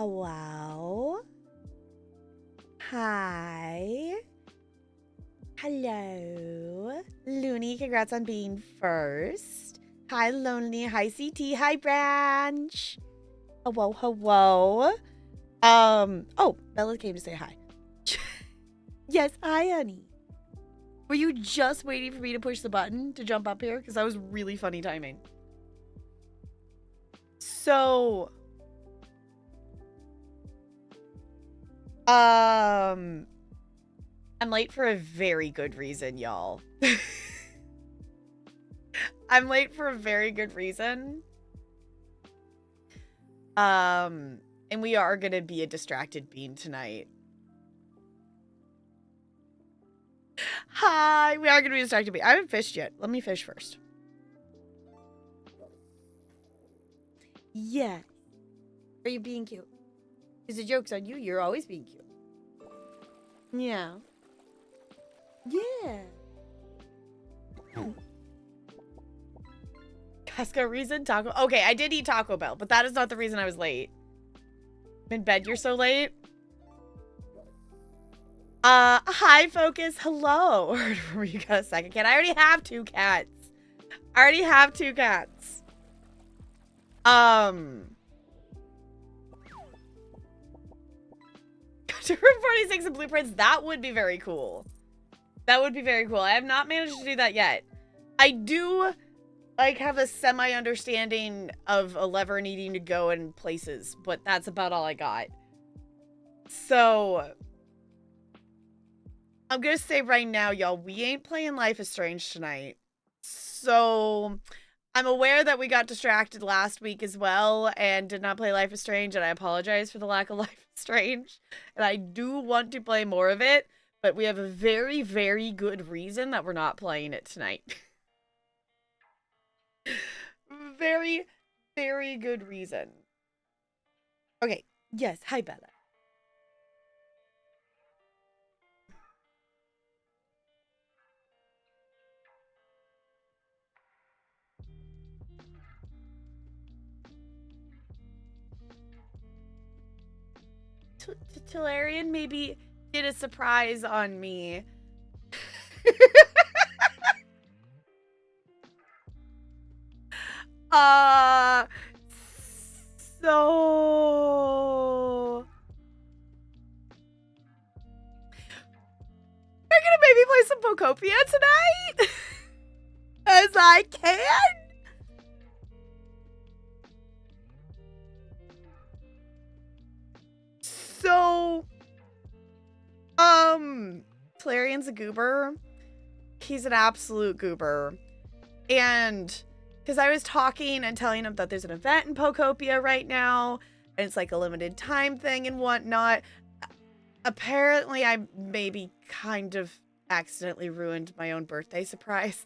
Hello. Hi. Hello. Looney, congrats on being first. Hi, Lonely. Hi, CT. Hi, Branch. Hello, hello. Oh, Bella came to say hi. Yes, hi, honey. Were you just waiting for me to push the button to jump up here? Because that was really funny timing. So, I'm late for a very good reason, y'all. I'm late for a very good reason. And we are gonna be a distracted bean tonight. Hi, we are gonna be a distracted bean. I haven't fished yet. Let me fish first. Yeah. Are you being cute? Because the joke's on you. You're always being cute. Yeah. Yeah. Costco reason? Taco. Okay, I did eat Taco Bell, but that is not the reason I was late. I'm in bed, you're so late. Hi, Focus. Hello. You got a second cat. I already have 2 cats. I already have 2 cats. 246 of blueprints. That would be very cool. That would be very cool. I have not managed to do that yet. I do, like, have a semi-understanding of a lever needing to go in places, but that's about all I got. So, I'm gonna say right now, y'all, we ain't playing Life is Strange tonight. So, I'm aware that we got distracted last week as well and did not play Life is Strange, and I apologize for the lack of Life is Strange. And I do want to play more of it, but we have a very, very good reason that we're not playing it tonight. Very, very good reason. Okay, yes, hi, Bella. Tillarian maybe did a surprise on me. So we're gonna maybe play some Pokopia tonight, as I can. So, Tillarian's a goober. He's an absolute goober, and because I was talking and telling him that there's an event in Pokopia right now, and it's like a limited time thing and whatnot. Apparently, I maybe kind of accidentally ruined my own birthday surprise.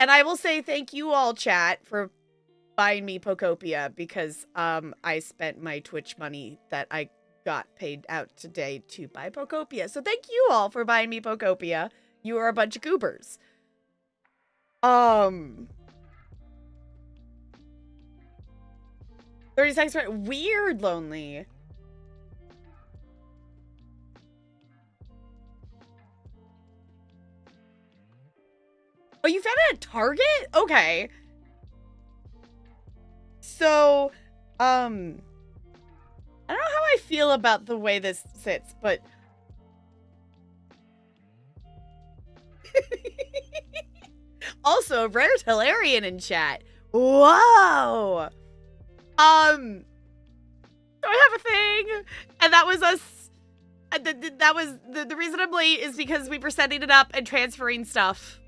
And I will say thank you all, chat, for buying me Pokopia, because I spent my Twitch money that I got paid out today to buy Pokopia. So thank you all for buying me Pokopia. You are a bunch of goobers. 30 seconds for weird lonely. Oh, you found it at Target? Okay. So, I don't know how I feel about the way this sits, but also rare Tillarian in chat. Whoa. So I have a thing, and that was us. That was the reason I'm late is because we were setting it up and transferring stuff.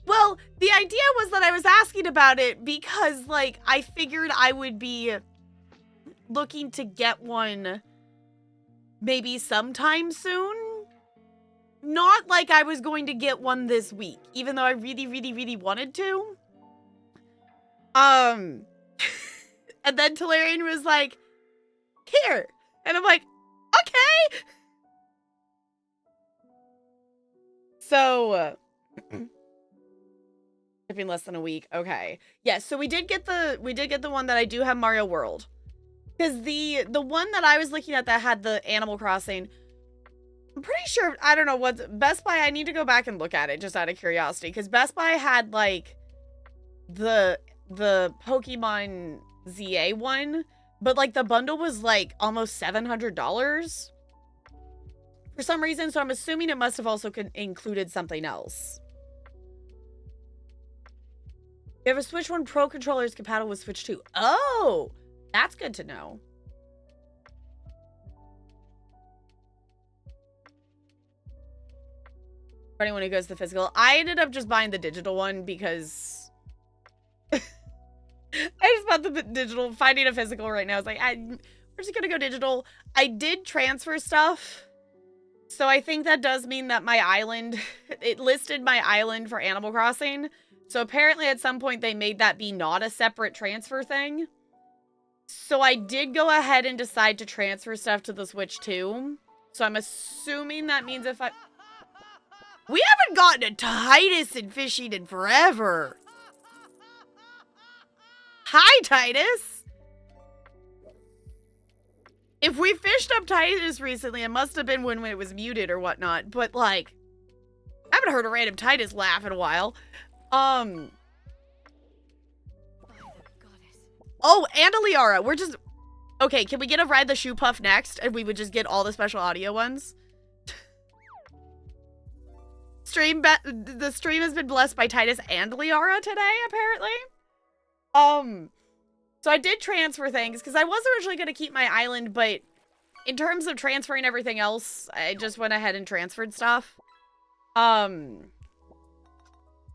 Well, the idea was that I was asking about it because, like, I figured I would be looking to get one maybe sometime soon. Not like I was going to get one this week, even though I really, really, really wanted to. And then Tillarian was like, here. And I'm like, okay. So, Shipping less than a week. Okay. Yes, so we did get the one that I do have Mario World. Because the one that I was looking at that had the Animal Crossing, I'm pretty sure, I don't know what, Best Buy, I need to go back and look at it just out of curiosity. Because Best Buy had like the Pokemon ZA one, but like the bundle was like almost $700 for some reason. So I'm assuming it must have also included something else. You have a Switch 1 Pro controller is compatible with Switch 2. Oh, that's good to know. For anyone who goes to the physical, I ended up just buying the digital one because I just bought the digital. Finding a physical right now, I was like, we're just gonna go digital. I did transfer stuff, so I think that does mean that my island, it listed my island for Animal Crossing. So apparently at some point they made that be not a separate transfer thing. So I did go ahead and decide to transfer stuff to the Switch 2. So I'm assuming that means if I... We haven't gotten a Titus in fishing in forever. Hi, Titus. If we fished up Titus recently, it must have been when it was muted or whatnot. But, like, I haven't heard a random Titus laugh in a while. Oh, and a Liara. We're just... Okay, can we get a Ride the Shoe Puff next? And we would just get all the special audio ones? The stream has been blessed by Titus and Liara today, apparently. So I did transfer things, because I was originally going to keep my island, but in terms of transferring everything else, I just went ahead and transferred stuff.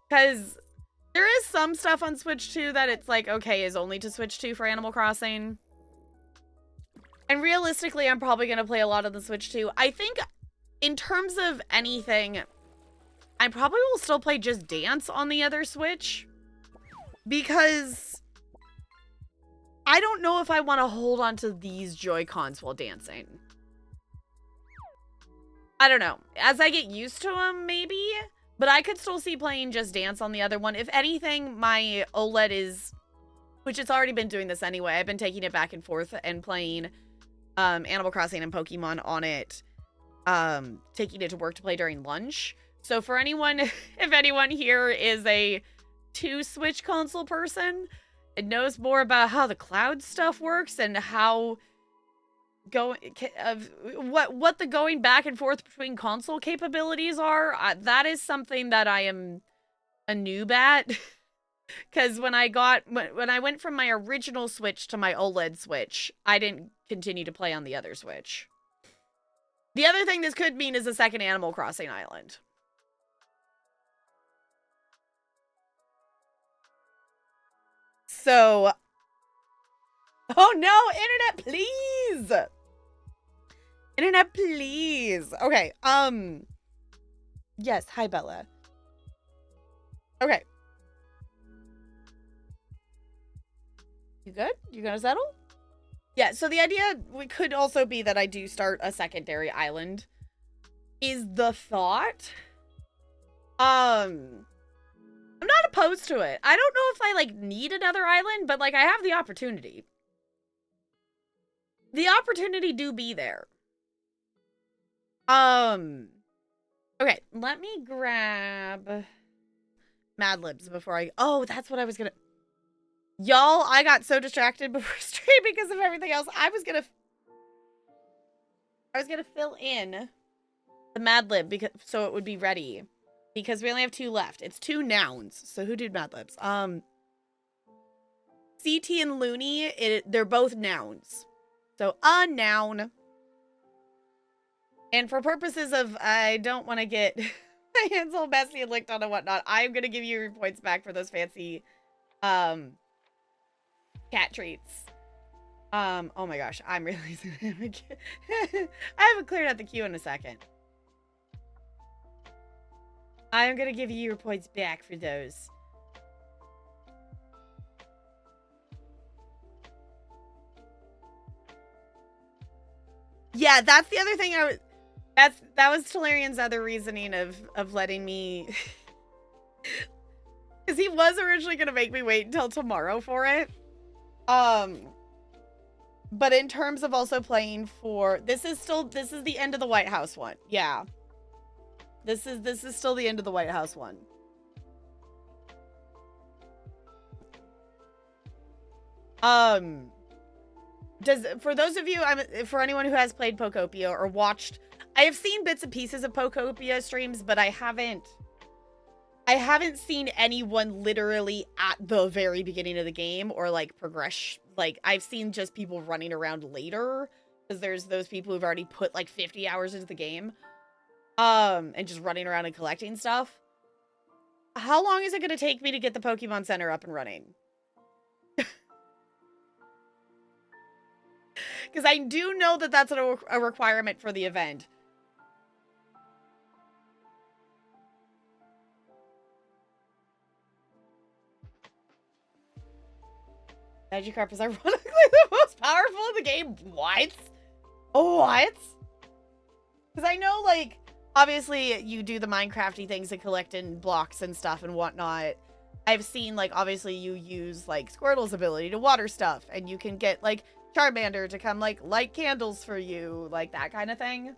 Because there is some stuff on Switch 2 that it's like, okay, is only to Switch 2 for Animal Crossing. And realistically, I'm probably going to play a lot of the Switch 2. I think, in terms of anything, I probably will still play Just Dance on the other Switch. Because I don't know if I want to hold on to these Joy-Cons while dancing. I don't know. As I get used to them, maybe. But I could still see playing Just Dance on the other one. If anything, my OLED is... Which it's already been doing this anyway. I've been taking it back and forth and playing Animal Crossing and Pokemon on it. Taking it to work to play during lunch. So for anyone, if anyone here is a 2-Switch console person and knows more about how the cloud stuff works and how what the going back and forth between console capabilities are, that is something that I am a noob at. Because when I went from my original Switch to my OLED Switch, I didn't continue to play on the other Switch. The other thing this could mean is a second Animal Crossing island. So, oh no, internet, please. Internet, please. Okay, yes, hi, Bella. Okay. You good? You gonna settle? Yeah, so the idea could also be that I do start a secondary island. Is the thought. I'm not opposed to it. I don't know if I, like, need another island, but, like, I have the opportunity. The opportunity do be there. Okay, let me grab Mad Libs before I... Oh, that's what I was gonna... Y'all, I got so distracted before stream because of everything else. I was gonna fill in the Mad Lib because so it would be ready. Because we only have 2 left. It's 2 nouns. So who did Mad Libs? CT and Looney, they're both nouns. So a noun. And for purposes of I don't want to get my hands all messy and licked on and whatnot, I'm gonna give you your points back for those fancy cat treats. Oh my gosh, I'm really I haven't cleared out the queue in a second. I'm gonna give you your points back for those. Yeah, that's the other thing that was Talarian's other reasoning of letting me. Because he was originally going to make me wait until tomorrow for it. But in terms of also playing for, this is the end of the White House one. Yeah. This is still the end of the White House one. For those of you, for anyone who has played Pokopia or watched, I have seen bits and pieces of Pokopia streams, but I haven't seen anyone literally at the very beginning of the game or like progress. Like I've seen just people running around later because there's those people who've already put like 50 hours into the game, and just running around and collecting stuff. How long is it going to take me to get the Pokemon Center up and running? Because I do know that that's a requirement for the event. Magikarp is ironically the most powerful in the game. What? What? Because I know, like, obviously you do the Minecrafty things to collect in blocks and stuff and whatnot. I've seen, like, obviously you use, like, Squirtle's ability to water stuff. And you can get, like, Charmander to come, like, light candles for you. Like, that kind of thing.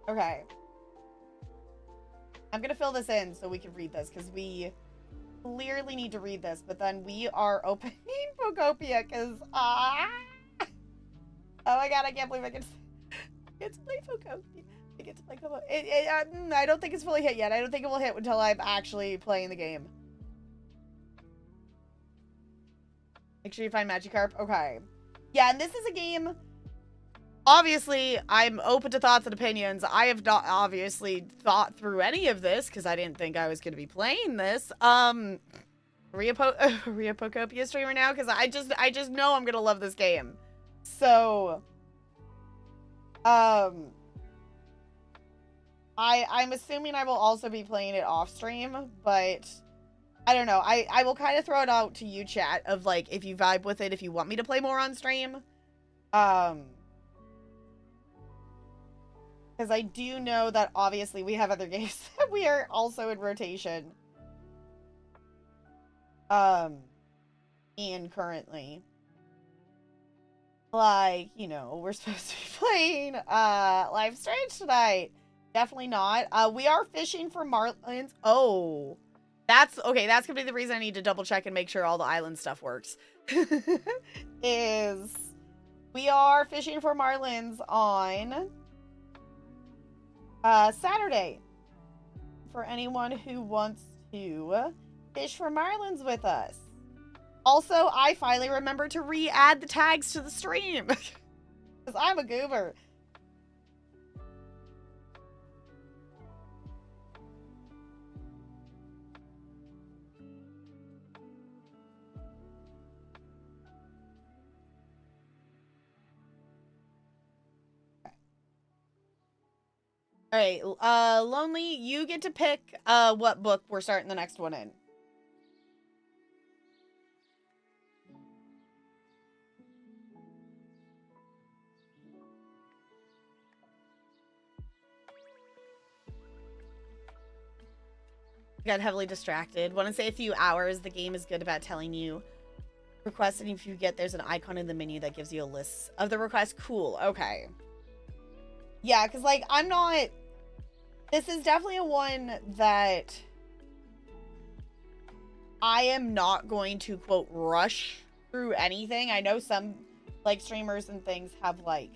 Okay. I'm gonna fill this in so we can read this, because we clearly need to read this, but then we are opening Pokopia, because, oh my god, I can't believe I get to play Pokopia. I get to play Pokopia. I don't think it's fully hit yet. I don't think it will hit until I'm actually playing the game. Make sure you find Magikarp. Okay. Yeah, and this is a game, obviously, I'm open to thoughts and opinions. I have not obviously thought through any of this because I didn't think I was going to be playing this. Are we a Pokopia streamer now? Because I just know I'm going to love this game. So, I'm assuming I will also be playing it off stream, but I don't know. I will kind of throw it out to you, chat, of like, if you vibe with it, if you want me to play more on stream. Because I do know that obviously we have other games that we are also in rotation. And currently. Like, you know, we're supposed to be playing Life Strange tonight. Definitely not. We are fishing for marlins. Oh. That's okay, that's gonna be the reason I need to double check and make sure all the island stuff works. Is we are fishing for marlins on Saturday. For anyone who wants to fish for marlins with us. Also, I finally remembered to re-add the tags to the stream. Because I'm a goober. All right, Lonely, you get to pick what book we're starting the next one in. Got heavily distracted. Want to say a few hours. The game is good about telling you requests, and if you get, there's an icon in the menu that gives you a list of the requests. Cool. Okay. Yeah, because, like, I'm not... This is definitely a one that I am not going to, quote, rush through anything. I know some, like, streamers and things have, like,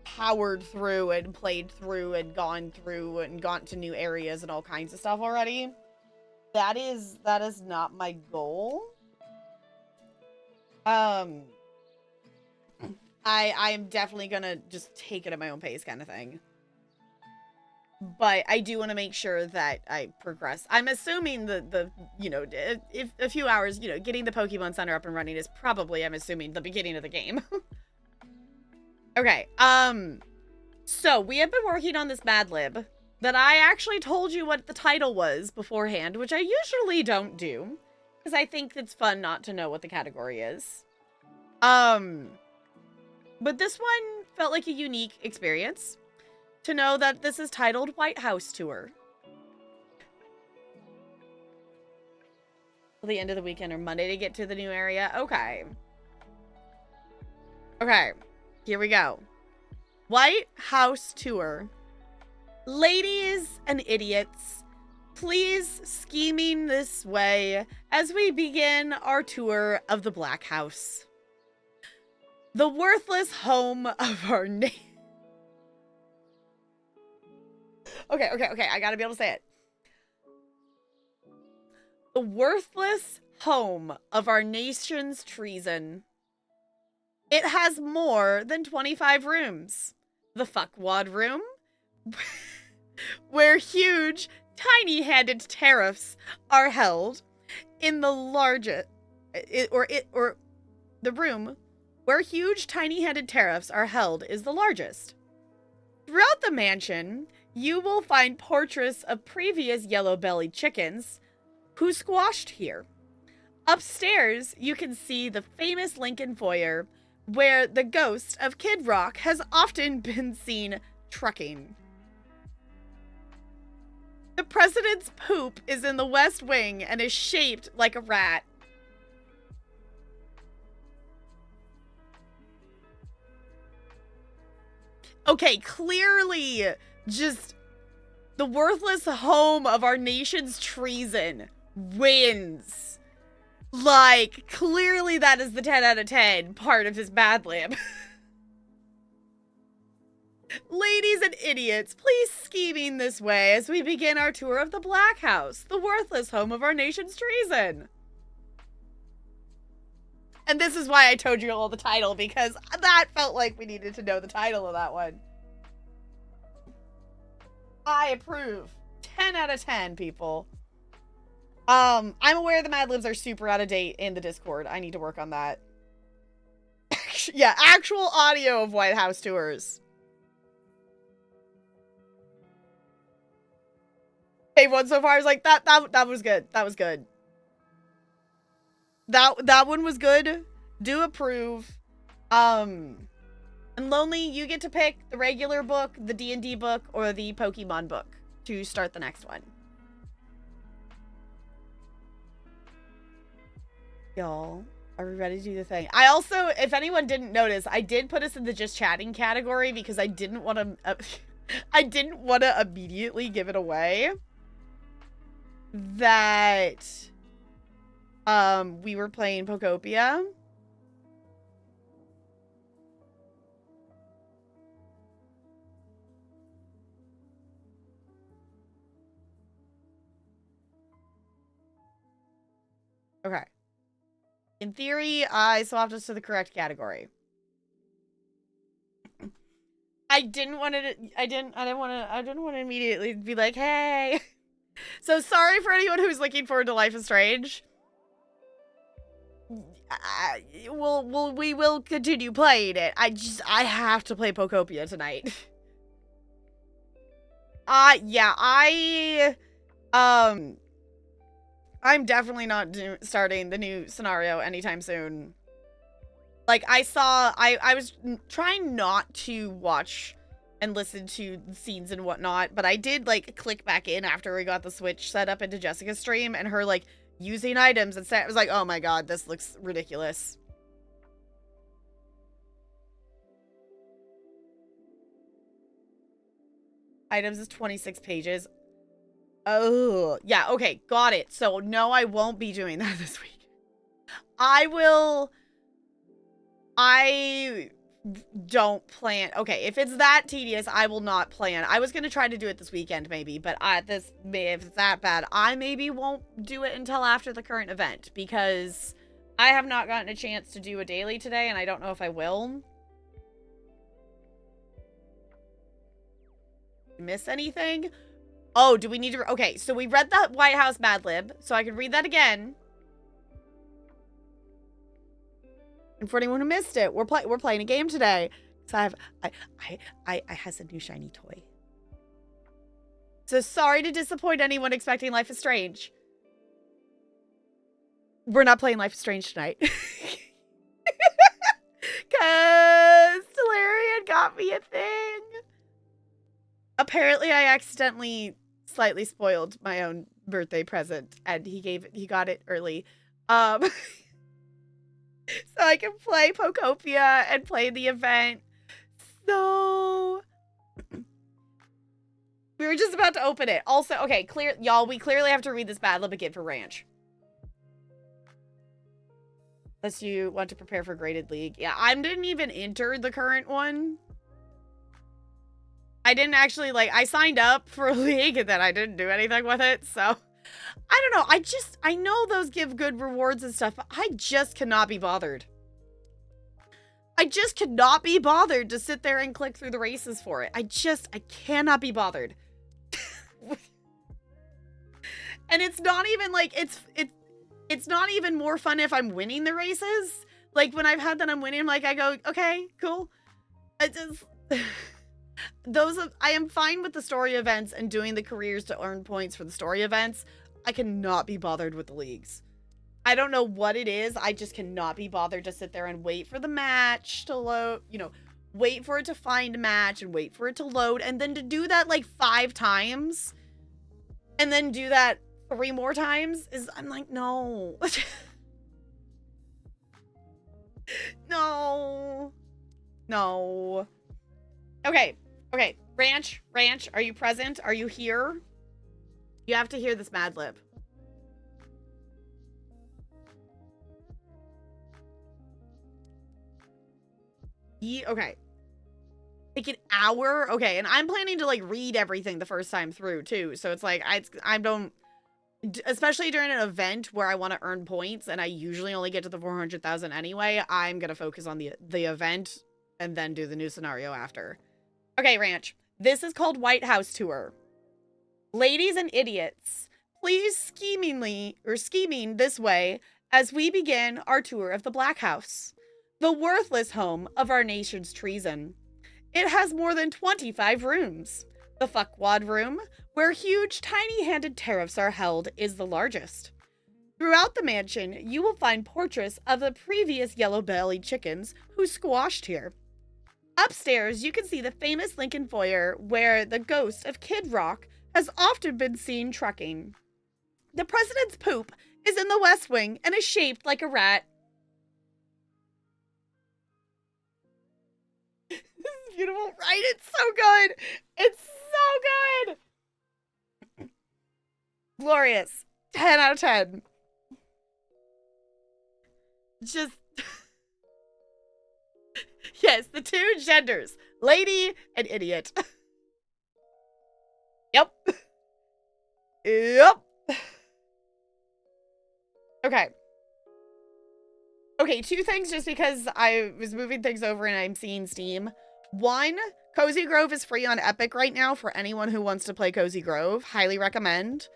powered through and played through and gone through and gone to new areas and all kinds of stuff already. That is not my goal. I'm definitely gonna just take it at my own pace kind of thing. But I do want to make sure that I progress. I'm assuming the you know, if a few hours, you know, getting the Pokemon Center up and running is probably, I'm assuming, the beginning of the game. Okay, so we have been working on this Mad Lib that I actually told you what the title was beforehand, which I usually don't do, because I think it's fun not to know what the category is. But this one felt like a unique experience to know that this is titled White House Tour. till the end of the weekend or Monday to get to the new area. Okay. Okay. Here we go. White House Tour. Ladies and idiots, please scheming this way as we begin our tour of the Black House. The worthless home of our nation. Okay, I gotta be able to say it. The worthless home of our nation's treason. It has more than 25 rooms. The fuckwad room, where huge, tiny-handed tariffs are held in the largest, or the room where huge, tiny-handed tariffs are held is the largest. Throughout the mansion, you will find portraits of previous yellow-bellied chickens who squashed here. Upstairs, you can see the famous Lincoln Foyer, where the ghost of Kid Rock has often been seen trucking. The president's poop is in the West Wing and is shaped like a rat. Okay, clearly, just the worthless home of our nation's treason wins. Like, clearly that is the 10 out of 10 part of his Mad Lib. Ladies and idiots, please scheming this way as we begin our tour of the Black House, the worthless home of our nation's treason. And this is why I told you all the title, because that felt like we needed to know the title of that one. I approve. 10 out of 10, people. I'm aware the Mad Libs are super out of date in the Discord. I need to work on that. Yeah, actual audio of White House tours. Hey, one so far, I was like, that was good. That was good. That one was good. Do approve. And Lonely, you get to pick the regular book, the D&D book, or the Pokemon book to start the next one. Y'all, are we ready to do the thing? I also, if anyone didn't notice, I did put us in the just chatting category because I didn't want to I didn't want to immediately give it away that we were playing Pokopia. Okay. In theory, I swapped us to the correct category. I didn't want to immediately be like, hey. So sorry for anyone who's looking forward to Life is Strange. We will continue playing it. I have to play Pokopia tonight. Yeah, I'm definitely not starting the new scenario anytime soon. Like, I was trying not to watch and listen to scenes and whatnot, but I did, like, click back in after we got the Switch set up into Jessica's stream, and her, like, using items, and I was like, oh my god, this looks ridiculous. Items is 26 pages. Oh, yeah, okay, got it. So, no, I won't be doing that this week. I don't plan. Okay, if it's that tedious, I will not plan. I was going to try to do it this weekend, maybe, but if it's that bad, I maybe won't do it until after the current event, because I have not gotten a chance to do a daily today, and I don't know if I will. Miss anything? Oh, do we need to... Okay, so we read that White House Mad Lib, so I can read that again. And for anyone who missed it, we're playing a game today. So I has a new shiny toy. So sorry to disappoint anyone expecting Life is Strange. We're not playing Life is Strange tonight. Cause Talarian got me a thing. Apparently I accidentally slightly spoiled my own birthday present, and he got it early. So I can play Pokopia and play the event. So we were just about to open it. Also, okay, y'all, we clearly have to read this bad limit for Ranch. Unless you want to prepare for Graded League. Yeah, I didn't even enter the current one. I didn't actually, like, I signed up for a league and then I didn't do anything with it, so. I don't know, I know those give good rewards and stuff, but I just cannot be bothered. I just cannot be bothered to sit there and click through the races for it. I cannot be bothered. And it's not even, like, it's not even more fun if I'm winning the races. Like, when I've had that I'm winning, like, I go, okay, cool. I just... I am fine with the story events and doing the careers to earn points for the story events. I cannot be bothered with the leagues. I don't know what it is. I just cannot be bothered to sit there and wait for the match to load, you know, wait for it to find a match and wait for it to load. And then to do that like 5 times and then do that 3 more times I'm like, no. No. No. Okay. Okay, Ranch, are you present? Are you here? You have to hear this Mad Lib. Okay. Like an hour? Okay, and I'm planning to, like, read everything the first time through, too. So it's like, I don't... Especially during an event where I want to earn points, and I usually only get to the 400,000 anyway, I'm gonna focus on the event and then do the new scenario after. Okay, Ranch. This is called White House Tour. Ladies and idiots, please scheming this way as we begin our tour of the Black House, the worthless home of our nation's treason. It has more than 25 rooms. The fuckwad room, where huge, tiny-handed tariffs are held, is the largest. Throughout the mansion, you will find portraits of the previous yellow-bellied chickens who squashed here. Upstairs, you can see the famous Lincoln Foyer, where the ghost of Kid Rock has often been seen trucking. The president's poop is in the West Wing and is shaped like a rat. This is beautiful, right? It's so good. It's so good. Glorious. 10 out of 10. Just... Yes, the 2 genders. Lady and idiot. Yep. Yep. Okay. Okay, 2 things just because I was moving things over and I'm seeing Steam. 1, Cozy Grove is free on Epic right now for anyone who wants to play Cozy Grove. Highly recommend.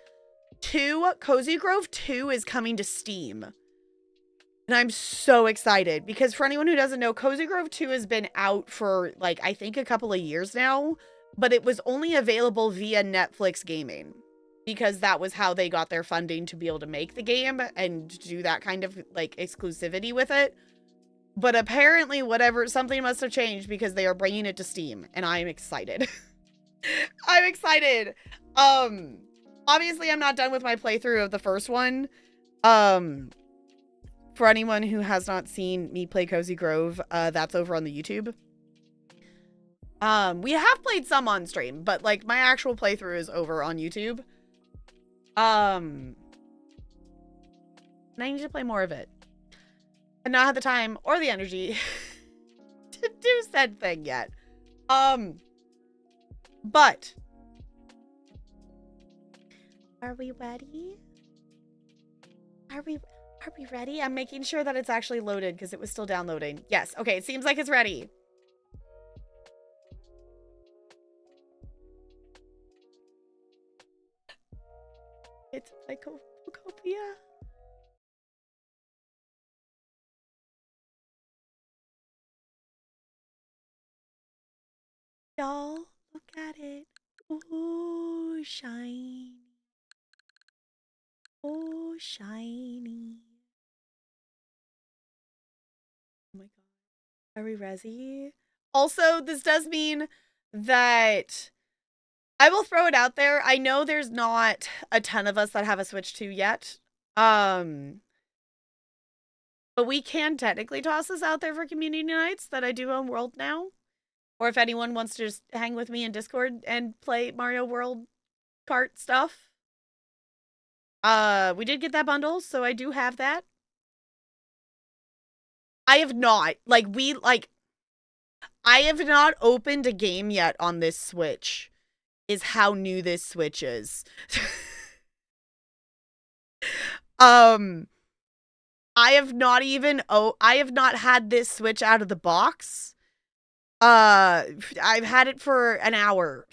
2, Cozy Grove 2 is coming to Steam. And I'm so excited because for anyone who doesn't know, Cozy Grove 2 has been out for, like, I think a couple of years now, but it was only available via Netflix Gaming because that was how they got their funding to be able to make the game and do that kind of, like, exclusivity with it. But apparently something must have changed because they are bringing it to Steam and I'm excited. I'm excited. Obviously I'm not done with my playthrough of the first one. For anyone who has not seen me play Cozy Grove, that's over on the YouTube. We have played some on stream, but, like, my actual playthrough is over on YouTube. And I need to play more of it. And not have the time or the energy to do said thing yet. But are we ready? Are we ready? I'm making sure that it's actually loaded because it was still downloading. Yes. Okay. It seems like it's ready. It's like Pokopia. Y'all, look at it. Ooh, shiny. Oh, shiny. Oh my god. Are we resi? Also, this does mean that I will throw it out there. I know there's not a ton of us that have a Switch 2 yet. Um, but we can technically toss this out there for community nights that I do on World now. Or if anyone wants to just hang with me in Discord and play Mario World Kart stuff. We did get that bundle, so I do have that. I have not. I have not opened a game yet on this Switch. Is how new this Switch is. um I have not even I have not had this Switch out of the box. I've had it for an hour.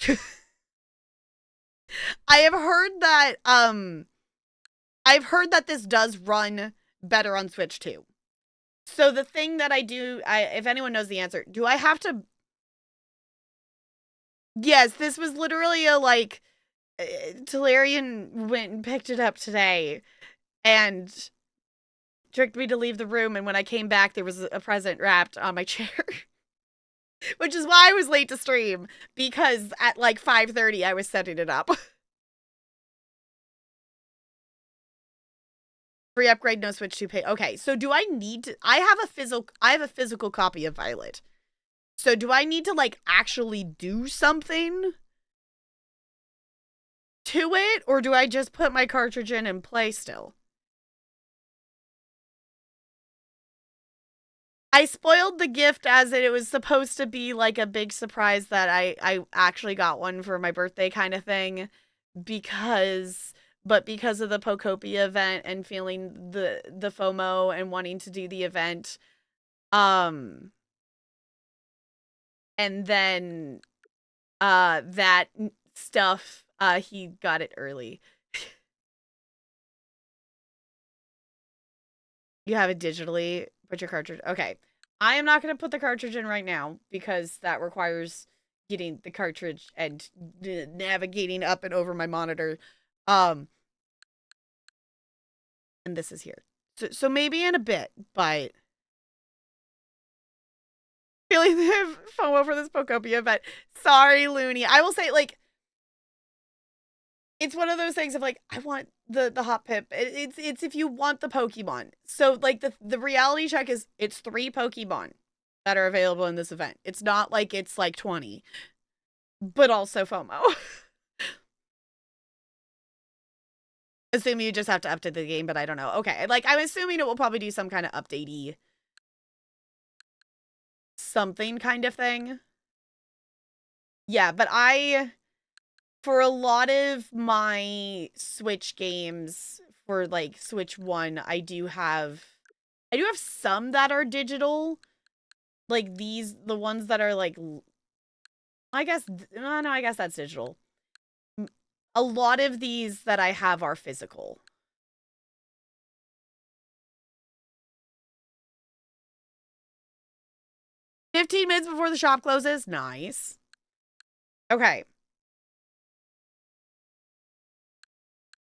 I have heard that I've heard that this does run better on Switch too. So the thing that I do, if anyone knows the answer, do I have to? Yes, this was literally a like. Talarian went and picked it up today, and tricked me to leave the room. And when I came back, there was a present wrapped on my chair, which is why I was late to stream because at like 5:30 I was setting it up. Free upgrade, no Switch to pay. Okay, so do I need to? I have a physical copy of Violet. So do I need to like actually do something to it, or do I just put my cartridge in and play still? I spoiled the gift as it was supposed to be like a big surprise that I actually got one for my birthday kind of thing because of the Pokopia event and feeling the FOMO and wanting to do the event. Um and then that stuff he got it early. You have it digitally, put your cartridge. Okay. I am not going to put the cartridge in right now because that requires getting the cartridge and navigating up and over my monitor. Um and this is here. So maybe in a bit, but feeling the FOMO for this Pokopia event. Sorry, Looney. I will say, like, it's one of those things of like, I want the hot pip. It's if you want the Pokemon. So like the reality check is it's 3 Pokemon that are available in this event. It's not like it's like 20, but also FOMO. Assuming you just have to update the game, but I don't know. Okay, like I'm assuming it will probably do some kind of updatey something kind of thing. Yeah, but for a lot of my Switch games for like Switch 1, I do have some that are digital. Like the ones that are like I guess no, I guess that's digital. A lot of these that I have are physical. 15 minutes before the shop closes. Nice. Okay.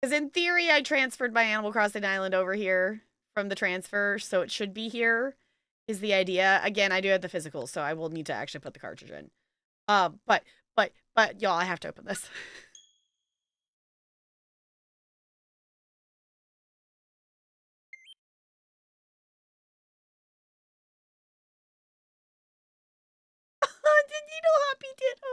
Because in theory, I transferred my Animal Crossing Island over here from the transfer, so it should be here, is the idea. Again, I do have the physical, so I will need to actually put the cartridge in. But, y'all, I have to open this. Ditto, Happy Ditto.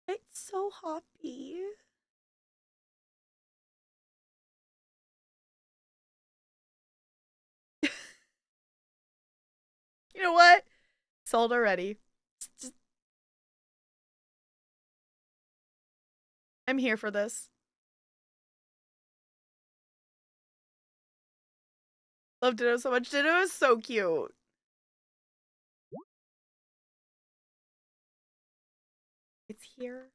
It's so happy. You know what? Sold already. Just, I'm here for this. Love Ditto so much. Ditto is so cute. It's here.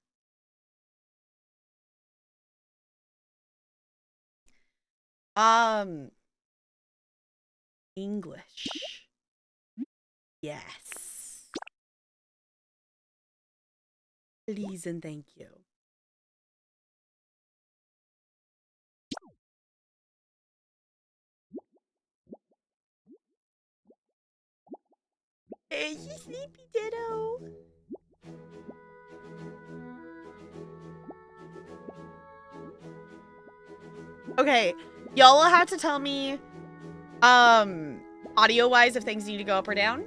Um, English. Yes. Please and thank you. Hey, you sleepy Ditto. Okay, y'all will have to tell me, audio-wise if things need to go up or down.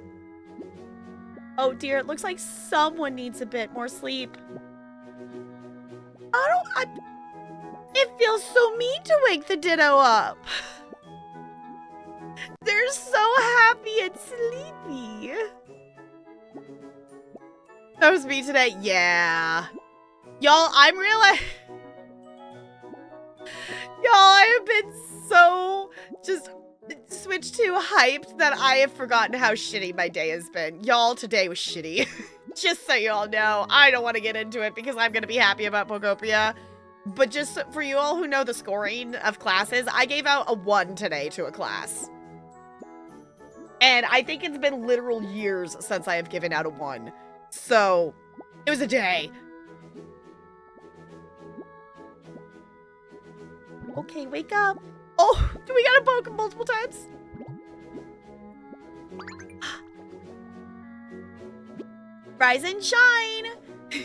Oh dear, it looks like someone needs a bit more sleep. It feels so mean to wake the Ditto up. They're so happy and sleepy. That was me today. Yeah. Y'all, I'm realizing... Y'all, I have been so just Switch 2 hyped that I have forgotten how shitty my day has been. Y'all, today was shitty. Just so y'all know, I don't want to get into it because I'm going to be happy about Pokopia. But just for you all who know the scoring of classes, I gave out a 1 today to a class. And I think it's been literal years since I have given out a 1. So, it was a day. Okay, wake up. Oh, do we gotta poke him multiple times? Rise and shine.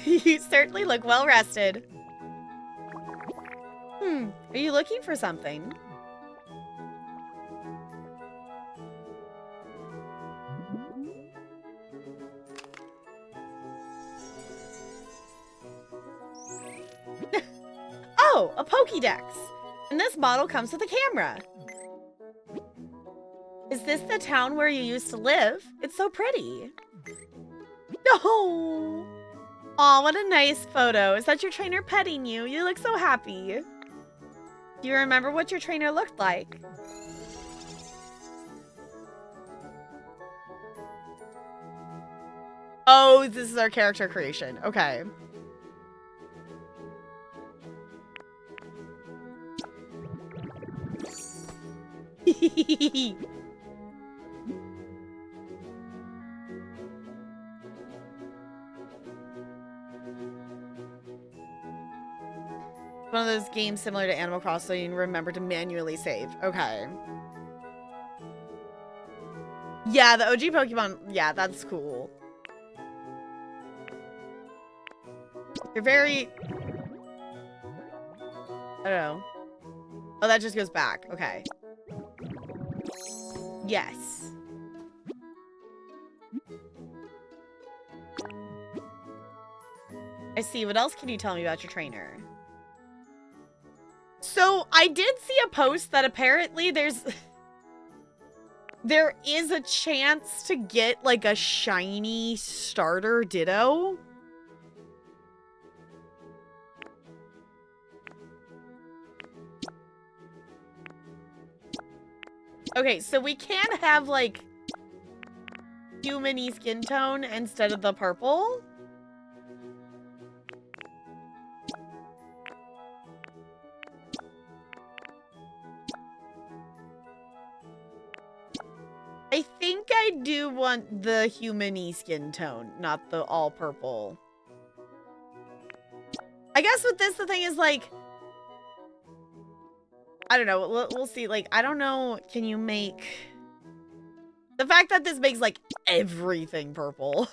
You certainly look well rested. Are you looking for something? Oh, a Pokédex. And this model comes with a camera. Is this the town where you used to live? It's so pretty. No. Aw, what a nice photo. Is that your trainer petting you? You look so happy. Do you remember what your trainer looked like? Oh, this is our character creation. Okay. One of those games similar to Animal Crossing, remember to manually save. Okay. Yeah, the OG Pokemon, yeah, that's cool. You're very... I don't know. Oh, that just goes back. Okay. Yes. I see. What else can you tell me about your trainer? So, I did see a post that apparently there is a chance to get, like, a shiny starter Ditto. Okay, so we can have, like, human-y skin tone instead of the purple. I think I do want the human-y skin tone, not the all-purple. I guess with this, the thing is, like... I don't know. We'll see. Like, I don't know. Can you make... The fact that this makes, like, everything purple.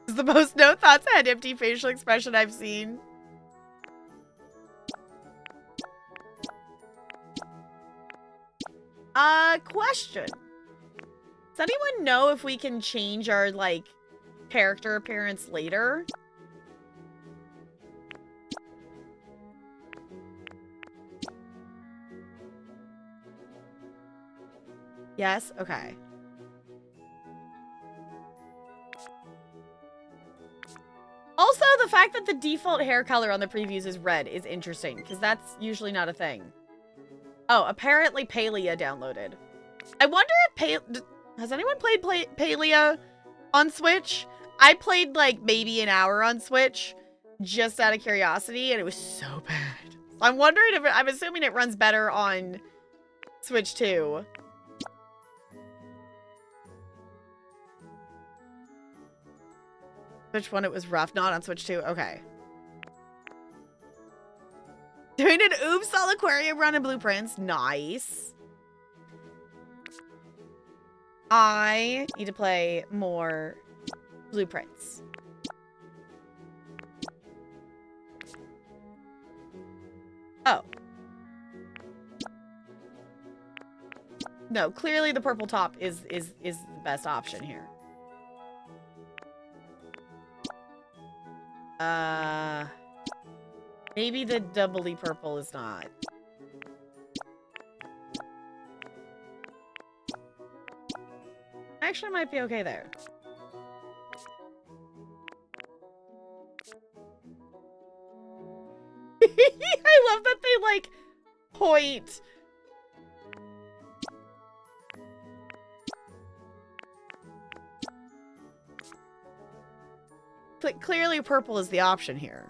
It's the most no thoughts and empty facial expression I've seen. Question. Does anyone know if we can change our, like, character appearance later? Yes? Okay. Also, the fact that the default hair color on the previews is red is interesting, because that's usually not a thing. Oh, apparently Palia downloaded. I wonder if has anyone played Palia on Switch? I played, like, maybe an hour on Switch, just out of curiosity, and it was so bad. I'm wondering if... I'm assuming it runs better on Switch 2. Switch 1, it was rough. Not on Switch 2. Okay. Doing an oops all aquarium run in blueprints. Nice. I need to play more blueprints. Oh. No, clearly the purple top is the best option here. Maybe the doubly purple is not. Actually, I might be okay there. I love that they, like, point. Clearly, purple is the option here.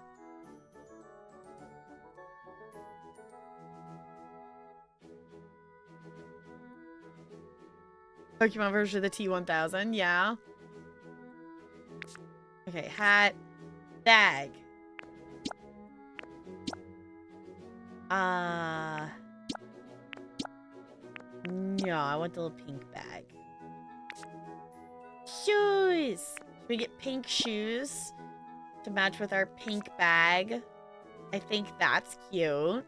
Pokemon version of the T1000, yeah. Okay, hat, bag. No, I want the little pink bag. Shoes! Should we get pink shoes to match with our pink bag? I think that's cute.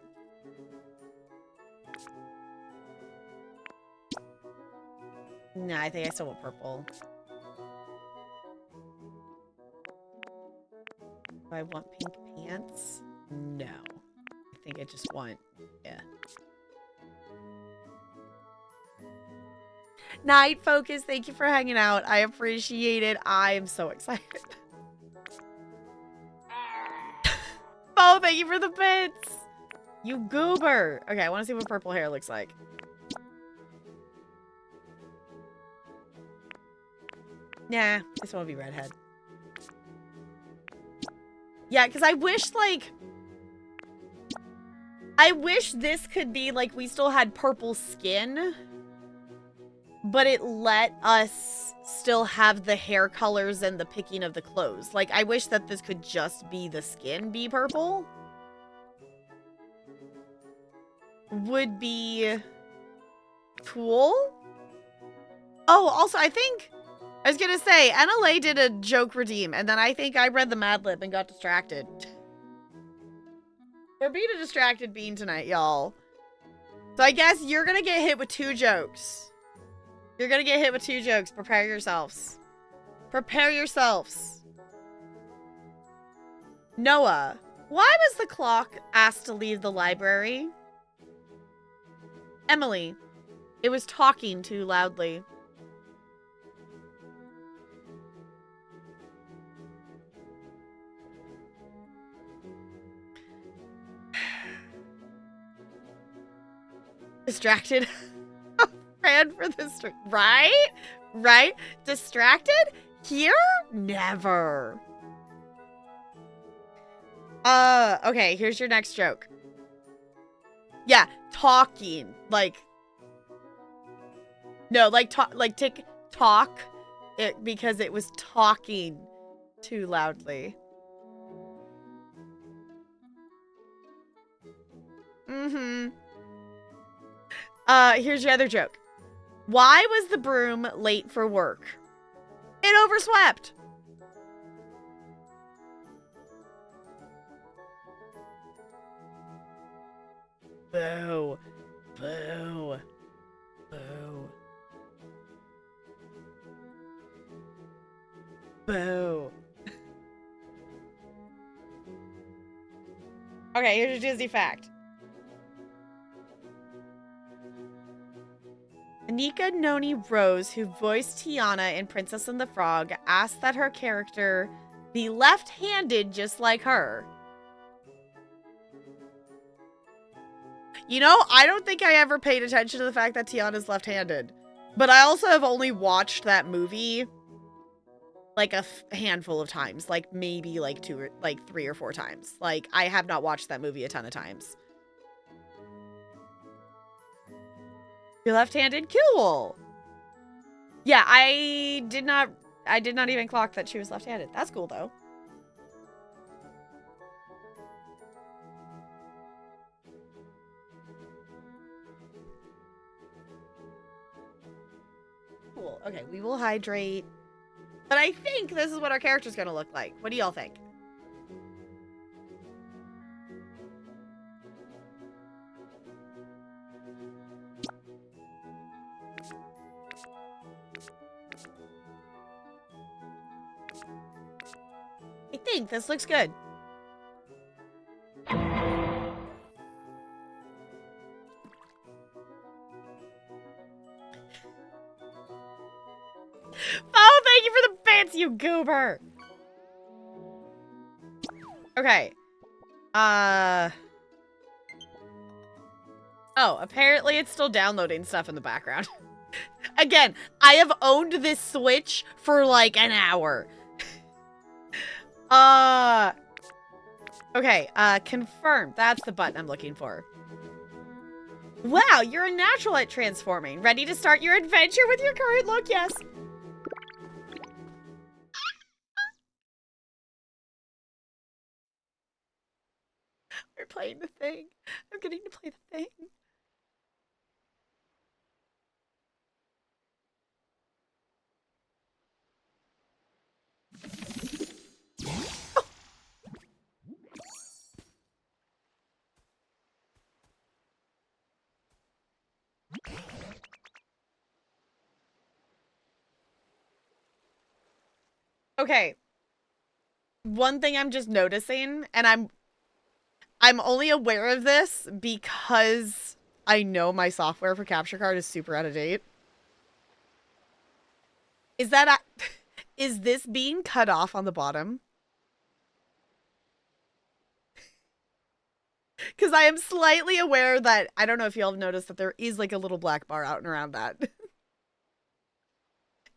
No, I think I still want purple. Do I want pink pants? No. I think I just want, yeah. Night Focus, thank you for hanging out. I appreciate it. I am so excited. Oh, thank you for the bits. You goober. Okay, I want to see what purple hair looks like. Nah, this one will be redhead. Yeah, because I wish, like... I wish this could be, like, we still had purple skin, but it let us still have the hair colors and the picking of the clothes. Like, I wish that this could just be the skin be purple. Would be cool. Oh, also, I think... I was gonna say, NLA did a joke redeem, and then I think I read the Mad Lib and got distracted. We're being a distracted bean tonight, y'all. So I guess you're gonna get hit with 2 jokes. You're gonna get hit with 2 jokes. Prepare yourselves. Prepare yourselves. Noah, why was the clock asked to leave the library? Emily, it was talking too loudly. Distracted. Ran for the street. Right? Right? Distracted? Here? Never. Okay, here's your next joke. Yeah, talking. Like, no, like, talk. It, because it was talking too loudly. Mm-hmm. Here's your other joke. Why was the broom late for work? It overswept. Boo. Boo. Boo. Boo. Okay, here's your Disney fact. Anika Noni Rose, who voiced Tiana in Princess and the Frog, asked that her character be left-handed just like her. You know, I don't think I ever paid attention to the fact that Tiana's left-handed. But I also have only watched that movie like a handful of times. Like maybe like 2 or like 3 or 4 times. Like I have not watched that movie a ton of times. You're left-handed? Cool. Yeah, I did not even clock that she was left-handed. That's cool though. cool. Okay, we will hydrate. But I think this is what our character's gonna look like. What do y'all think? I think this looks good. Oh, thank you for the bits, you goober. Okay. Oh, apparently it's still downloading stuff in the background. Again, I have owned this Switch for like an hour. Okay, confirm. That's the button I'm looking for. Wow, you're a natural at transforming. Ready to start your adventure with your current look? Yes. We're playing the thing. I'm getting to play the thing. Okay. One thing I'm just noticing, and I'm only aware of this because I know my software for capture card is super out of date. Is that is this being cut off on the bottom? Because I am slightly aware that, I don't know if y'all have noticed that there is like a little black bar out and around that.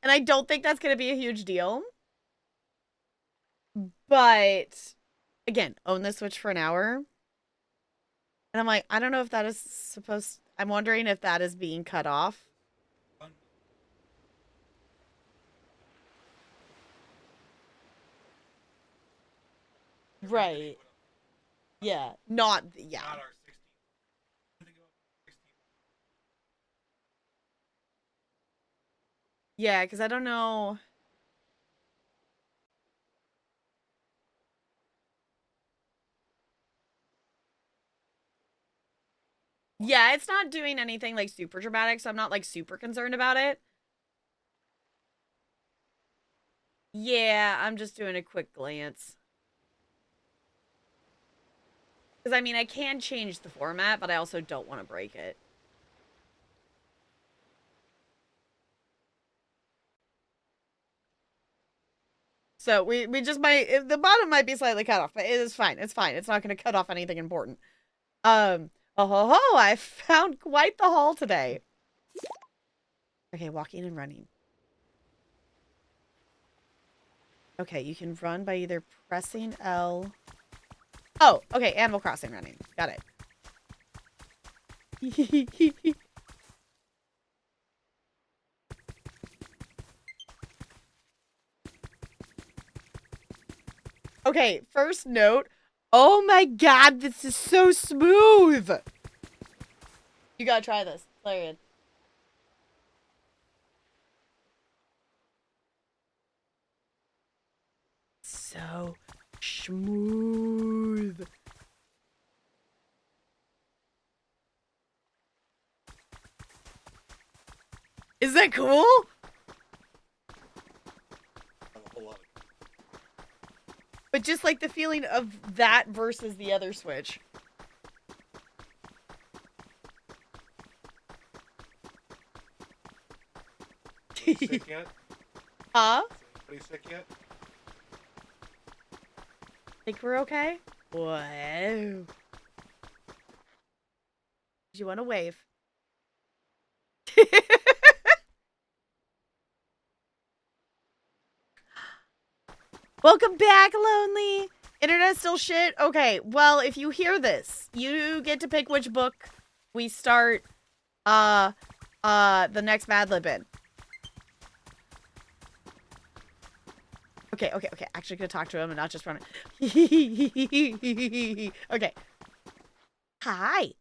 And I don't think that's going to be a huge deal. But, again, own the Switch for an hour. And I'm like, I don't know if that is supposed... I'm wondering if that is being cut off. Right. Yeah. Not... Yeah. Yeah, because I don't know... Yeah, it's not doing anything like super dramatic, so I'm not like super concerned about it. Yeah, I'm just doing a quick glance. Because I mean, I can change the format, but I also don't want to break it. So we just might, the bottom might be slightly cut off, but it is fine. It's fine. It's not going to cut off anything important. Oh ho ho, I found quite the haul today. Okay, walking and running. Okay, you can run by either pressing L. Oh, okay, Animal Crossing running. Got it. Okay, first note. Oh my god, this is so smooth. You gotta try this. Hilarious. So smooth. Is that cool? But just like the feeling of that versus the other Switch. Sick yet? Huh? Anybody sick yet? Think we're okay? Whoa. Do you want to wave? Welcome back, Lonely. Internet's still shit? Okay, well, if you hear this, you get to pick which book we start, the next Mad Lib in. Okay. Actually gonna talk to him and not just run it. Okay. Hi.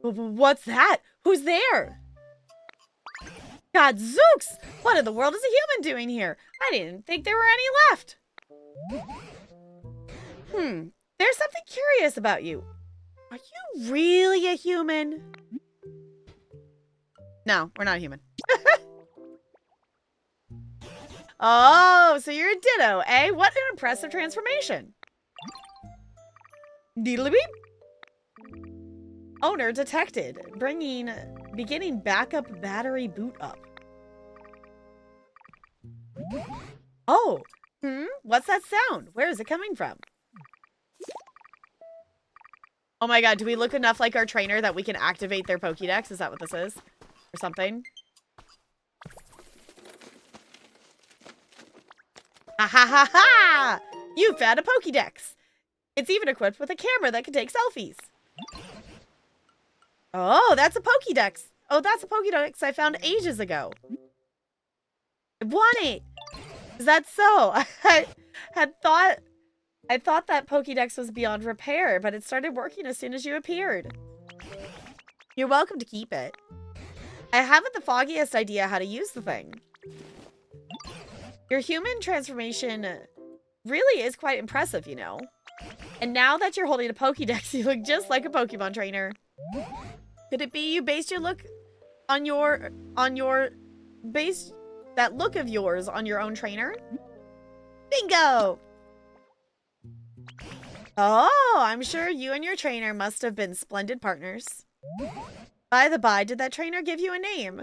What's that? Who's there? God zooks! What in the world is a human doing here? I didn't think there were any left. There's something curious about you. Are you really a human? No, we're not human. Oh, so you're a ditto, eh? What an impressive transformation. Deedly beep. Owner detected. Beginning backup battery boot up. Oh, what's that sound? Where is it coming from? Oh my god, do we look enough like our trainer that we can activate their Pokédex? Is that what this is? Or something? Ha ha ha ha! You found a Pokédex! It's even equipped with a camera that can take selfies. Oh, that's a Pokédex. Oh, that's a Pokédex I found ages ago. I want it. Is that so? I thought that Pokédex was beyond repair, but it started working as soon as you appeared. You're welcome to keep it. I haven't the foggiest idea how to use the thing. Your human transformation really is quite impressive, you know. And now that you're holding a Pokédex, you look just like a Pokemon trainer. Could it be you based your look on your that look of yours on your own trainer? Bingo! Oh, I'm sure you and your trainer must have been splendid partners. By the by, did that trainer give you a name?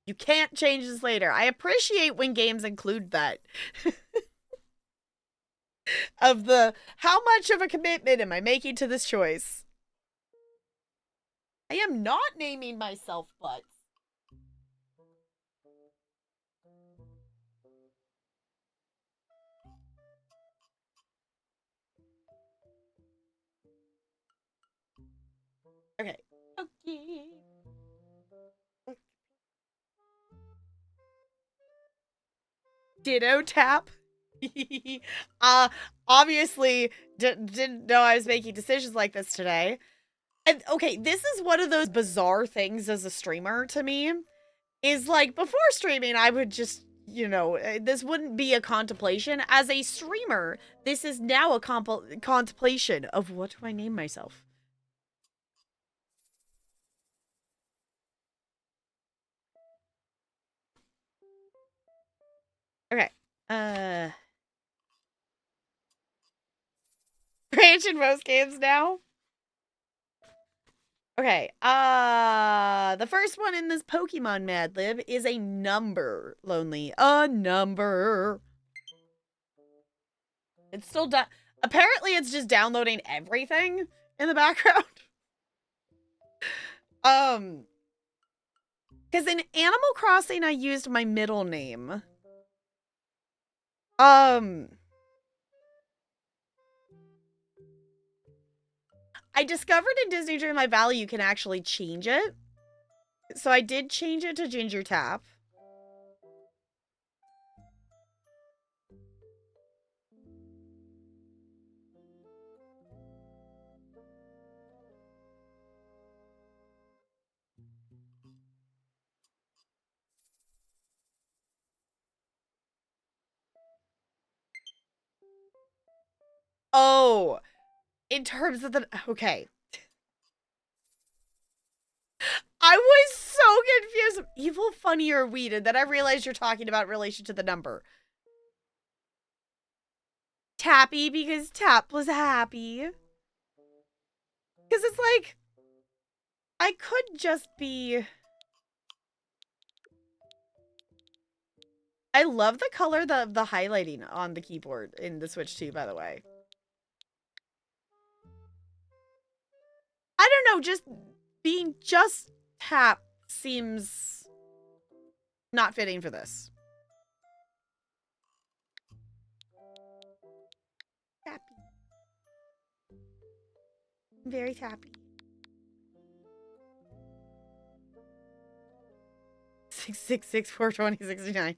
You can't change this later. I appreciate when games include that. Of the, how much of a commitment am I making to this choice? I am not naming myself Butts. Okay. Okay. Ditto tap. Obviously didn't know I was making decisions like this today. And okay, this is one of those bizarre things as a streamer to me. Is like before streaming, I would just, you know, this wouldn't be a contemplation. As a streamer, this is now a contemplation of what do I name myself? Okay. Ranch in most games now. Okay. The first one in this Pokemon Mad Lib is a number, Lonely. A number. It's still done. Apparently, it's just downloading everything in the background. Because in Animal Crossing, I used my middle name. I discovered in Disney Dreamlight Valley you can actually change it. So I did change it to Ginger Tap. Oh, in terms of the... Okay. I was so confused. Evil, funny, or weed, and then I realized you're talking about relation to the number. Tappy, because Tap was happy. Because it's like... I could just be... I love the color, the highlighting on the keyboard in the Switch 2, by the way. I don't know, just being just Tap seems not fitting for this. Tappy. Very tappy. 666-420-69.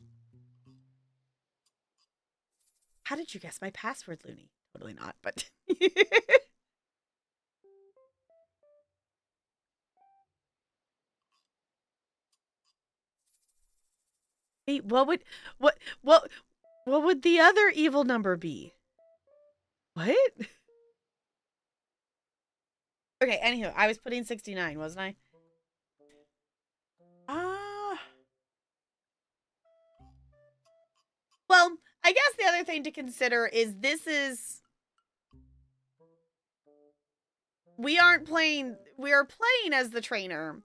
How did you guess my password, Looney? Totally not, but... Wait, what what what would the other evil number be? What? Okay, anywho, I was putting 69, wasn't I? Ah. Well, I guess the other thing to consider is we are playing as the trainer.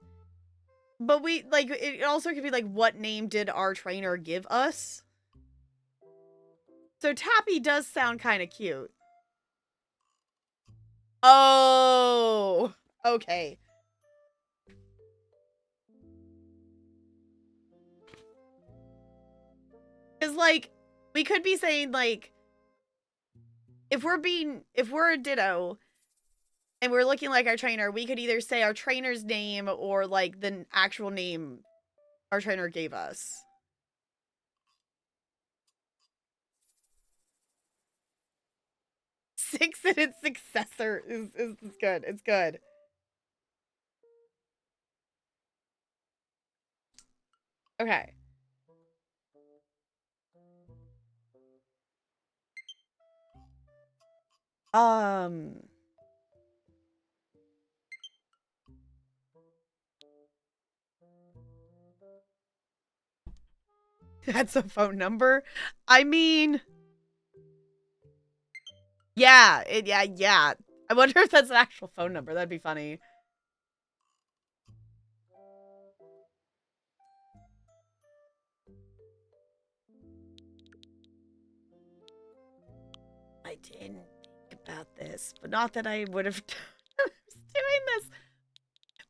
But we like it also could be like what name did our trainer give us? So Tappy does sound kind of cute. Oh, okay. Cuz like we could be saying like if we're a ditto and we're looking like our trainer, we could either say our trainer's name or like the actual name our trainer gave us. Six and its successor is good. It's good. Okay. Um that's a phone number. I mean, yeah. I wonder if that's an actual phone number. That'd be funny. I didn't think about this, but not that I would have doing this.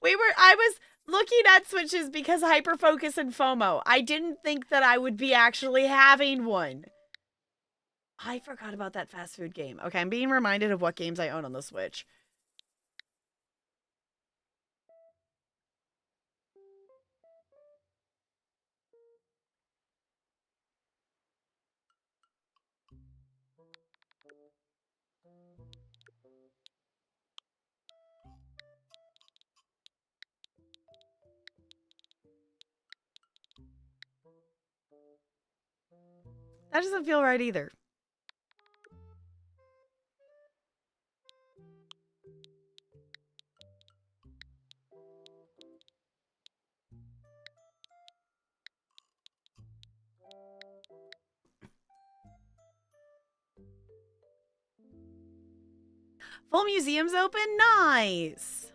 I was looking at switches because hyperfocus and FOMO. I didn't think that I would be actually having one. I forgot about that fast food game. Okay, I'm being reminded of what games I own on the Switch. That doesn't feel right either. Full museum's open? Nice.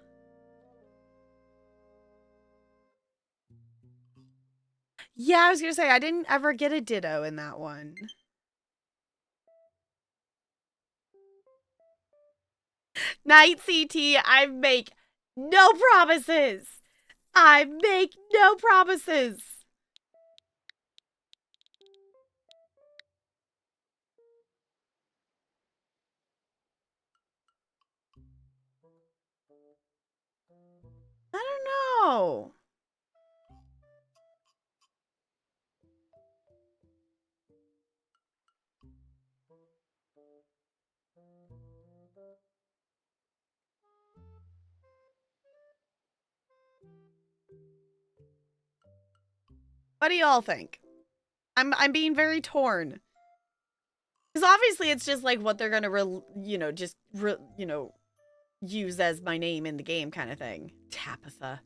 Yeah, I was gonna say I didn't ever get a ditto in that one. Night CT, I make no promises. I make no promises. I don't know. What do y'all think? I'm being very torn. Because obviously it's just like what they're gonna use as my name in the game kind of thing. Tapitha.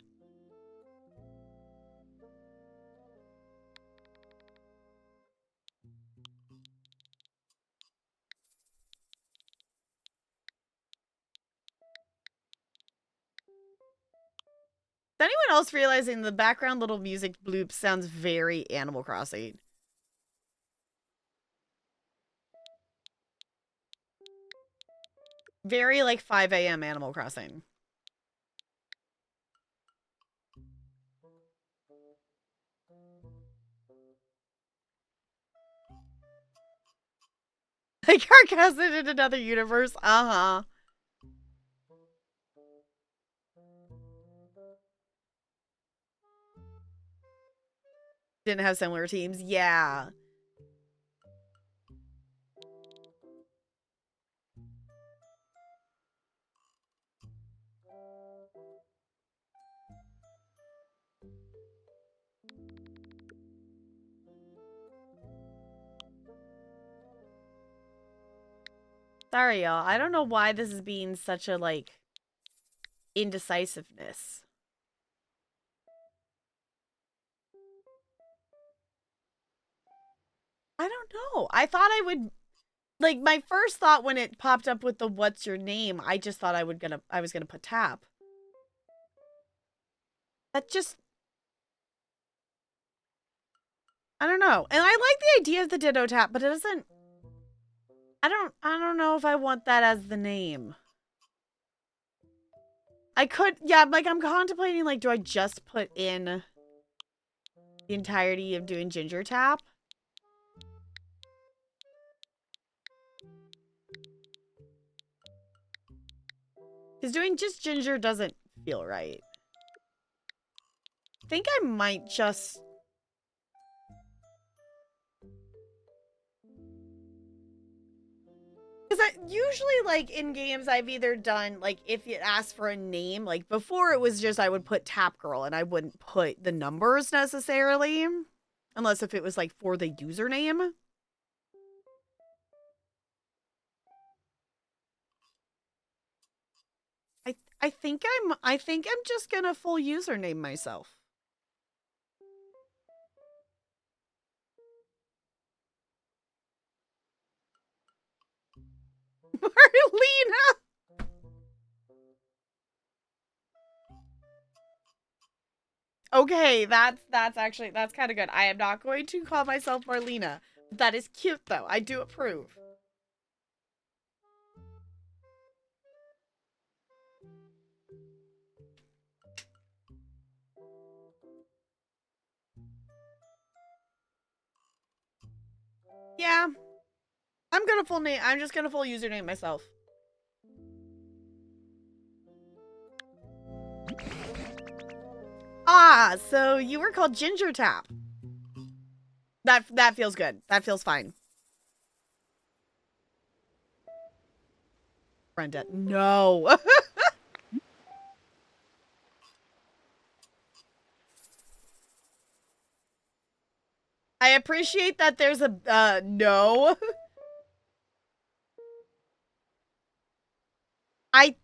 Is anyone else realizing the background little music bloop sounds very Animal Crossing? Very like 5 a.m. Animal Crossing. Like our cousin in another universe. Uh-huh. Didn't have similar teams. Yeah. Sorry, y'all. I don't know why this is being such a, like, indecisiveness. I don't know. I thought I would, like, my first thought when it popped up with the what's your name, I just thought I was gonna put tap. That just, I don't know. And I like the idea of the ditto tap, but it doesn't, I don't know if I want that as the name. I could, yeah, like, I'm contemplating, like, do I just put in the entirety of doing ginger tap? Because doing just ginger doesn't feel right. I think I might just... Because I usually, like, in games, I've either done, like, if it asks for a name, like, before it was just I would put Tap Girl and I wouldn't put the numbers necessarily. Unless if it was, like, for the username. I think I'm just gonna full username myself. Marlena! Okay, that's actually, that's kind of good. I am not going to call myself Marlena. That is cute, though. I do approve. Yeah. I'm just gonna full username myself. Ah, so you were called Ginger Tap. That feels good. That feels fine. Brenda, no. I appreciate that there's a, no. I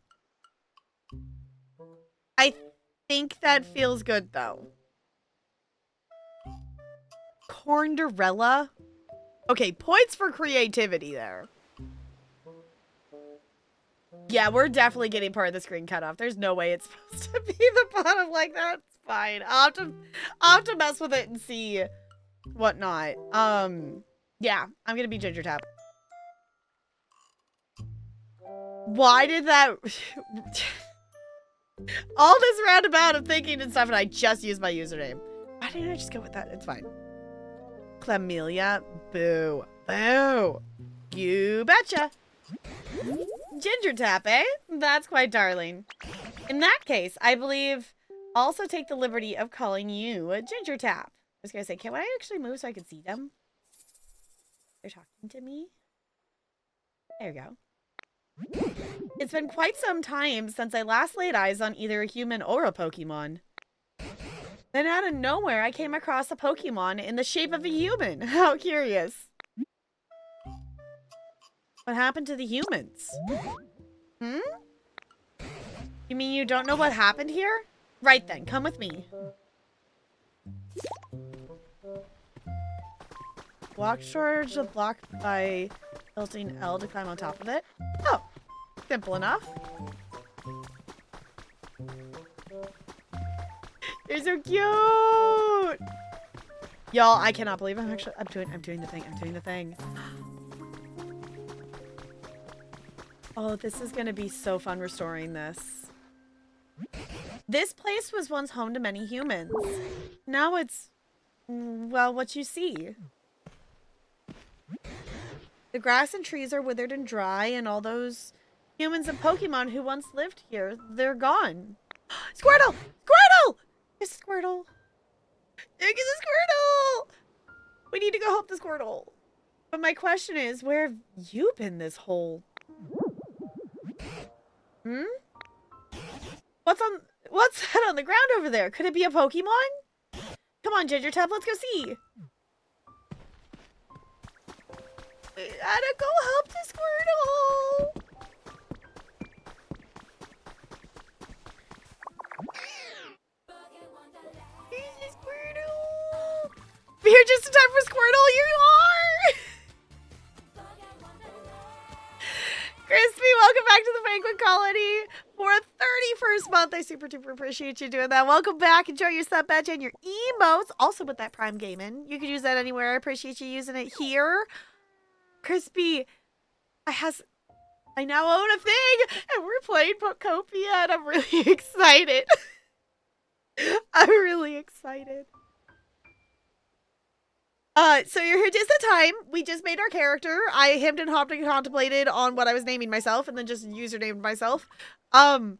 I think that feels good, though. Cornderella? Okay, points for creativity there. Yeah, we're definitely getting part of the screen cut off. There's no way it's supposed to be the bottom like that. It's fine. I'll have to mess with it and see whatnot. Yeah, I'm gonna be Ginger Tap. Why did that... all this roundabout of thinking and stuff, and I just used my username. Why didn't I just go with that? It's fine. Chlamydia. Boo. Boo. You betcha. Ginger Tap, eh? That's quite darling. In that case, I believe I'll also take the liberty of calling you a Ginger Tap. I was gonna say, can I actually move so I can see them? They're talking to me. There you go. It's been quite some time since I last laid eyes on either a human or a Pokemon. Then out of nowhere, I came across a Pokemon in the shape of a human. How curious. What happened to the humans? Hmm? You mean you don't know what happened here? Right then, come with me. Block storage is blocked by tilting L to climb on top of it. Oh, simple enough. You're so cute! Y'all, I cannot believe I'm doing the thing. Oh, this is gonna be so fun restoring this. This place was once home to many humans. Now it's, well, what you see. The grass and trees are withered and dry, and all those humans and Pokemon who once lived here, they're gone. Squirtle! Squirtle! It's Squirtle. Look at the Squirtle! We need to go help the Squirtle. But my question is, where have you been this whole... Hmm? What's that on the ground over there? Could it be a Pokemon? Come on, Ginger Tap, let's go see. We gotta go help the Squirtle. Here's the Squirtle. We're here just in time for Squirtle. You are. Crispy, welcome back to the Banquet Colony for a 31st month. I super duper appreciate you doing that. Welcome back. Enjoy your sub badge and your emotes. Also with that Prime Gaming. You can use that anywhere. I appreciate you using it here. Crispy, I now own a thing, and we're playing Pokopia, and I'm really excited. I'm really excited. So you're here just in time. We just made our character. I hemmed and hopped and contemplated on what I was naming myself, and then just usernamed myself. So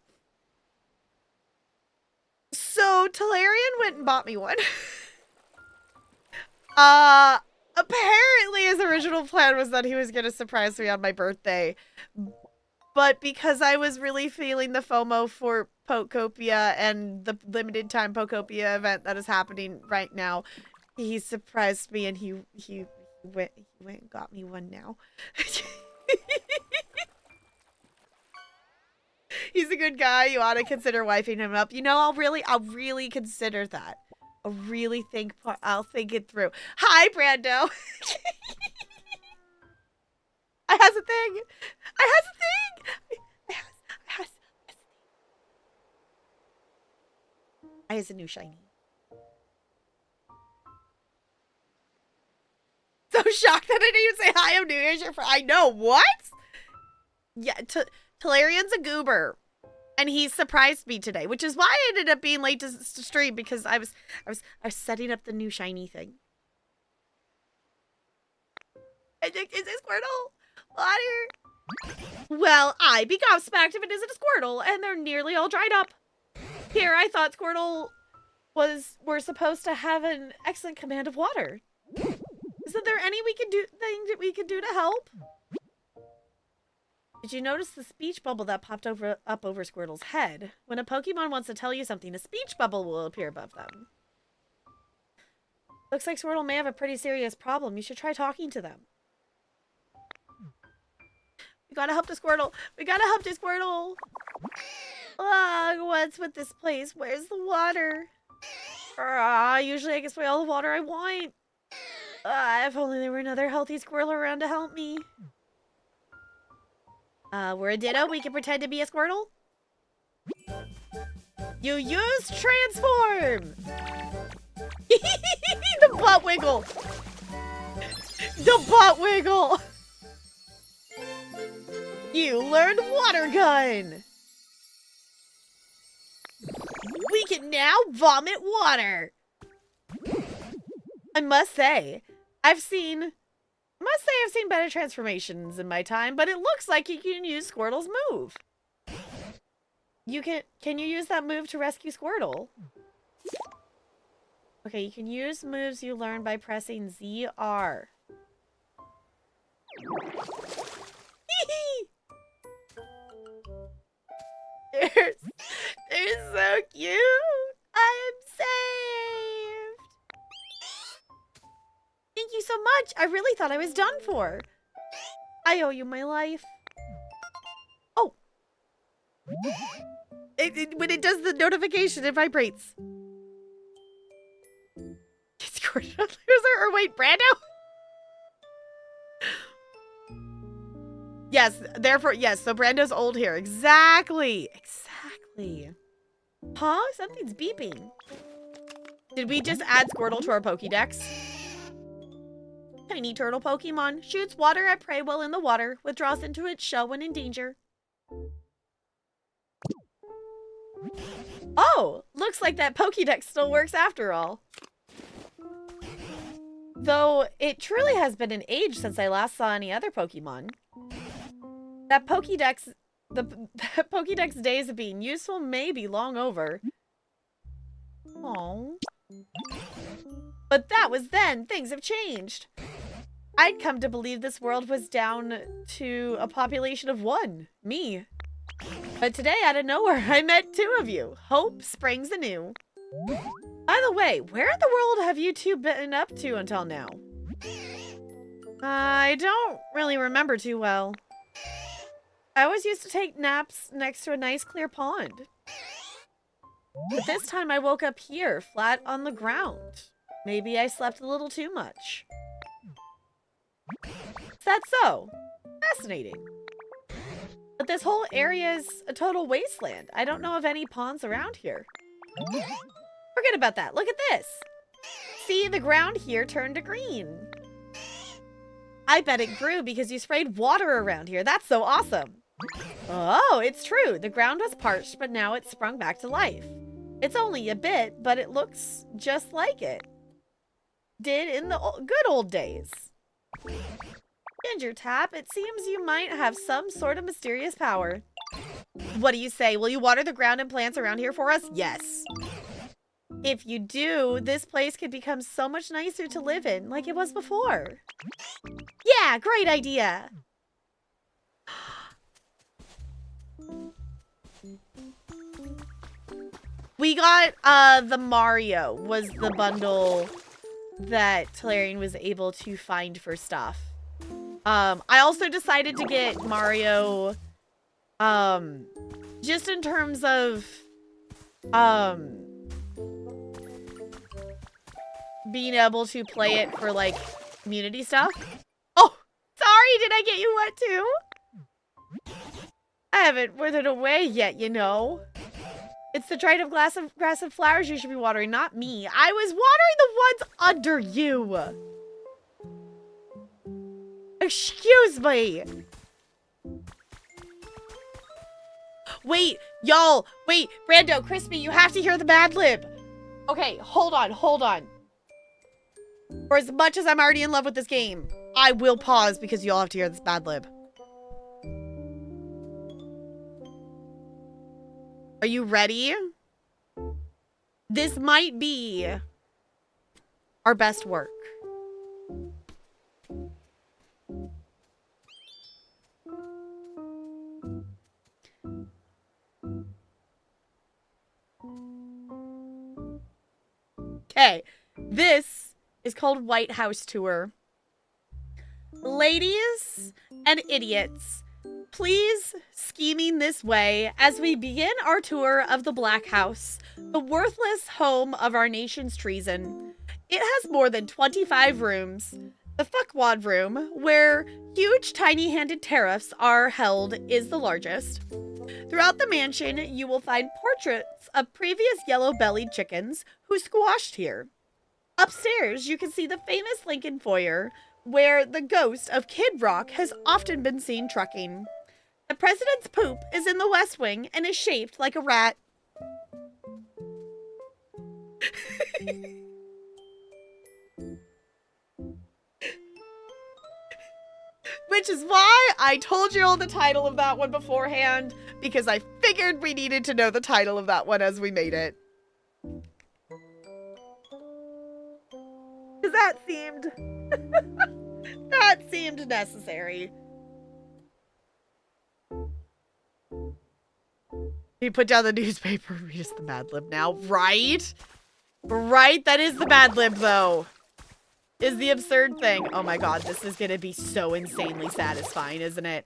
Talarian went and bought me one. Apparently his original plan was that he was gonna surprise me on my birthday. But because I was really feeling the FOMO for Pokopia and the limited time Pokopia event that is happening right now, he surprised me and he went and got me one now. He's a good guy. You ought to consider wifing him up. You know, I'll really consider that. I'll think it through. Hi, Brando. I has a thing. I has a new shiny. So shocked that I didn't even say hi. I'm new. Here's your friend. I know. What? Yeah, Talarian's a goober. And he surprised me today, which is why I ended up being late to stream, because I was setting up the new shiny thing. Is it Squirtle? Water? Well, I be gobsmacked if it isn't a Squirtle, and they're nearly all dried up. Here, I thought Squirtle were supposed to have an excellent command of water. Isn't there any thing that we could do to help? Did you notice the speech bubble that popped up over Squirtle's head? When a Pokemon wants to tell you something, a speech bubble will appear above them. Looks like Squirtle may have a pretty serious problem. You should try talking to them. We gotta help the Squirtle. We gotta help the Squirtle. Ugh, what's with this place? Where's the water? Usually I can spray all the water I want. If only there were another healthy Squirtle around to help me. We're a Ditto. We can pretend to be a Squirtle. You use transform. The butt wiggle. The butt wiggle. You learned water gun. We can now vomit water. I must say I've seen better transformations in my time, but it looks like you can use Squirtle's move. Can you use that move to rescue Squirtle? Okay, you can use moves you learn by pressing ZR. They're so cute. I am saved. Thank you so much. I really thought I was done for. I owe you my life. Oh. When it does the notification, it vibrates. Or wait, Brando? Yes, therefore, yes, so Brando's old here. Exactly. Exactly. Huh? Something's beeping. Did we just add Squirtle to our Pokédex? Tiny turtle Pokemon. Shoots water at prey while in the water. Withdraws into its shell when in danger. Oh! Looks like that Pokédex still works after all. Though it truly has been an age since I last saw any other Pokemon. That Pokédex days of being useful may be long over. Aww. But that was then. Things have changed. I'd come to believe this world was down to a population of 1. Me. But today, out of nowhere, I met 2 of you. Hope springs anew. By the way, where in the world have you two been up to until now? I don't really remember too well. I always used to take naps next to a nice clear pond. But this time I woke up here, flat on the ground. Maybe I slept a little too much. Is that so? Fascinating. But this whole area is a total wasteland. I don't know of any ponds around here. Forget about that. Look at this. See, the ground here turned to green. I bet it grew because you sprayed water around here. That's so awesome. Oh, it's true. The ground was parched, but now it's sprung back to life. It's only a bit, but it looks just like it did in the good old days. Ginger Tap, it seems you might have some sort of mysterious power. What do you say? Will you water the ground and plants around here for us? Yes. If you do, this place could become so much nicer to live in, like it was before. Yeah, great idea. We got, the Mario was the bundle that Talarian was able to find for stuff. I also decided to get Mario, just in terms of, being able to play it for, like, community stuff. Oh, sorry, did I get you wet too? I haven't withered away yet, you know. It's the trait of grass and flowers you should be watering, not me. I was watering the ones under you. Excuse me. Wait, y'all. Wait, Brando, Crispy, you have to hear the Mad Lib. Okay, hold on. For as much as I'm already in love with this game, I will pause because y'all have to hear this Mad Lib. Are you ready? This might be our best work. Okay, this is called White House Tour. Ladies and idiots, please scheming this way as we begin our tour of the Black House, the worthless home of our nation's treason. It has more than 25 rooms. The fuckwad room, where huge tiny-handed tariffs are held, is the largest. Throughout the mansion, you will find portraits of previous yellow-bellied chickens who squashed here. Upstairs, you can see the famous Lincoln Foyer, where the ghost of Kid Rock has often been seen trucking. The president's poop is in the West Wing and is shaped like a rat. Which is why I told you all the title of that one beforehand, because I figured we needed to know the title of that one as we made it. Because that seemed necessary. You put down the newspaper, read us the Mad Lib now, right? Right, that is the Mad Lib though. Is the absurd thing. Oh my god, this is gonna be so insanely satisfying, isn't it?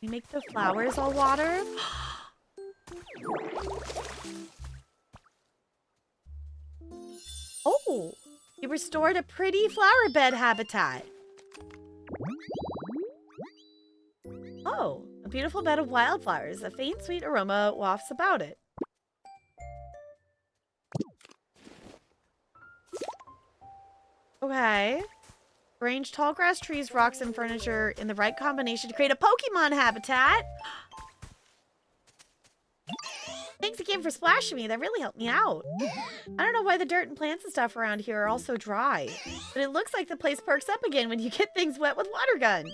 We make the flowers all water? Oh, you restored a pretty flower bed habitat. Oh, a beautiful bed of wildflowers. A faint, sweet aroma wafts about it. Okay. Arrange tall grass, trees, rocks, and furniture in the right combination to create a Pokemon habitat. Thanks again for splashing me. That really helped me out. I don't know why the dirt and plants and stuff around here are all so dry, but it looks like the place perks up again when you get things wet with water gun.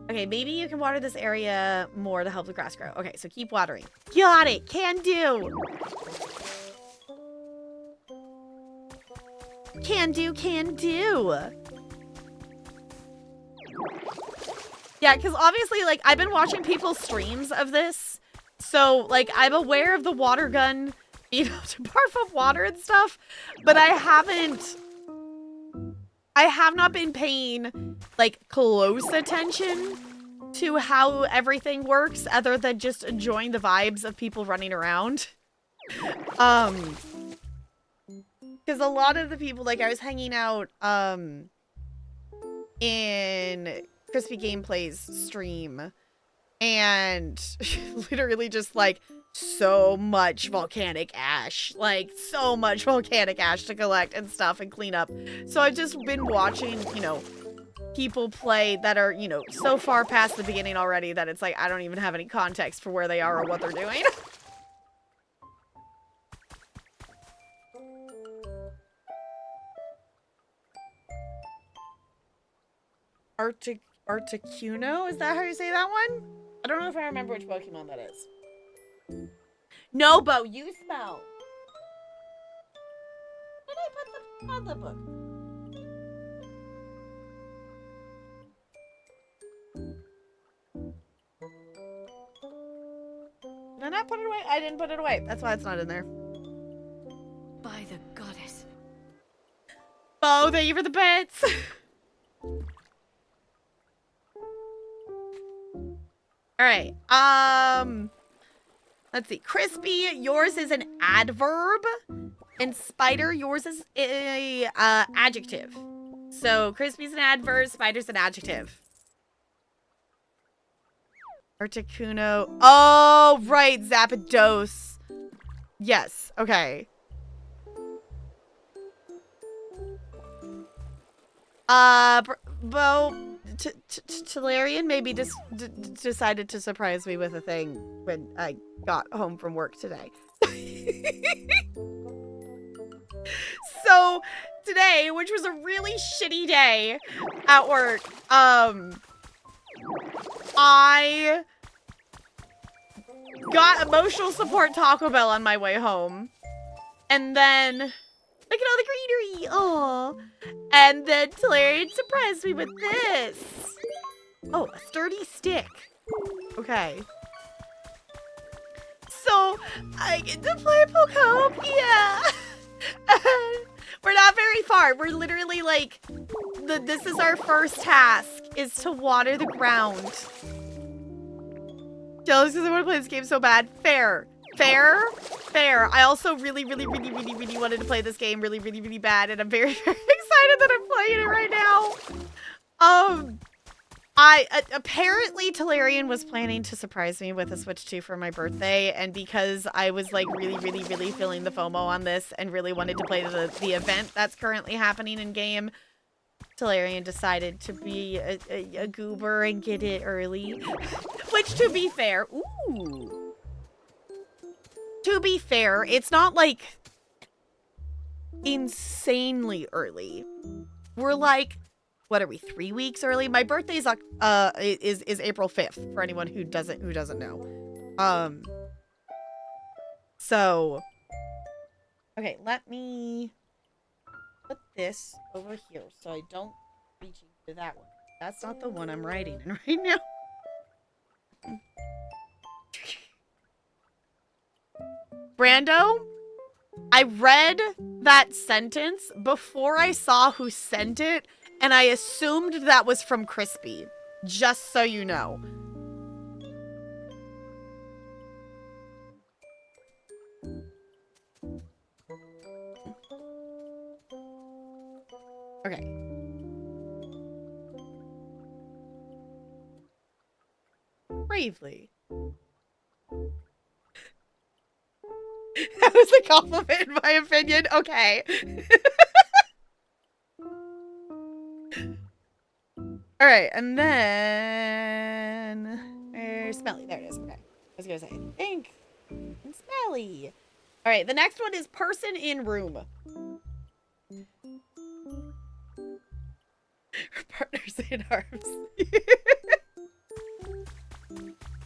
Okay, maybe you can water this area more to help the grass grow. Okay, so keep watering. Got it. Can do. Can do, can do. Yeah, because obviously, like, I've been watching people's streams of this. So, like, I'm aware of the water gun, you know, to barf up water and stuff. But I have not been paying, like, close attention to how everything works other than just enjoying the vibes of people running around. Because a lot of the people, like, I was hanging out, in Crispy Gameplay's stream, and literally just, like, so much volcanic ash. Like, so much volcanic ash to collect and stuff and clean up. So I've just been watching, you know, people play that are, you know, so far past the beginning already that it's like, I don't even have any context for where they are or what they're doing. Articuno? Is that how you say that one? I don't know if I remember which Pokemon that is. No, Bo, you spell. Did I put the on the book? Did I not put it away? I didn't put it away. That's why it's not in there. By the goddess. Bo, thank you for the bits. All right. Let's see. Crispy, yours is an adverb. And Spider, yours is a adjective. So Crispy's an adverb, Spider's an adjective. Articuno. Oh, right. Zapdos. Yes. Okay. Bo, Talarian maybe just decided to surprise me with a thing when I got home from work today. So today, which was a really shitty day at work, I got emotional support Taco Bell on my way home. And then, look at all the greenery. Aw. And then Talarian surprised me with this. Oh, a sturdy stick. Okay. So, I get to play Pokopia. We're not very far. We're literally like, this is our first task, is to water the ground. Jealous because I want to play this game so bad. Fair. Fair? Fair. I also really wanted to play this game really bad, and I'm very excited that I'm playing it right now. Apparently Talarian was planning to surprise me with a Switch 2 for my birthday, and because I was like really feeling the FOMO on this and really wanted to play the event that's currently happening in game, Talarian decided to be a goober and get it early. Which, to be fair, ooh. To be fair, it's not like insanely early. We're like, what are we, 3 weeks early? My birthday's is April 5th for anyone who doesn't know. So okay, let me put this over here so I don't reach into that one. That's not the one I'm writing in right now. Brando, I read that sentence before I saw who sent it, and I assumed that was from Crispy. Just so you know. Okay. Bravely. That was a compliment in my opinion. Okay. All right, and then Smelly. There it is. Okay. I was gonna say Ink and Smelly. All right, the next one is person in room. Partners in arms.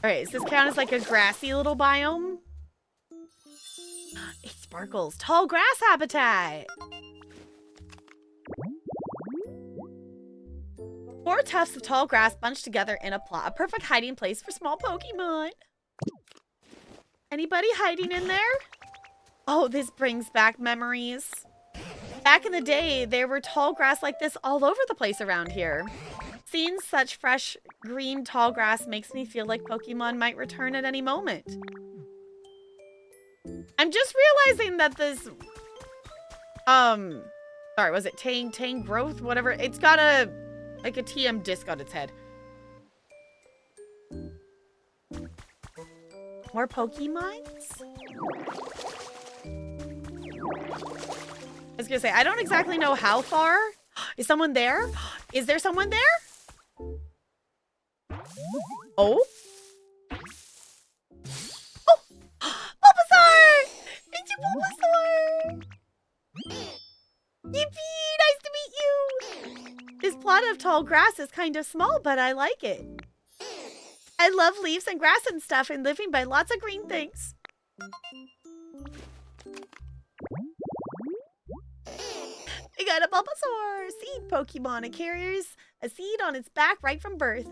All right, does this count as like a grassy little biome? It sparkles. Tall grass habitat. 4 tufts of tall grass bunched together in a plot. A perfect hiding place for small Pokemon. Anybody hiding in there? Oh, this brings back memories. Back in the day, there were tall grass like this all over the place around here. Seeing such fresh, green, tall grass makes me feel like Pokemon might return at any moment. I'm just realizing that this... Sorry, was it Tang Growth? Whatever. It's got a... like a TM disc on its head. More Pokemons? I was gonna say, I don't exactly know how far. Is someone there? Is there someone there? Oh? Oh! Bulbasaur! It's your Bulbasaur! Yippee! Nice to meet you! This plot of tall grass is kind of small, but I like it. I love leaves and grass and stuff and living by lots of green things. I got a Bulbasaur seed Pokemon. It carries a seed on its back right from birth.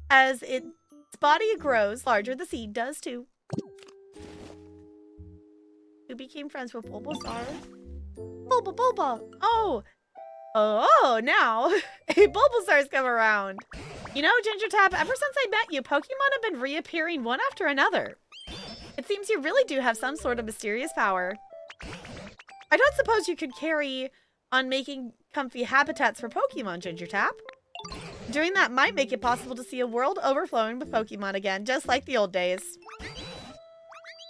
As its body grows larger, the seed does too. Who became friends with Bulbasaur? Bulba. Oh, now a Bulbasaur's come around. You know, Ginger Tap, ever since I met you, Pokemon have been reappearing one after another. It seems you really do have some sort of mysterious power. I don't suppose you could carry on making comfy habitats for Pokemon, Ginger Tap. Doing that might make it possible to see a world overflowing with Pokemon again, just like the old days.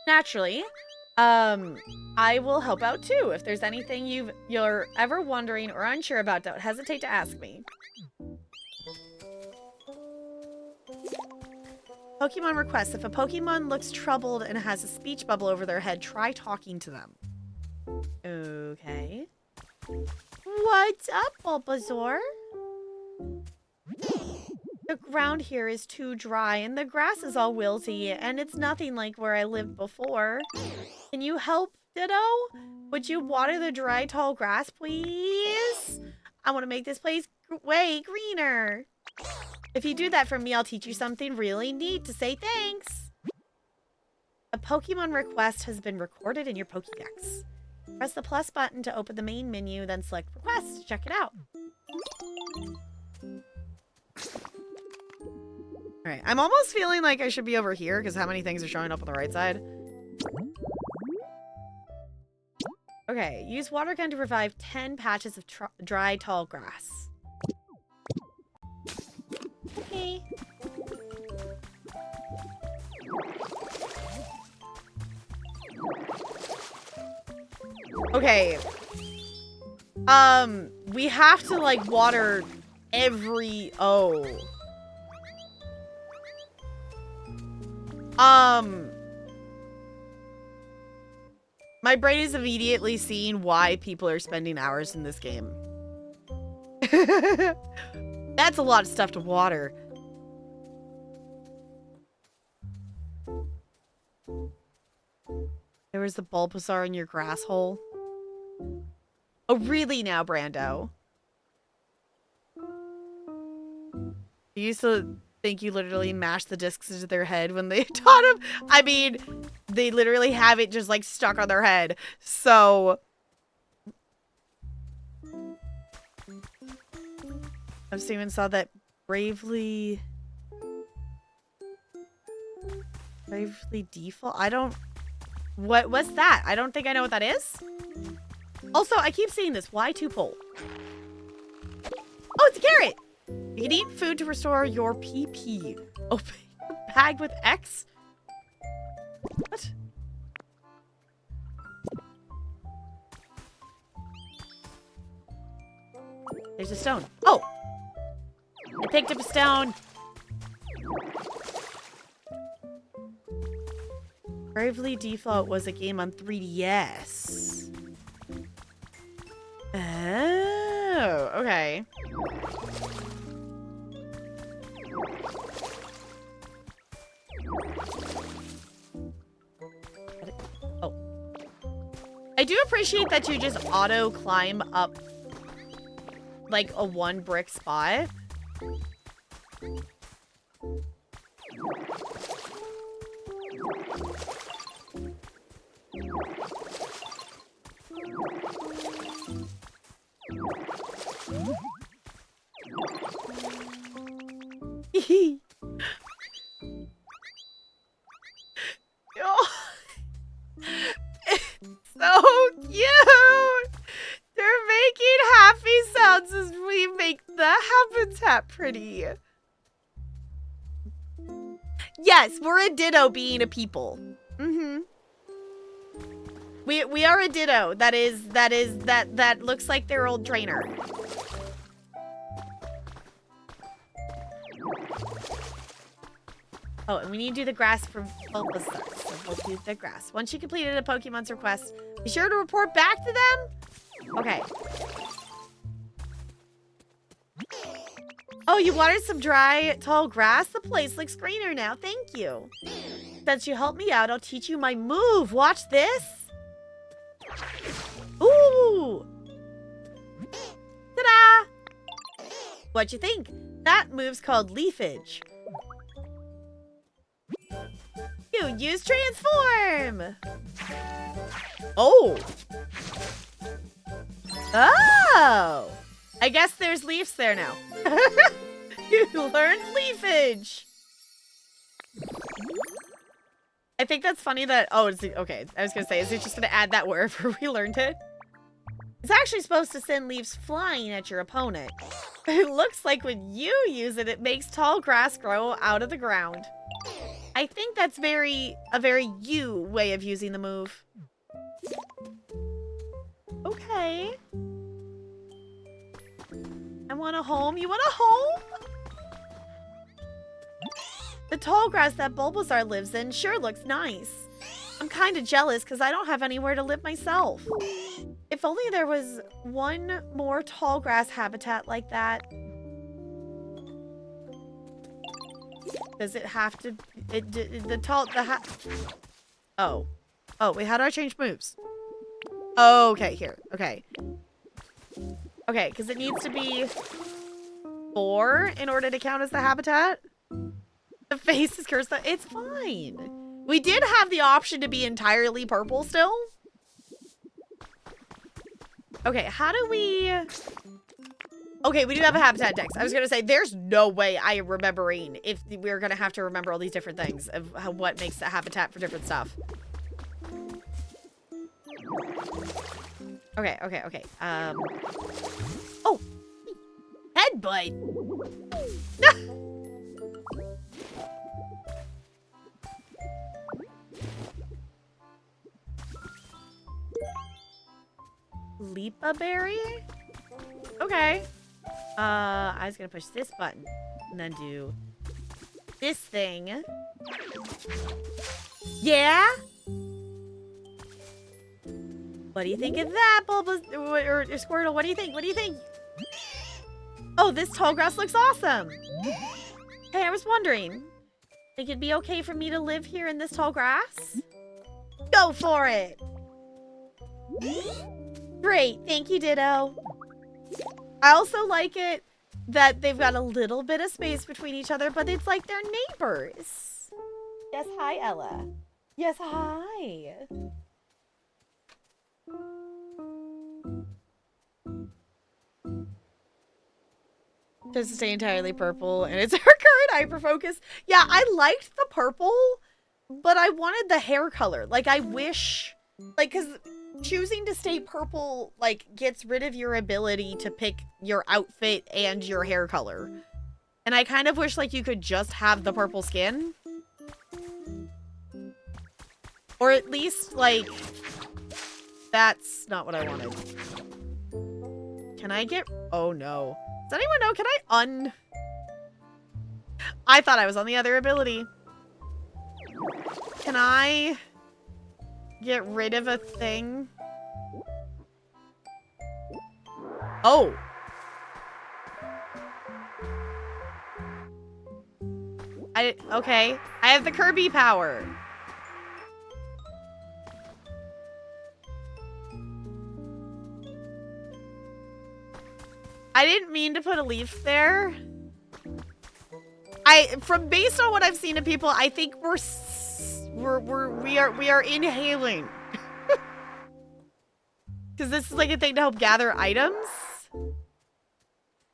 Naturally, I will help out too. If there's anything you're ever wondering or unsure about, don't hesitate to ask me. Pokemon requests. If a Pokemon looks troubled and has a speech bubble over their head, try talking to them. Okay. What's up, Bulbasaur? The ground here is too dry and the grass is all wilty and it's nothing like where I lived before. Can you help, Ditto? Would you water the dry, tall grass, please? I want to make this place way greener. If you do that for me, I'll teach you something really neat to say thanks. A Pokemon request has been recorded in your Pokédex. Press the plus button to open the main menu, then select request to check it out. Alright, I'm almost feeling like I should be over here because how many things are showing up on the right side? Okay, use water gun to revive 10 patches of dry, tall grass. Okay. Okay. We have to, like, water every... Oh. My brain is immediately seeing why people are spending hours in this game. That's a lot of stuff to water. There was the Bulbasaur in your grass hole. Oh, really now, Brando? You used to think you literally mashed the discs into their head when they taught him? I mean, they literally have it just, like, stuck on their head. So... I've even saw that Bravely Default? I don't... What's that? I don't think I know what that is. Also, I keep seeing this. Why 2 pole? Oh, it's a carrot! You can eat food to restore your PP. Open your bag with X? What? There's a stone. Oh! I picked up a stone. Bravely Default was a game on 3DS. Oh, okay. Oh. I do appreciate that you just auto climb up like a 1 brick spot. Oh, it's so cute. They're making happy sounds as we make the habitat pretty. Yes, we're a ditto being a people. Mm-hmm. We are a ditto. That looks like their old trainer. Oh, and we need to do the grass for Bulbasaur, so we'll do the grass. Once you completed a Pokemon's request, be sure to report back to them. Okay. Oh, you watered some dry, tall grass? The place looks greener now. Thank you. Since you helped me out, I'll teach you my move. Watch this. Ooh. Ta-da! What'd you think? That move's called Leafage. You use transform. Oh. Oh. I guess there's leaves there now. You learned Leafage. I think that's funny that, oh, it's, okay. I was gonna say, is it just gonna add that wherever we learned it? It's actually supposed to send leaves flying at your opponent. It looks like when you use it, it makes tall grass grow out of the ground. I think that's a very you way of using the move. Okay. I want a home. You want a home? The tall grass that Bulbasaur lives in sure looks nice. I'm kind of jealous because I don't have anywhere to live myself. If only there was one more tall grass habitat like that. Does it have to... Oh. Oh, wait, how do I change moves? Oh, okay, here. Okay. Okay, because it needs to be 4 in order to count as the habitat. The face is cursed. It's fine. We did have the option to be entirely purple still. Okay, how do we... Okay, we do have a habitat dex. I was gonna say, there's no way I am remembering if we're gonna have to remember all these different things of what makes a habitat for different stuff. Okay, okay, okay. Oh! Headbutt! Leapa berry? Okay. I was gonna push this button and then do this thing. Yeah? What do you think of that, Bulbasaur or Squirtle? What do you think? What do you think? Oh, this tall grass looks awesome. Hey, I was wondering, think it'd be okay for me to live here in this tall grass? Go for it. Great, thank you, Ditto. I also like it that they've got a little bit of space between each other, but it's like they're neighbors. Yes, hi, Ella. Yes, hi. Just to stay entirely purple, and it's her current hyper focus. Yeah, I liked the purple, but I wanted the hair color. Like, I wish, like, because choosing to stay purple, like, gets rid of your ability to pick your outfit and your hair color. And I kind of wish, like, you could just have the purple skin. Or at least, like, that's not what I wanted. Can I get... Oh, no. Does anyone know? Can I I thought I was on the other ability. Can I get rid of a thing? Oh. Okay. I have the Kirby power. I didn't mean to put a leaf there. From based on what I've seen of people, I think we are inhaling. Because this is like a thing to help gather items.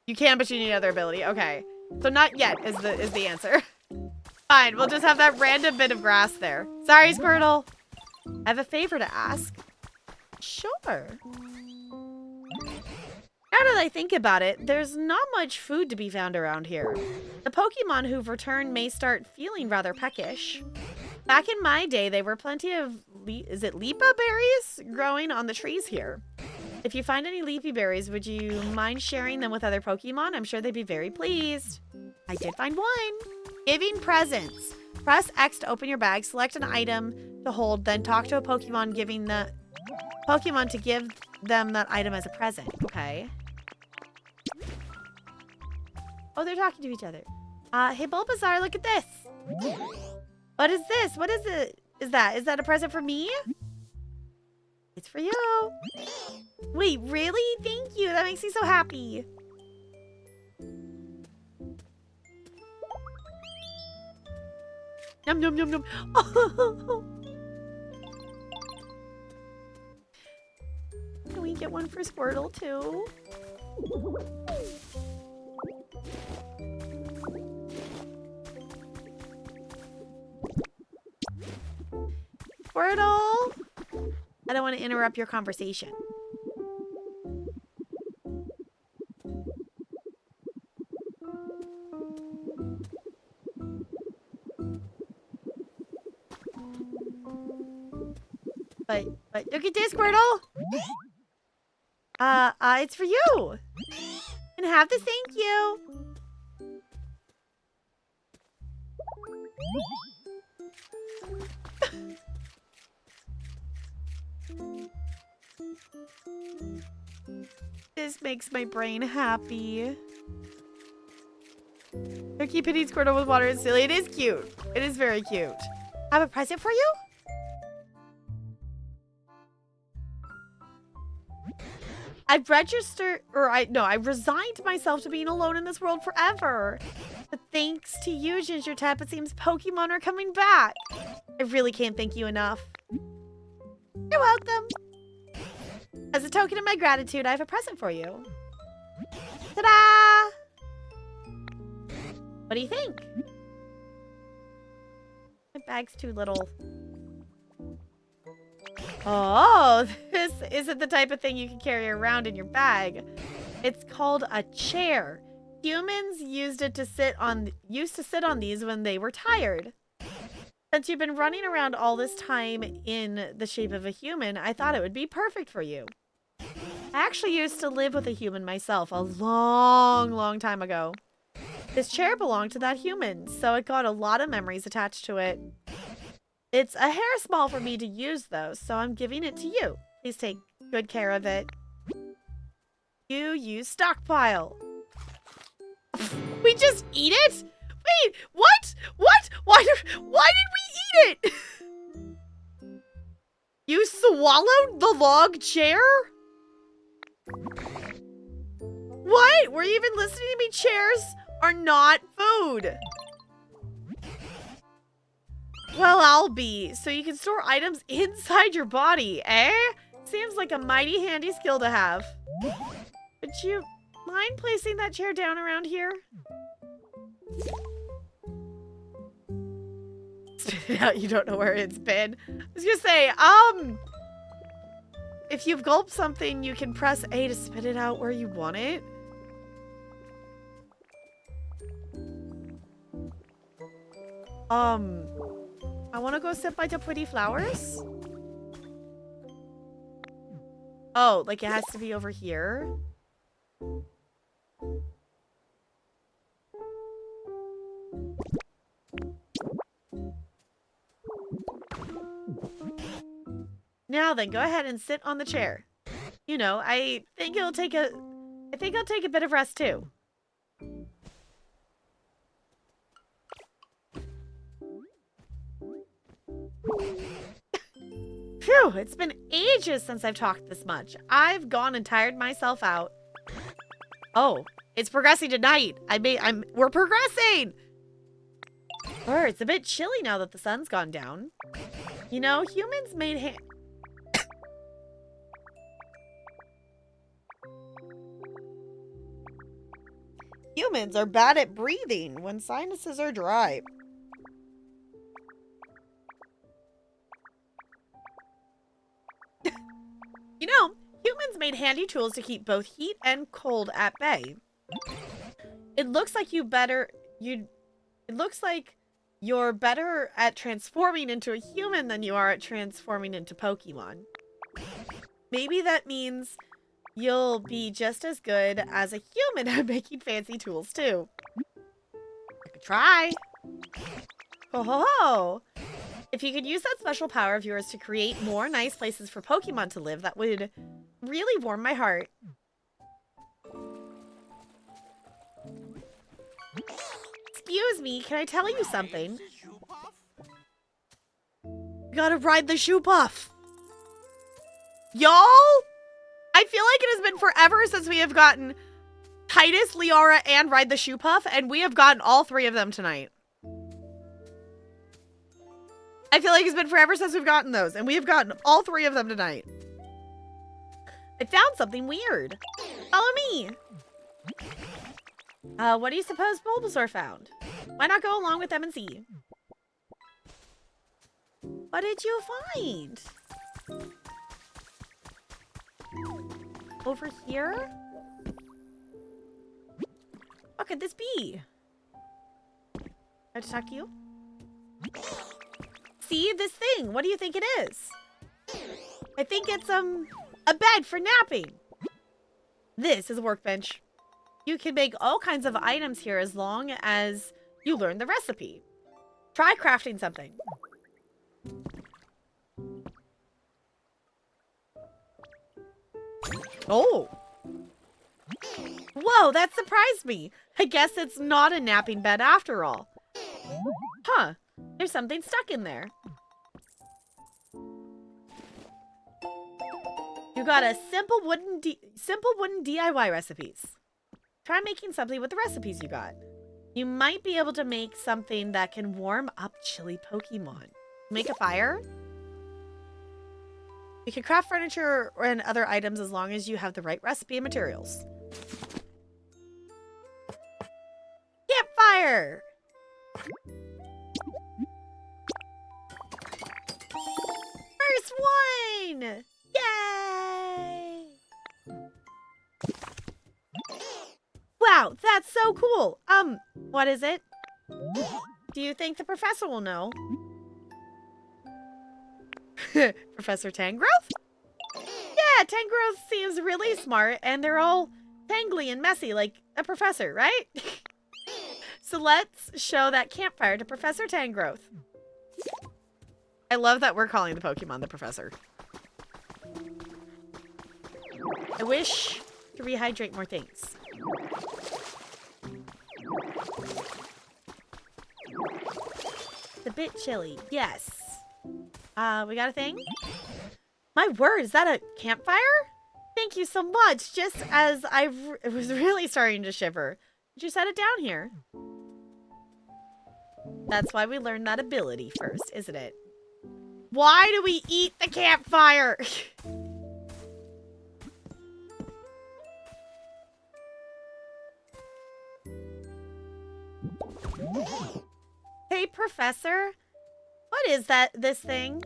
You can, but you need another ability. Okay. So not yet is the answer. Fine, we'll just have that random bit of grass there. Sorry, Squirtle. I have a favor to ask. Sure. Now that I think about it, there's not much food to be found around here. The Pokemon who've returned may start feeling rather peckish. Back in my day, there were plenty of, is it Lipa berries growing on the trees here. If you find any leafy berries, would you mind sharing them with other Pokemon? I'm sure they'd be very pleased. I did find one. Giving presents. Press X to open your bag, select an item to hold, then talk to a Pokemon, giving the Pokemon to give them that item as a present. Okay. Oh, they're talking to each other. Hey Bulbasaur, look at this. What is this? What is it? Is that a present for me? It's for you. Wait, really? Thank you. That makes me so happy. Yum, yum, yum, yum. Oh. Can we get one for Squirtle, too? Squirtle! I don't want to interrupt your conversation. But look at this, Squirtle! It's for you! And have this, thank you! This makes my brain happy. They're keeping Squirtle with water is silly. It is cute. It is very cute. I have a present for you? I've registered, I resigned myself to being alone in this world forever. But thanks to you, Ginger Tap, it seems Pokemon are coming back. I really can't thank you enough. You're welcome. As a token of my gratitude, I have a present for you. Ta-da! What do you think? My bag's too little. Oh, this isn't the type of thing you can carry around in your bag. It's called a chair. Humans used to sit on these when they were tired. Since you've been running around all this time in the shape of a human, I thought it would be perfect for you. I actually used to live with a human myself a long, long time ago. This chair belonged to that human, so it got a lot of memories attached to it. It's a hair small for me to use, though, so I'm giving it to you. Please take good care of it. You use stockpile. We just eat it? Wait, what? What? Why did we eat it? You swallowed the log chair? What? Were you even listening to me? Chairs are not food. Well, I'll be. So you can store items inside your body, eh? Seems like a mighty handy skill to have. Would you mind placing that chair down around here? Spit it out, you don't know where it's been. I was gonna say, if you've gulped something, you can press A to spit it out where you want it. I want to go sit by the pretty flowers. Oh, like it has to be over here? Now then, go ahead and sit on the chair. You know, I think I'll take a bit of rest too. Phew, it's been ages since I've talked this much. I've gone and tired myself out. Oh, it's progressing tonight. We're progressing. It's a bit chilly now that the sun's gone down. You know, humans made Humans are bad at breathing when sinuses are dry. You know, humans made handy tools to keep both heat and cold at bay. It looks like you're better at transforming into a human than you are at transforming into Pokemon. Maybe that means you'll be just as good as a human at making fancy tools too. I could try. Ho ho ho! If you could use that special power of yours to create more nice places for Pokemon to live, that would really warm my heart. Excuse me, can I tell you something? You gotta ride the shoe puff. Y'all? I feel like it has been forever since we have gotten Titus, Liara, and Ride the Shoe Puff, and we have gotten all three of them tonight. I feel like it's been forever since we've gotten those, and we have gotten all three of them tonight. I found something weird. Follow me. What do you suppose Bulbasaur found? Why not go along with them and see? What did you find? Over here? What could this be? I have to talk to you? See this thing? What do you think it is? I think it's a bed for napping. This is a workbench. You can make all kinds of items here as long as you learn the recipe. Try crafting something. Oh. Whoa, that surprised me. I guess it's not a napping bed after all. Huh. There's something stuck in there. You got a simple wooden DIY recipes. Try making something with the recipes you got. You might be able to make something that can warm up chilly Pokemon. Make a fire? You can craft furniture and other items as long as you have the right recipe and materials. Campfire! First one! Yay! Wow, that's so cool. What is it? Do you think the professor will know? Professor Tangrowth? Yeah, Tangrowth seems really smart, and they're all tangly and messy like a professor, right? So let's show that campfire to Professor Tangrowth. I love that we're calling the Pokemon the professor. I wish to rehydrate more things. It's a bit chilly. Yes. We got a thing? My word, is that a campfire? Thank you so much. Just as I was really starting to shiver. Did you set it down here? That's why we learned that ability first, isn't it? Why do we eat the campfire? Hey, Professor. What is this thing?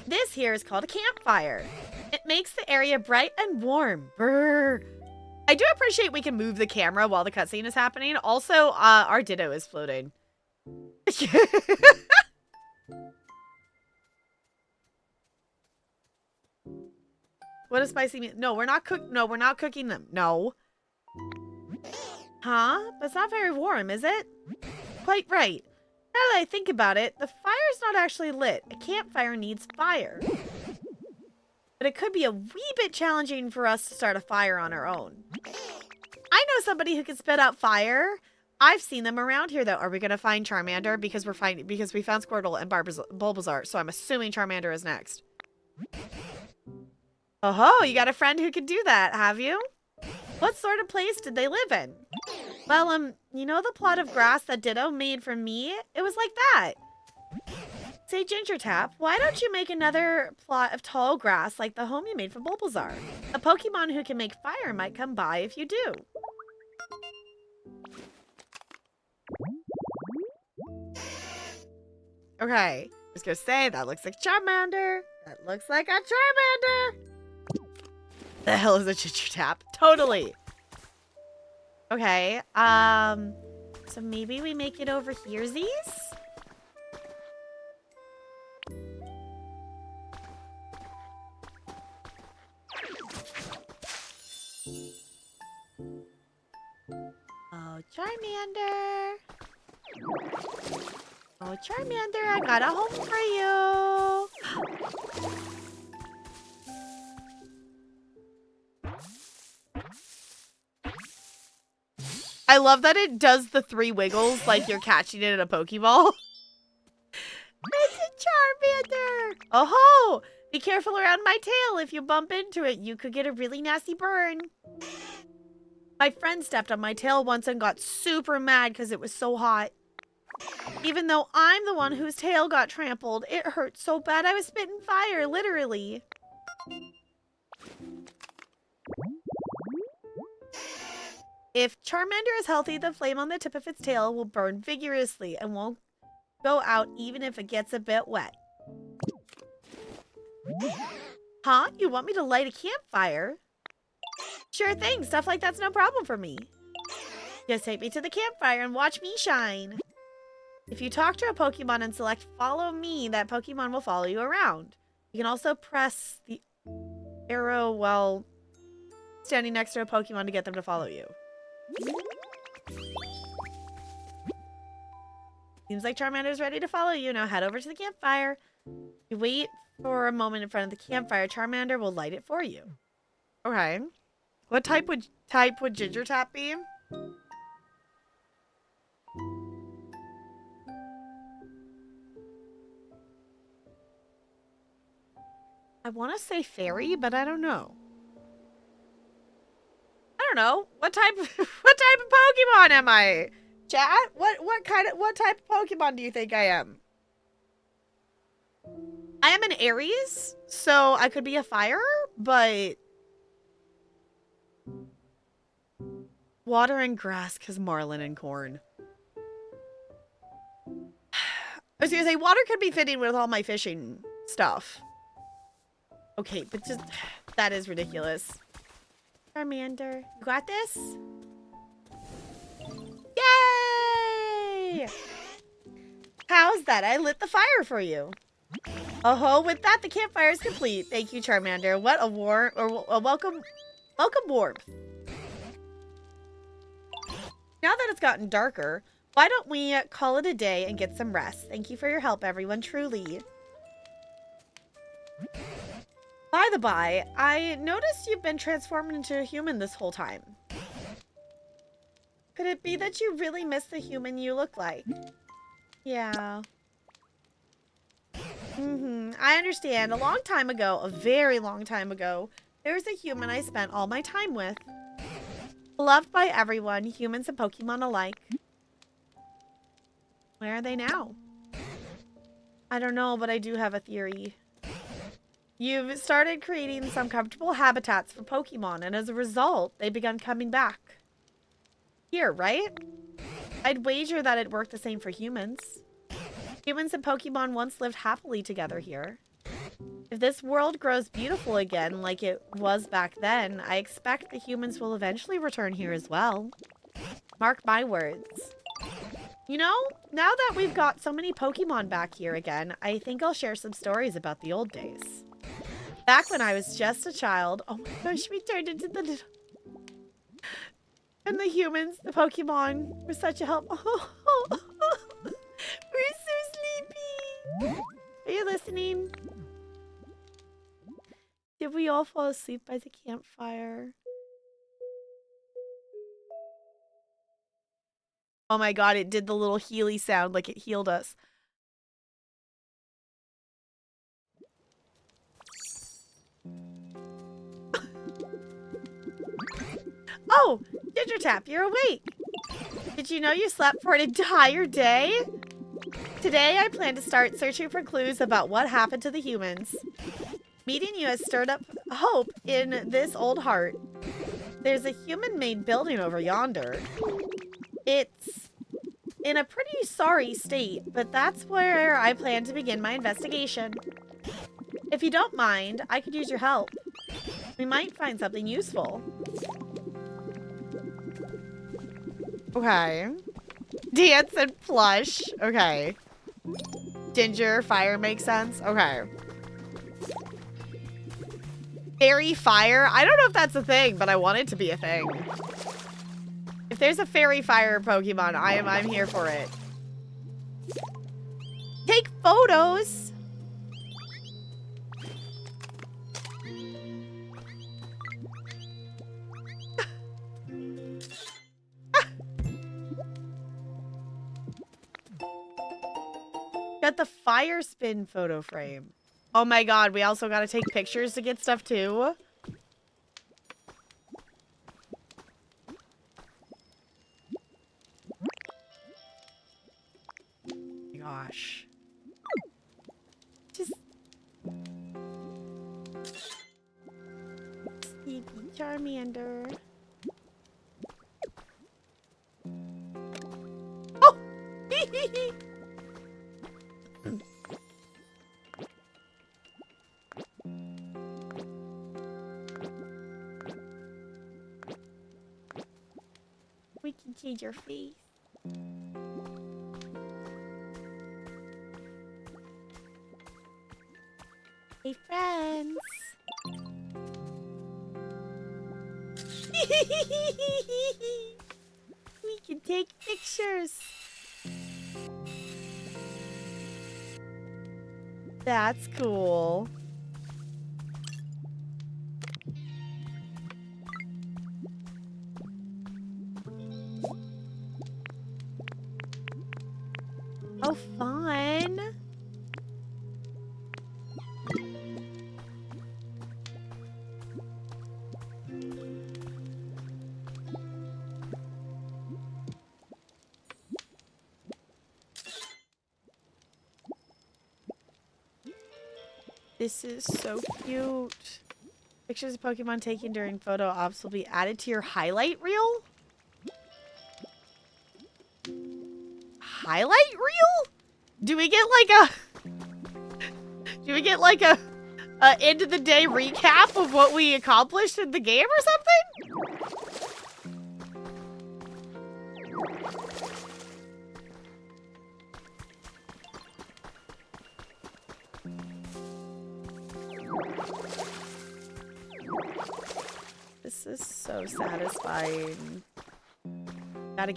This here is called a campfire. It makes the area bright and warm. Brr. I do appreciate we can move the camera while the cutscene is happening. Also, our Ditto is floating. What a spicy meat. No, we're not cooking them. No. Huh? But it's not very warm, is it? Quite right. Now that I think about it, the fire's not actually lit. A campfire needs fire. But it could be a wee bit challenging for us to start a fire on our own. I know somebody who can spit out fire. I've seen them around here, though. Are we going to find Charmander? Because we found Squirtle and Bulbasaur, so I'm assuming Charmander is next. Oh, you got a friend who can do that, have you? What sort of place did they live in? Well, you know the plot of grass that Ditto made for me? It was like that. Say, Ginger Tap, why don't you make another plot of tall grass like the home you made for Bulbasaur? A Pokemon who can make fire might come by if you do. Okay, I was gonna say, that looks like Charmander. That looks like a Charmander. The hell is a Ginger Tap? Totally. Okay, so maybe we make it over heresies? Oh, Charmander. Oh, Charmander, I got a home for you. I love that it does the 3 wiggles like you're catching it in a Pokeball. It's a Charmander. Oh-ho! Be careful around my tail. If you bump into it, you could get a really nasty burn. My friend stepped on my tail once and got super mad because it was so hot. Even though I'm the one whose tail got trampled, it hurt so bad I was spitting fire, literally. If Charmander is healthy, the flame on the tip of its tail will burn vigorously and won't go out even if it gets a bit wet. Huh? You want me to light a campfire? Sure thing. Stuff like that's no problem for me. Just take me to the campfire and watch me shine. If you talk to a Pokemon and select follow me, that Pokemon will follow you around. You can also press the arrow while standing next to a Pokemon to get them to follow you. Seems like Charmander's ready to follow you. Now head over to the campfire. You wait for a moment in front of the campfire. Charmander will light it for you. Okay. What type would Ginger Tap be? I want to say fairy, but I don't know. I don't know. What type of Pokemon am I? Chat? What type of Pokemon do you think I am? I am an Aries, so I could be a fire, but water and grass because marlin and corn. I was gonna say water could be fitting with all my fishing stuff. Okay, but just that is ridiculous. Charmander, you got this? Yay! How's that? I lit the fire for you. Oh-ho, with that, the campfire is complete. Thank you, Charmander. What a welcome warmth. Now that it's gotten darker, why don't we call it a day and get some rest? Thank you for your help, everyone, truly. By the by, I noticed you've been transformed into a human this whole time. Could it be that you really miss the human you look like? Yeah. I understand. A long time ago, a very long time ago, there was a human I spent all my time with. Beloved by everyone, humans and Pokemon alike. Where are they now? I don't know, but I do have a theory. You've started creating some comfortable habitats for Pokemon, and as a result, they've begun coming back. Here, right? I'd wager that it worked the same for humans. Humans and Pokemon once lived happily together here. If this world grows beautiful again like it was back then, I expect the humans will eventually return here as well. Mark my words. You know, now that we've got so many Pokemon back here again, I think I'll share some stories about the old days. Back when I was just a child, oh my gosh, we turned into the little... And the humans, the Pokemon, were such a help. We're so sleepy. Are you listening? Did we all fall asleep by the campfire? Oh my god, it did the little healy sound like it healed us. Oh, Ginger Tap, you're awake. Did you know you slept for an entire day? Today, I plan to start searching for clues about what happened to the humans. Meeting you has stirred up hope in this old heart. There's a human-made building over yonder. It's in a pretty sorry state, but that's where I plan to begin my investigation. If you don't mind, I could use your help. We might find something useful. Okay. Dance and plush. Okay. Ginger, fire makes sense. Okay. Fairy fire? I don't know if that's a thing, but I want it to be a thing. If there's a fairy fire Pokemon, I'm here for it. Take photos. Got the fire spin photo frame. Oh my god, we also gotta take pictures to get stuff too. Gosh. Just Sleepy Charmander. Oh! We can change your face. Hey, friends. We can take pictures. That's cool. Oh, fun. This is so cute. Pictures of Pokemon taken during photo ops will be added to your highlight reel? Highlight reel? Do we get like a end of the day recap of what we accomplished in the game or something? This is so satisfying. Gotta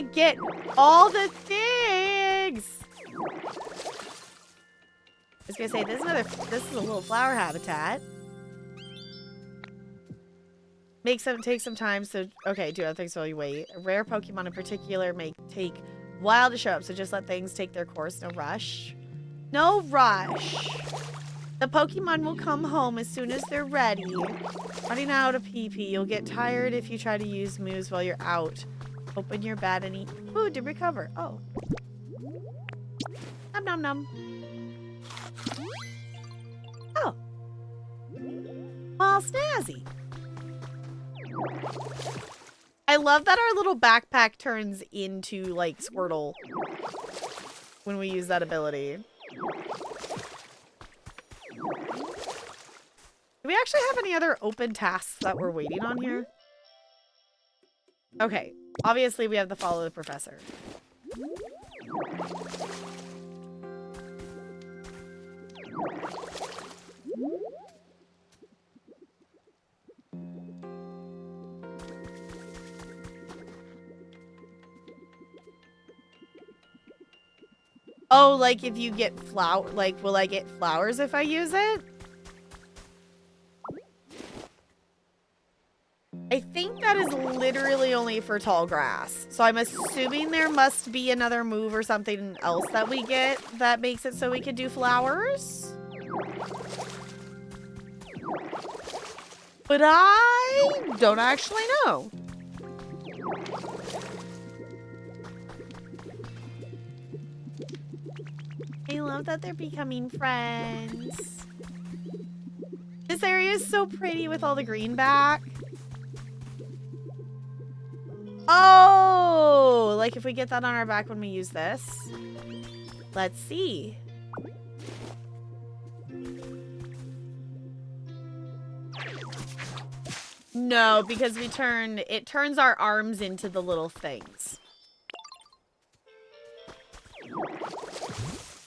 get all the things. I was gonna say this is a little flower habitat. Take some time, so okay, do other things while you wait. A rare Pokemon in particular may take a while to show up, so just let things take their course, no rush. No rush. The Pokemon will come home as soon as they're ready. Running out of PP. You'll get tired if you try to use moves while you're out. Open your bed and eat food to recover. Oh. Nom nom nom. Oh. All snazzy. I love that our little backpack turns into, like, Squirtle when we use that ability. Do we actually have any other open tasks that we're waiting on here? Okay. Obviously, we have the follow the professor. Oh, like if you get will I get flowers if I use it? I think that is literally only for tall grass. So I'm assuming there must be another move or something else that we get that makes it so we can do flowers. But I don't actually know. I love that they're becoming friends. This area is so pretty with all the green back. Oh, like if we get that on our back when we use this. Let's see. No, because it turns our arms into the little things.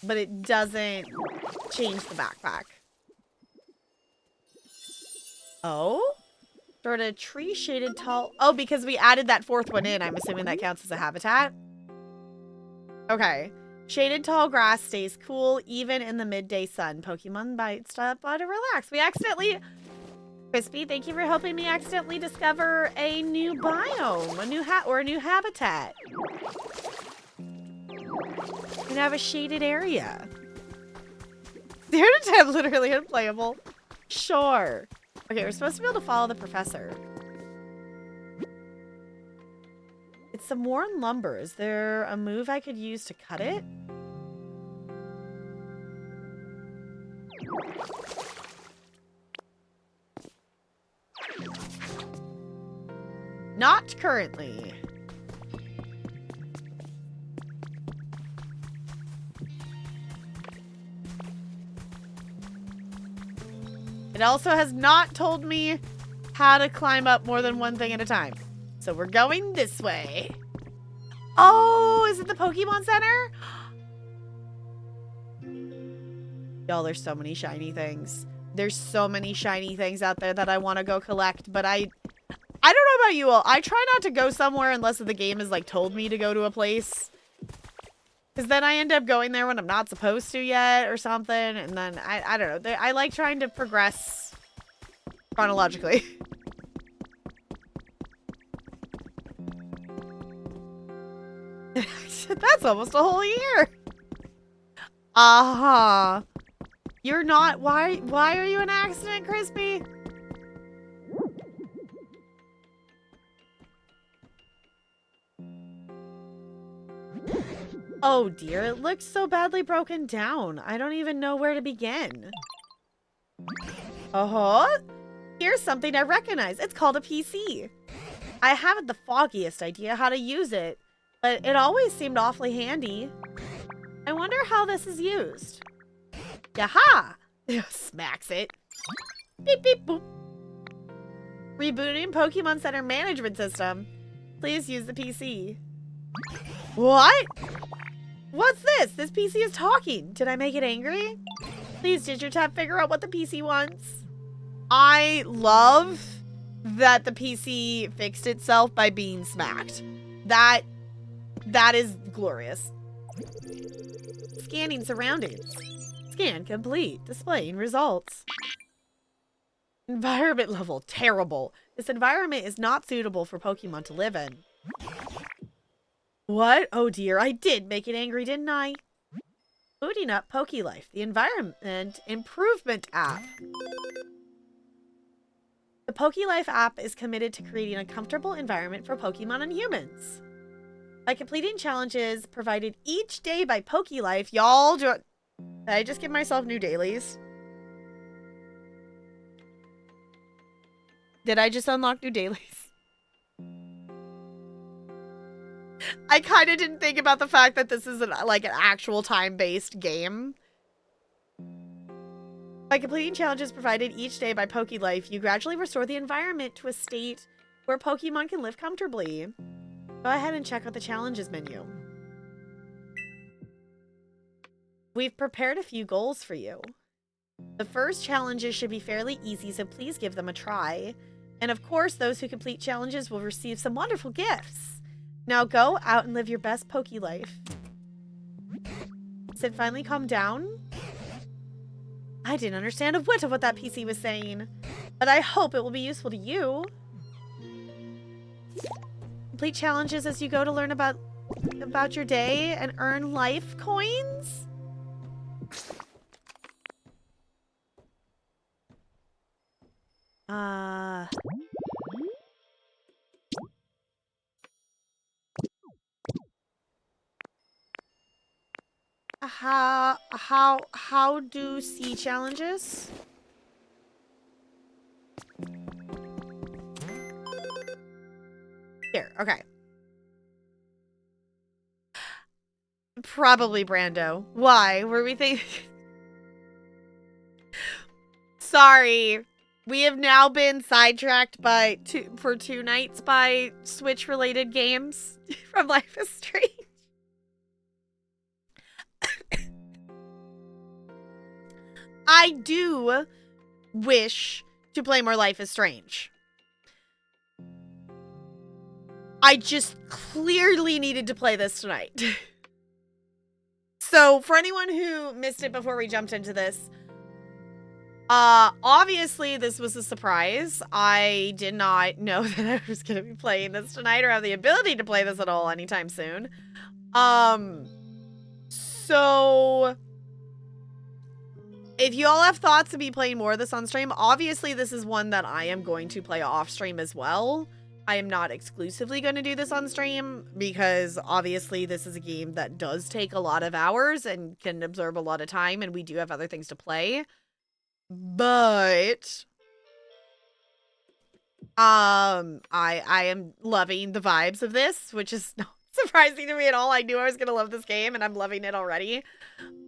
But it doesn't change the backpack. Oh? Sort of tree shaded tall. Oh, because we added that fourth one in. I'm assuming that counts as a habitat. Okay. Shaded tall grass stays cool even in the midday sun. Pokemon bite stop to relax. We accidentally... Crispy, thank you for helping me accidentally discover a new biome, a new habitat. We have a shaded area. 0 to 10, literally unplayable. Sure. Okay, we're supposed to be able to follow the professor. It's some worn lumber. Is there a move I could use to cut it? Not currently. It also has not told me how to climb up more than one thing at a time. So we're going this way. Oh, is it the Pokemon Center? Y'all, there's so many shiny things. There's so many shiny things out there that I want to go collect, but I don't know about you all. I try not to go somewhere unless the game has like told me to go to a place. Because then I end up going there when I'm not supposed to yet or something. And then I don't know. I like trying to progress chronologically. That's almost a whole year. Uh-huh. You're not. Why are you an accident, Crispy? Oh dear, it looks so badly broken down. I don't even know where to begin. Uh-huh. Here's something I recognize. It's called a PC. I haven't the foggiest idea how to use it, but it always seemed awfully handy. I wonder how this is used. Yaha! Smacks it. Beep, beep, boop. Rebooting Pokemon Center management system. Please use the PC. What? What's this? This PC is talking. Did I make it angry? Please, Digitab, figure out what the PC wants. I love that the PC fixed itself by being smacked. That is glorious. Scanning surroundings. Scan complete. Displaying results. Environment level. Terrible. This environment is not suitable for Pokemon to live in. What? Oh dear, I did make it angry, didn't I? Booting up PokeLife, the environment improvement app. The PokeLife app is committed to creating a comfortable environment for Pokemon and humans. By completing challenges provided each day by PokeLife, y'all did I just give myself new dailies? Did I just unlock new dailies? I kind of didn't think about the fact that this is like an actual time-based game. By completing challenges provided each day by PokeLife, you gradually restore the environment to a state where Pokemon can live comfortably. Go ahead and check out the challenges menu. We've prepared a few goals for you. The first challenges should be fairly easy, so please give them a try. And of course, those who complete challenges will receive some wonderful gifts. Now go out and live your best PokeLife. Sid finally calmed down? I didn't understand a whit of what that PC was saying, but I hope it will be useful to you. Complete challenges as you go to learn about your day and earn life coins? how do sea challenges? Here, okay. Probably Brando. Why? Were we thinking? Sorry. We have now been sidetracked by for 2 nights by Switch-related games from Life is Strange. I do wish to play more Life is Strange. I just clearly needed to play this tonight. So, for anyone who missed it before we jumped into this, obviously this was a surprise. I did not know that I was going to be playing this tonight or have the ability to play this at all anytime soon. So if you all have thoughts of me playing more of this on stream, obviously this is one that I am going to play off stream as well. I am not exclusively going to do this on stream because obviously this is a game that does take a lot of hours and can absorb a lot of time, and we do have other things to play. But I am loving the vibes of this, which is not surprising to me at all. I knew I was gonna love this game, and I'm loving it already.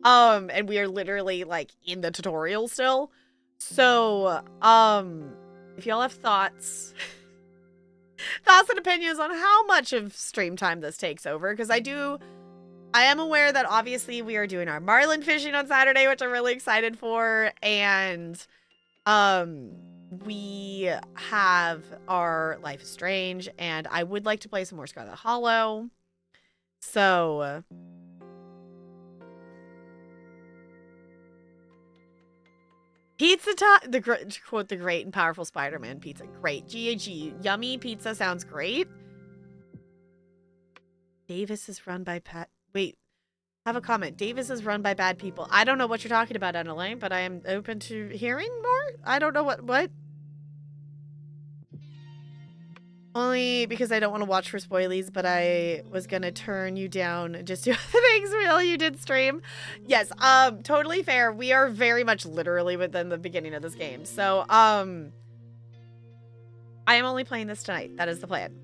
And we are literally like in the tutorial still. So, if y'all have thoughts and opinions on how much of stream time this takes over, because I am aware that obviously we are doing our marlin fishing on Saturday, which I'm really excited for, and we have our Life is Strange, and I would like to play some more Scarlet Hollow. So pizza time, to quote the great and powerful Spider-Man, pizza great. GAG, yummy pizza sounds great. Davis is run by wait, have a comment. Davis is run by bad people. I don't know what you're talking about, Annalane, but I am open to hearing more. I don't know what? Only because I don't want to watch for spoilies, but I was gonna turn you down just to other things while you did stream. Yes, totally fair. We are very much literally within the beginning of this game. So, I am only playing this tonight. That is the plan.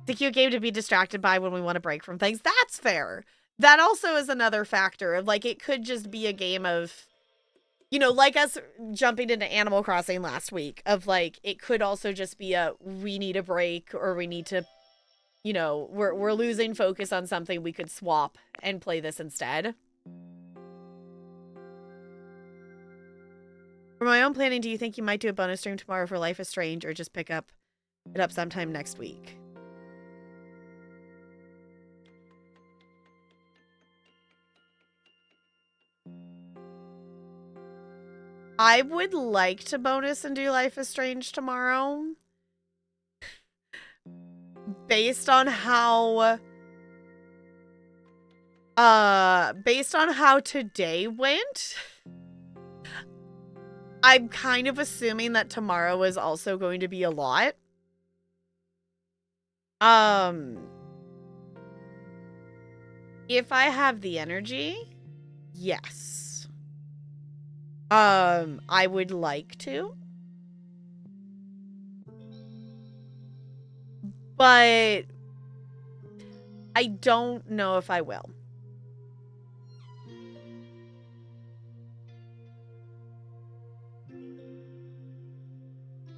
It's a cute game to be distracted by when we want to break from things. That's fair. That also is another factor of, like, it could just be a game of, you know, like us jumping into Animal Crossing last week, of like, it could also just be we need a break, or we need to, you know, we're losing focus on something, we could swap and play this instead. For my own planning, do you think you might do a bonus stream tomorrow for Life is Strange, or just pick it up sometime next week? I would like to bonus and do Life is Strange tomorrow. Based on how today went, I'm kind of assuming that tomorrow is also going to be a lot. If I have the energy, yes. I would like to. But I don't know if I will.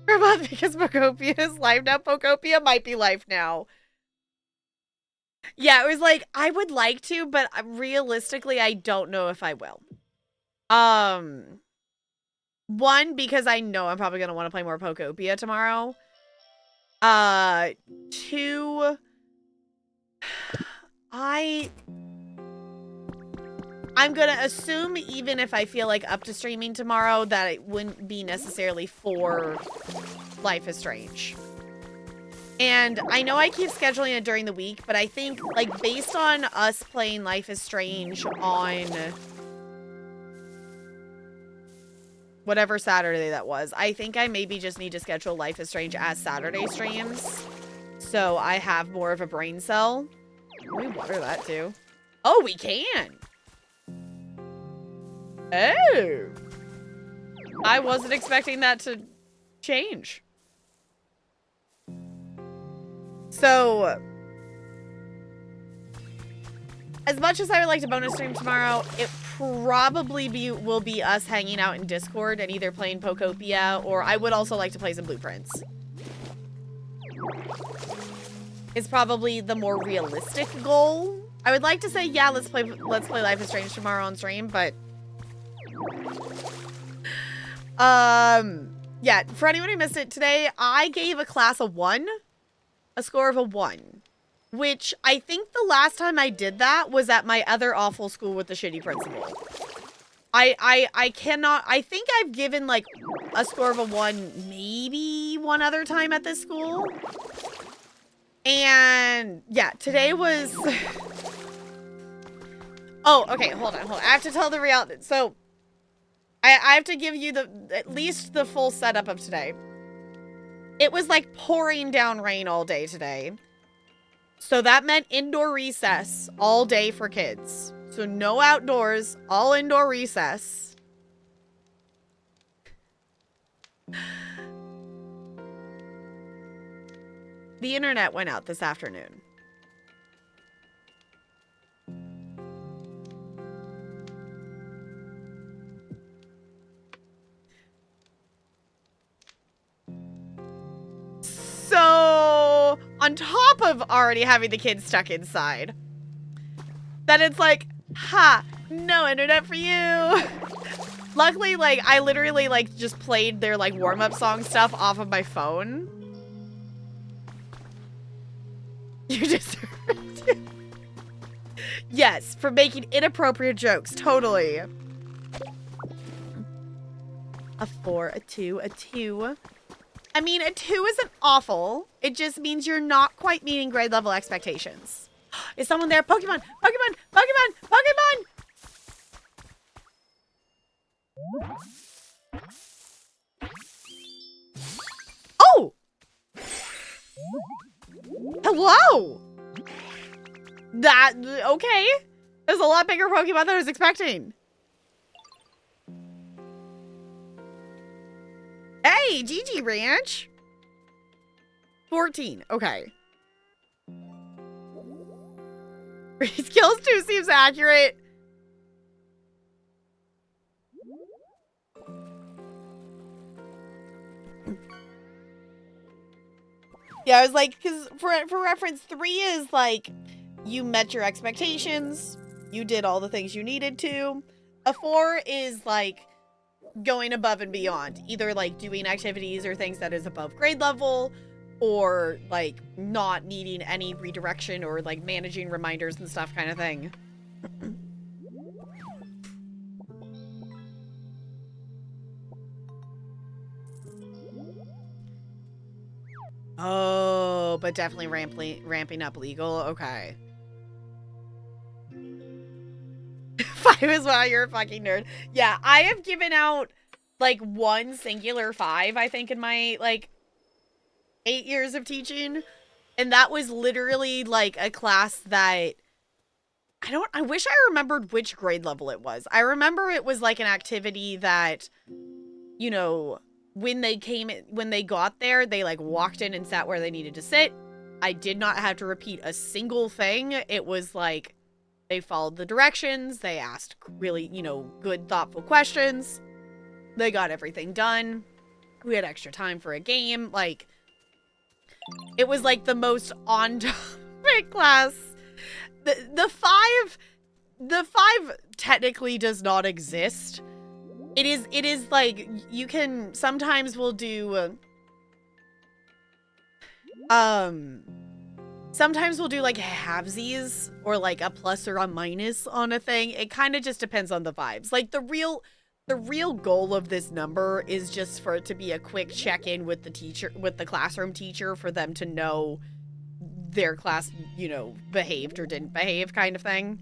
For a month, because Pokopia is live now. Pokopia might be live now. Yeah, it was like, I would like to, but realistically, I don't know if I will. One, because I know I'm probably going to want to play more Pokopia tomorrow. Two, I'm going to assume, even if I feel like up to streaming tomorrow, that it wouldn't be necessarily for Life is Strange. And I know I keep scheduling it during the week, but I think, like, based on us playing Life is Strange on whatever Saturday that was, I think I maybe just need to schedule Life is Strange as Saturday streams, so I have more of a brain cell. Let me water that too. Oh, we can. Oh. I wasn't expecting that to change. So, as much as I would like to bonus stream tomorrow, it probably will be us hanging out in Discord and either playing Pokopia, or I would also like to play some Blueprints. It's probably the more realistic goal. I would like to say, yeah, let's play Life is Strange tomorrow on stream, but yeah, for anyone who missed it today, I gave a class a score of a 1, which I think the last time I did that was at my other awful school with the shitty principal. I cannot, I think I've given like a score of a 1 maybe one other time at this school. And yeah, today was oh, okay, hold on. I have to tell the reality. So I have to give you at least the full setup of today. It was like pouring down rain all day today. So that meant indoor recess all day for kids. So no outdoors, all indoor recess. The internet went out this afternoon. So, on top of already having the kids stuck inside, then it's like, ha, no internet for you. Luckily, like, I literally, like, just played their, like, warm-up song stuff off of my phone. You deserve it. Yes, for making inappropriate jokes, totally. A 4, a 2, a 2. I mean, a 2 isn't awful. It just means you're not quite meeting grade level expectations. Is someone there? Pokemon! Pokemon! Pokemon! Pokemon! Oh! Hello! That, okay. There's a lot bigger Pokemon than I was expecting. Hey, GG Ranch. 14, okay. Skills 2 seems accurate. Yeah, I was like, because for reference, 3 is like, you met your expectations, you did all the things you needed to. A 4 is like, going above and beyond, either like doing activities or things that is above grade level, or like not needing any redirection or like managing reminders and stuff kind of thing. Oh, but definitely ramping up legal. Okay. 5 is why you're a fucking nerd. Yeah, I have given out like 1 singular 5, I think, in my like 8 years of teaching. And that was literally like a class that I wish I remembered which grade level it was. I remember it was like an activity that, you know, when they got there, they like walked in and sat where they needed to sit. I did not have to repeat a single thing. It was like, they followed the directions. They asked really, you know, good, thoughtful questions. They got everything done. We had extra time for a game. Like, it was like the most on-topic class. The 5 technically does not exist. It is like, you can, sometimes we'll do, sometimes we'll do like halvesies or like a plus or a minus on a thing. It kind of just depends on the vibes. Like the real goal of this number is just for it to be a quick check-in with the teacher, with the classroom teacher, for them to know their class, you know, behaved or didn't behave kind of thing.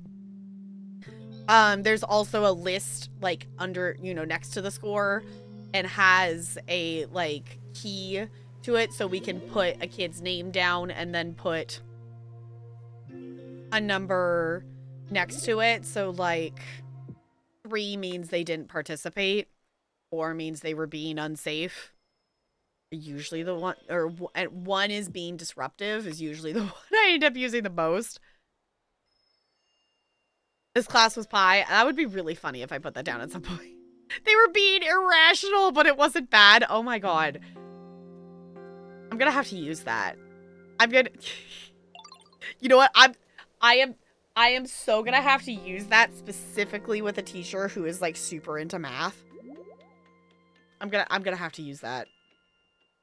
There's also a list like under, you know, next to the score, and has a like key to it, so we can put a kid's name down and then put a number next to it. So like 3 means they didn't participate. 4 means they were being unsafe. Usually the one, or 1 is being disruptive is usually the one I end up using the most. This class was pie. That would be really funny if I put that down at some point. They were being irrational, but it wasn't bad. Oh my god. I'm gonna have to use that. I'm gonna... You know what? I am so gonna have to use that specifically with a teacher who is like super into math. I'm gonna have to use that.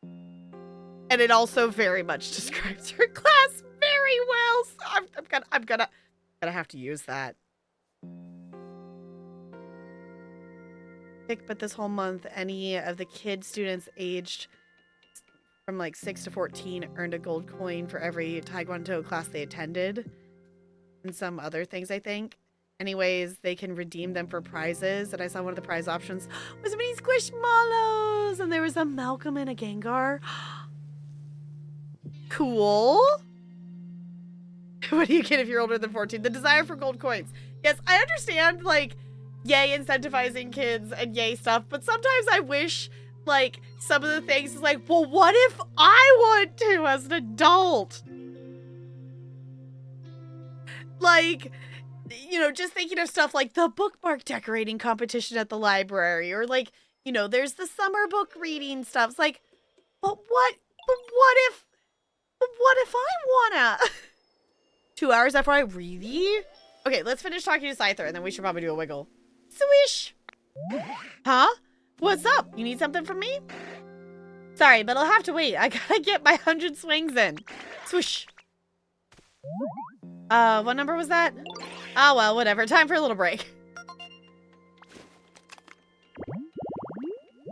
And it also very much describes her class very well. So I'm gonna have to use that. But this whole month, any of the students aged from like 6 to 14 earned a gold coin for every Taekwondo class they attended. And some other things, I think. Anyways, they can redeem them for prizes. And I saw one of the prize options was mini squishmallows. And there was a Malcolm and a Gengar. Cool. What do you get if you're older than 14? The desire for gold coins. Yes, I understand, like, yay incentivizing kids and yay stuff. But sometimes I wish, like, some of the things is like, well, what if I want to as an adult? Like, you know, just thinking of stuff like the bookmark decorating competition at the library, or like, you know, there's the summer book reading stuff. It's like, but what if I wanna? 2 hours after I really? Okay, let's finish talking to Scyther and then we should probably do a wiggle. Swish! Huh? What's up? You need something from me? Sorry, but I'll have to wait. I gotta get my 100 swings in. Swish. What number was that? Oh, well, whatever. Time for a little break.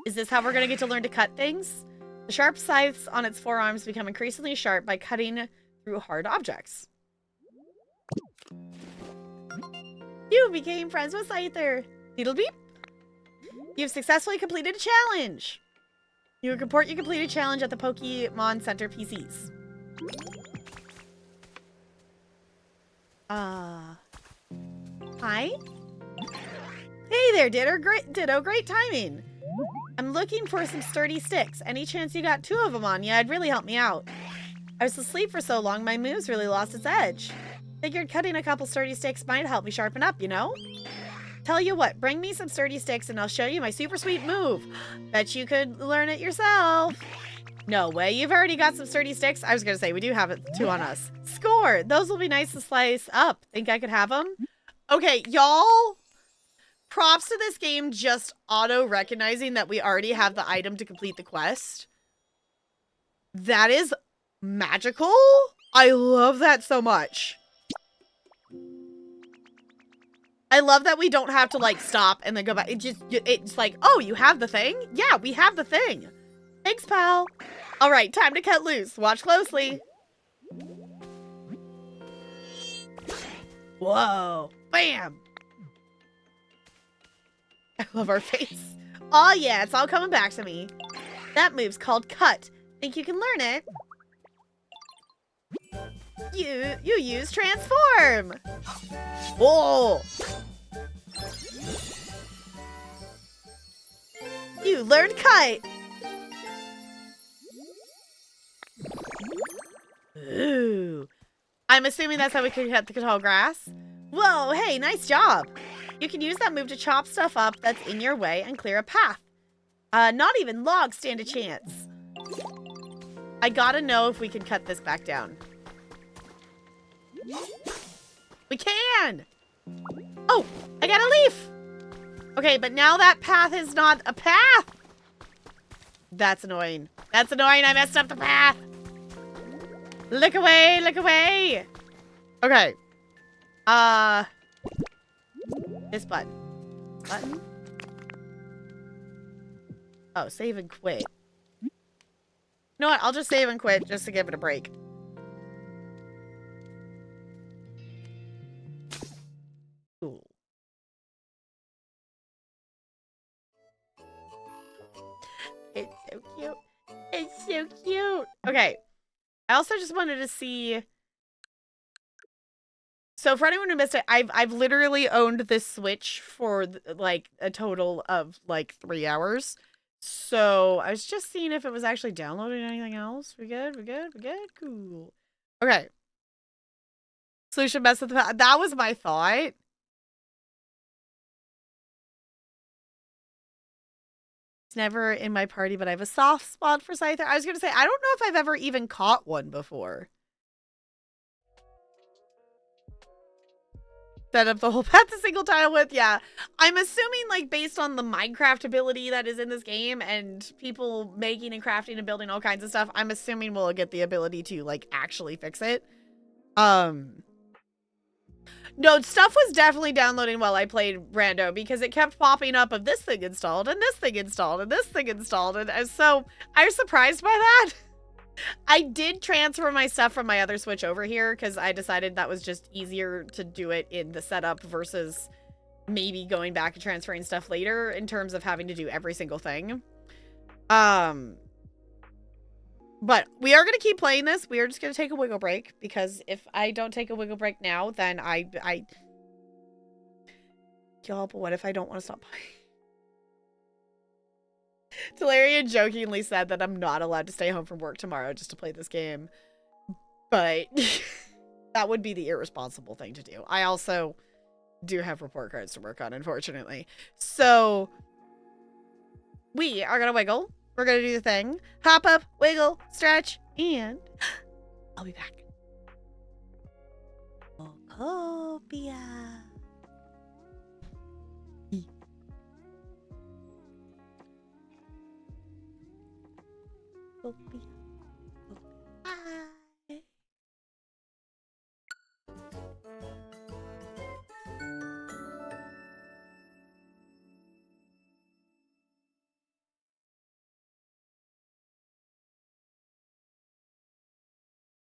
Is this how we're gonna get to learn to cut things? The sharp scythes on its forearms become increasingly sharp by cutting through hard objects. You became friends with Scyther. Beetle beep. You've successfully completed a challenge. You report you completed a challenge at the Pokemon Center PCs. Hi? Hey there, Ditto. Great timing. I'm looking for some sturdy sticks. Any chance you got 2 of them on you? It'd really help me out. I was asleep for so long, my move's really lost its edge. Figured cutting a couple sturdy sticks might help me sharpen up, you know? Tell you what, bring me some sturdy sticks and I'll show you my super sweet move. Bet you could learn it yourself. No way, you've already got some sturdy sticks. I was gonna say, we do have 2 on us. Score! Those will be nice to slice up. Think I could have them? Okay, y'all. Props to this game just auto-recognizing that we already have the item to complete the quest. That is magical. I love that so much. I love that we don't have to, like, stop and then go back. It's like, oh, you have the thing? Yeah, we have the thing. Thanks, pal. All right, time to cut loose. Watch closely. Whoa. Bam. I love our face. Oh, yeah, it's all coming back to me. That move's called cut. Think you can learn it? You use transform. Whoa. You learned cut. Ooh. I'm assuming that's how we can cut the tall grass. Whoa, hey, nice job. You can use that move to chop stuff up that's in your way and clear a path. Not even logs stand a chance. I gotta know if we can cut this back down. We can! Oh, I got a leaf! Okay, but now that path is not a path! That's annoying. That's annoying, I messed up the path! Look away, look away! Okay. This button. Button? Oh, save and quit. You know what? I'll just save and quit just to give it a break. Cool. It's so cute. It's so cute. Okay. I also just wanted to see. So for anyone who missed it, I've literally owned this Switch for like a total of like 3 hours. So I was just seeing if it was actually downloading anything else. We good? We good? We good? Cool. Okay. So we should mess with the. That was my thought. It's never in my party, but I have a soft spot for Scyther. I was gonna say I don't know if I've ever even caught one before. Set up the whole path to single tile with, yeah. I'm assuming, like, based on the Minecraft ability that is in this game and people making and crafting and building all kinds of stuff, I'm assuming we'll get the ability to, like, actually fix it. No, stuff was definitely downloading while I played Rando because it kept popping up of this thing installed and this thing installed and this thing installed. And so I was surprised by that. I did transfer my stuff from my other Switch over here because I decided that was just easier to do it in the setup versus maybe going back and transferring stuff later in terms of having to do every single thing. But we are going to keep playing this. We are just going to take a wiggle break because if I don't take a wiggle break now, then y'all, but what if I don't want to stop playing? Teleria jokingly said that I'm not allowed to stay home from work tomorrow just to play this game. But that would be the irresponsible thing to do. I also do have report cards to work on, unfortunately. So we are going to wiggle. We're going to do the thing. Hop up, wiggle, stretch, and I'll be back. Pokopia. Pokopia. Hi.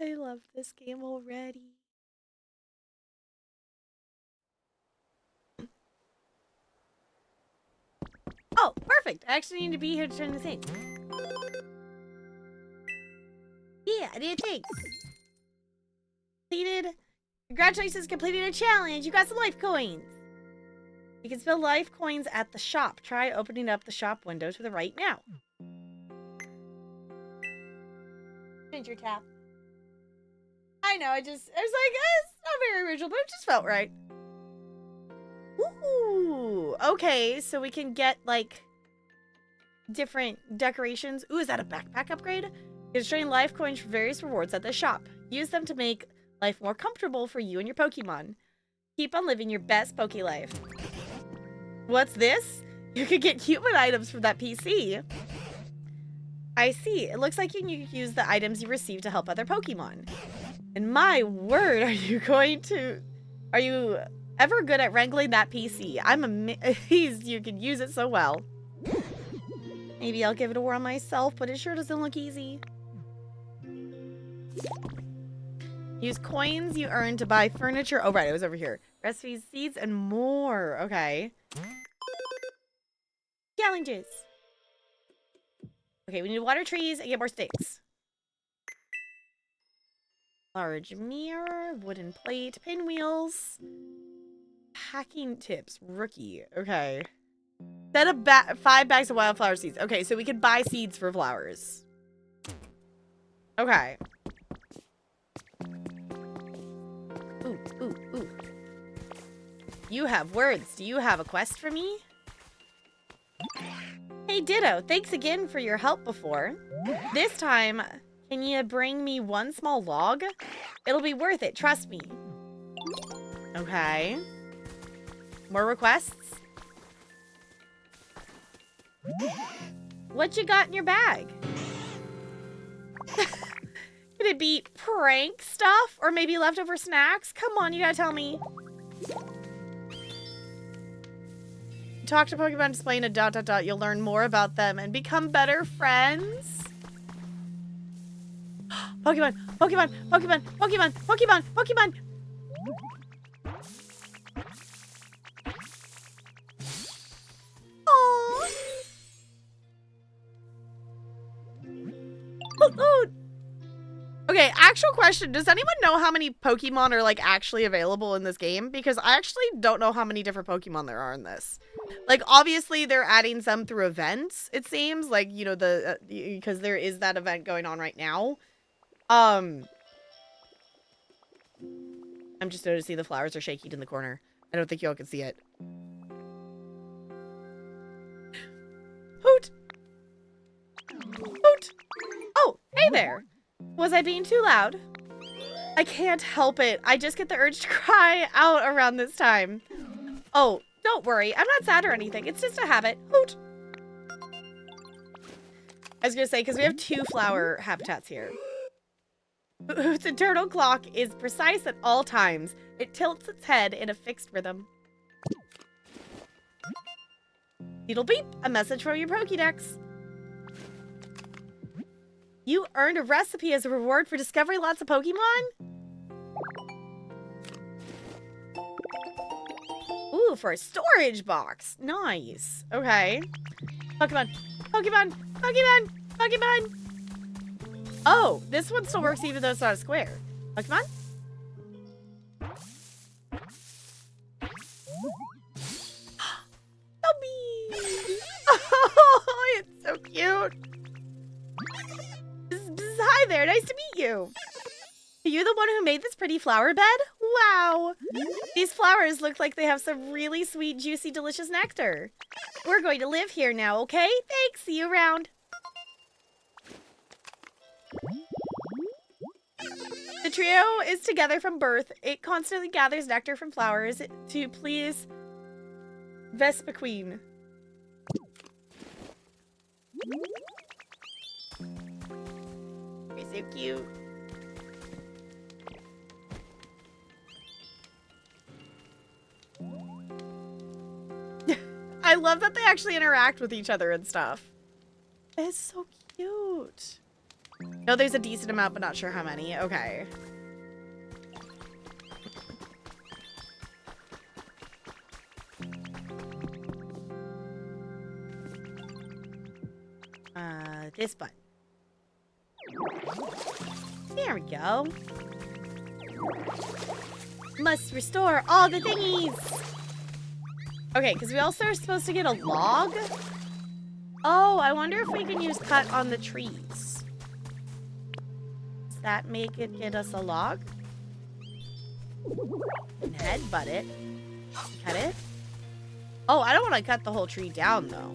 I love this game already. Oh, perfect. I actually need to be here to turn the thing. Yeah, I did things. Completed. Congratulations, completed a challenge. You got some life coins. You can spell life coins at the shop. Try opening up the shop window to the right now. Ginger tap. I know, I was like, it's not very original, but it just felt right. Ooh, okay, so we can get, like, different decorations. Ooh, is that a backpack upgrade? You can trade life coins for various rewards at the shop. Use them to make life more comfortable for you and your Pokemon. Keep on living your best Poke life. What's this? You could get human items from that PC. I see. It looks like you can use the items you receive to help other Pokemon. And my word, are you ever good at wrangling that PC? I'm amazed you can use it so well. Maybe I'll give it a whirl myself, but it sure doesn't look easy. Use coins you earn to buy furniture. Oh, right, it was over here. Recipes, seeds, and more. Okay. Challenges. Okay, we need water trees and get more sticks. Large mirror, wooden plate, pinwheels, hacking tips, rookie. Okay. Set up 5 bags of wildflower seeds. Okay, so we can buy seeds for flowers. Okay. Ooh, ooh, ooh. You have words. Do you have a quest for me? Hey, Ditto. Thanks again for your help before. This time, can you bring me one small log? It'll be worth it. Trust me. Okay. More requests? What you got in your bag? Could it be prank stuff? Or maybe leftover snacks? Come on, you gotta tell me. Talk to Pokemon display in a ... You'll learn more about them and become better friends. Pokemon, Pokemon, Pokemon, Pokemon, Pokemon, Pokemon. Aww. Oh. Okay, actual question. Does anyone know how many Pokemon are, like, actually available in this game? Because I actually don't know how many different Pokemon there are in this. Like, obviously, they're adding some through events, it seems. Like, you know, because there is that event going on right now. I'm just noticing the flowers are shaking in the corner. I don't think y'all can see it. Hoot! Hoot! Oh, hey there! Was I being too loud? I can't help it. I just get the urge to cry out around this time. Oh, don't worry. I'm not sad or anything. It's just a habit. Hoot! I was gonna say, because we have 2 flower habitats here. Hoot's internal clock is precise at all times. It tilts its head in a fixed rhythm. Beetle beep, a message from your Pokédex. You earned a recipe as a reward for discovering lots of Pokemon? Ooh, for a storage box. Nice. Okay. Pokemon. Pokemon. Pokemon. Pokemon. Oh, this one still works even though it's not a square. Pokemon? Dobby! Oh, it's so cute. Hi there, nice to meet you. Are you the one who made this pretty flower bed? Wow. These flowers look like they have some really sweet, juicy, delicious nectar. We're going to live here now, okay? Thanks, see you around. The trio is together from birth. It constantly gathers nectar from flowers to please Vespa Queen. You're so cute. I love that they actually interact with each other and stuff. It's so cute. No, there's a decent amount, but not sure how many. Okay. This button. There we go. Must restore all the thingies. Okay, because we also are supposed to get a log. Oh, I wonder if we can use cut on the trees. Does that make it get us a log? Headbutt it. Cut it. Oh, I don't want to cut the whole tree down, though.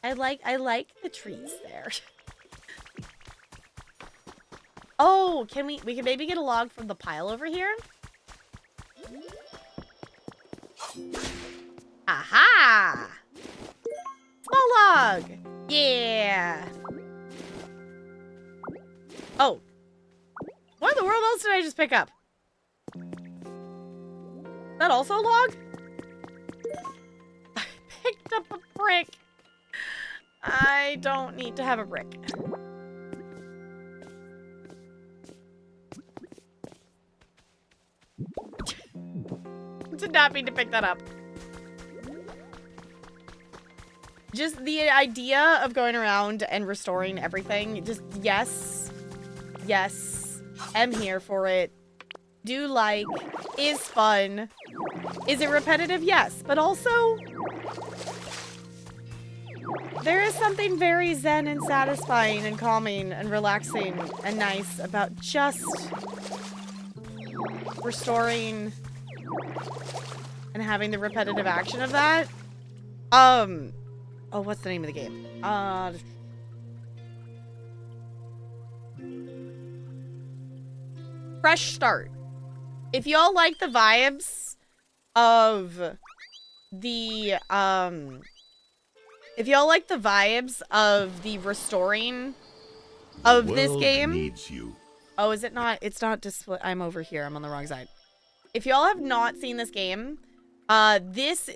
I like the trees there. Oh, we can maybe get a log from the pile over here? Aha! Small log! Yeah! Oh. What in the world else did I just pick up? Is that also a log? I picked up a brick. I don't need to have a brick. Did not mean to pick that up. Just the idea of going around and restoring everything. Just, yes. Yes. Am here for it. Do like. Is fun. Is it repetitive? Yes. But also, there is something very zen and satisfying and calming and relaxing and nice about just restoring and having the repetitive action of that. Oh, what's the name of the game? Fresh Start. If y'all like the vibes of the, if y'all like the vibes of the restoring of this game. Needs you. Oh, is it not? It's not display. I'm over here. I'm on the wrong side. If y'all have not seen this game, this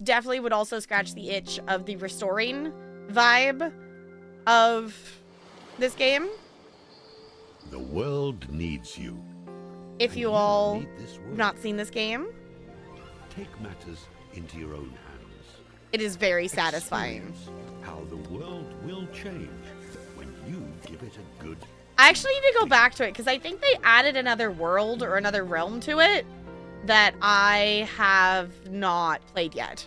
definitely would also scratch the itch of the restoring vibe of this game. The world needs you. If And you don't all need this world. have not seen this game. Take matters into your own hands. It is very satisfying. Experience how the world will change when you give it a good. I actually need to go back to it because I think they added another world or another realm to it that I have not played yet.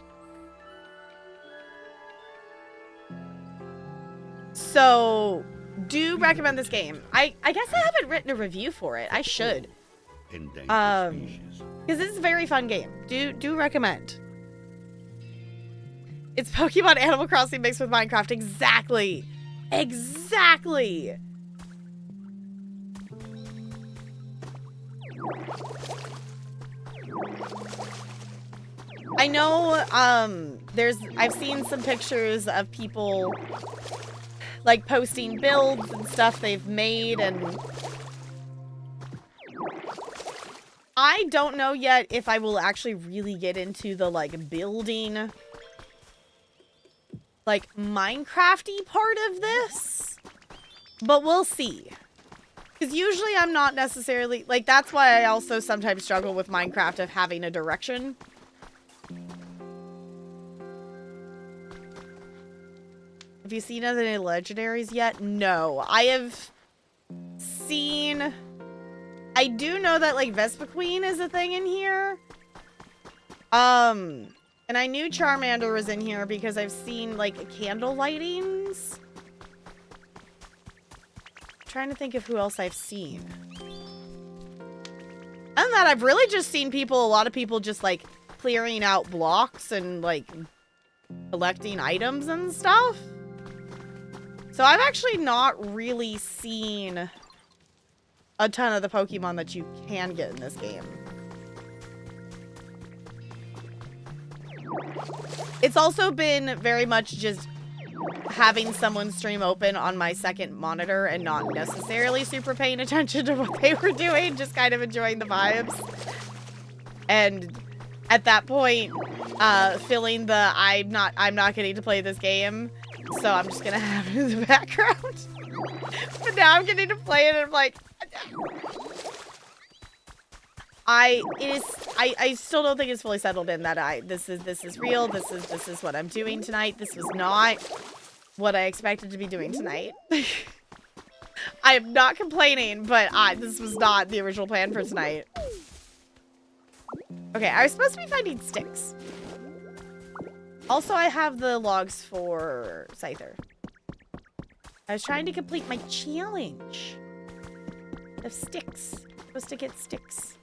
So, do recommend this game. I guess I haven't written a review for it. I should. Endangered species. Because it's a very fun game. Do recommend. It's Pokemon Animal Crossing mixed with Minecraft. Exactly. Exactly. I know, I've seen some pictures of people, like, posting builds and stuff they've made, and I don't know yet if I will actually really get into the, like, building, like, Minecraft-y part of this, but we'll see. Because usually I'm not necessarily, like, that's why I also sometimes struggle with Minecraft of having a direction. Have you seen any legendaries yet? No. I have seen... I do know that, like, Vespiquen is a thing in here. And I knew Charmander was in here because I've seen, like, candle lightings. I'm trying to think of who else I've seen. Other than that, I've really just seen a lot of people just, like, clearing out blocks and, like, collecting items and stuff. So I've actually not really seen a ton of the Pokemon that you can get in this game. It's also been very much just having someone stream open on my second monitor and not necessarily super paying attention to what they were doing, just kind of enjoying the vibes. And at that point, feeling the I'm not getting to play this game, so I'm just gonna have it in the background. But now I'm getting to play it and I'm like, I still don't think it's fully settled in that this is real, this is what I'm doing tonight. This was not what I expected to be doing tonight. I am not complaining, but this was not the original plan for tonight. Okay, I was supposed to be finding sticks. Also, I have the logs for Scyther. I was trying to complete my challenge of sticks. I'm supposed to get sticks.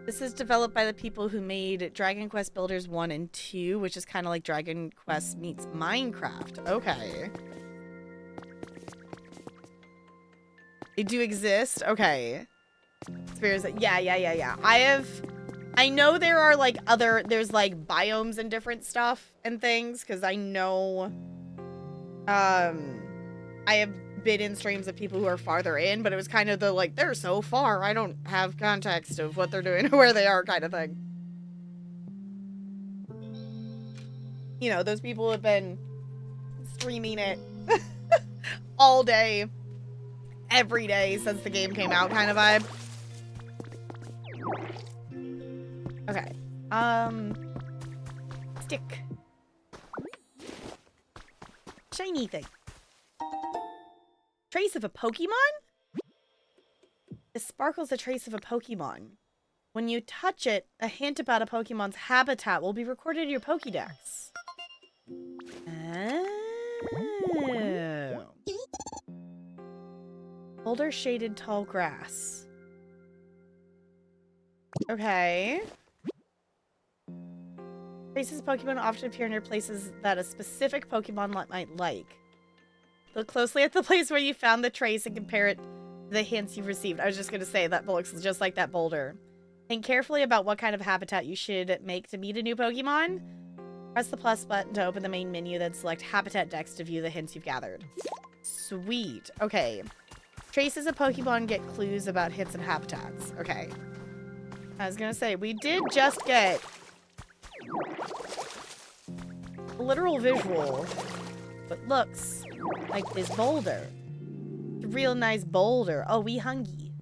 This is developed by the people who made Dragon Quest Builders 1 and 2, which is kind of like Dragon Quest meets Minecraft. Okay. They do exist? Okay. Spheres. Yeah. I know there are like there's like biomes and different stuff and things, because I know, I have been in streams of people who are farther in, but it was kind of the like, they're so far, I don't have context of what they're doing or where they are kind of thing. You know, those people have been streaming it all day, every day since the game came out kind of vibe. Okay. Stick. Shiny thing. Trace of a Pokemon? It sparkles a trace of a Pokemon. When you touch it, a hint about a Pokemon's habitat will be recorded in your Pokédex. Oh. Boulder shaded tall grass. Okay. Traces of Pokemon often appear near places that a specific Pokemon might like. Look closely at the place where you found the trace and compare it to the hints you've received. I was just going to say, that looks just like that boulder. Think carefully about what kind of habitat you should make to meet a new Pokemon. Press the plus button to open the main menu, then select Habitat Dex to view the hints you've gathered. Sweet. Okay. Traces of Pokemon get clues about hints and habitats. Okay. I was going to say, we did just get a literal visual, but looks like this boulder. It's a real nice boulder. Oh, we hungry.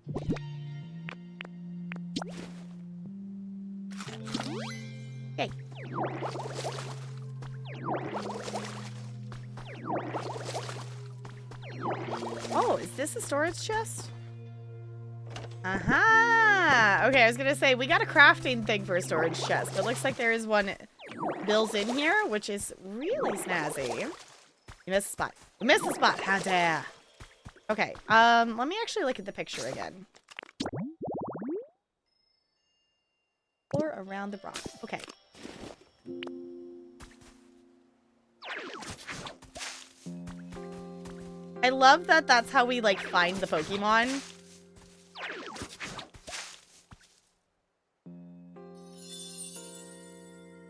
Oh, is this a storage chest? Aha! Okay, I was gonna say, we got a crafting thing for a storage chest, but looks like there is one built in here, which is really snazzy. You missed a spot. You missed a spot. How dare. Okay, let me actually look at the picture again. Or around the rock. Okay. I love that that's how we, like, find the Pokemon.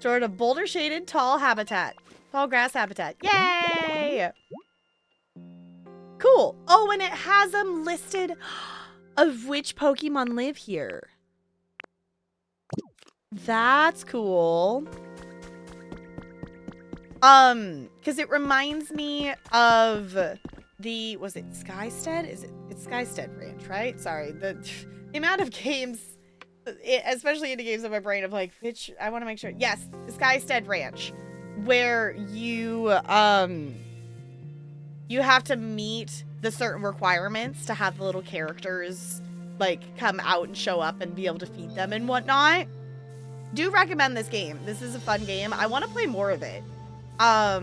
Sort of boulder-shaded, tall habitat. Tall grass habitat. Yay! Cool. Oh, and it has them listed of which Pokemon live here. That's cool. Because it reminds me of the, was it Skystead? It's Skystead Ranch, right? Sorry, the amount of games, especially in the games of my brain of like, which, I want to make sure, yes, Skystead Ranch, where you have to meet the certain requirements to have the little characters, like, come out and show up and be able to feed them and whatnot. Do recommend this game. This is a fun game. I want to play more of it. I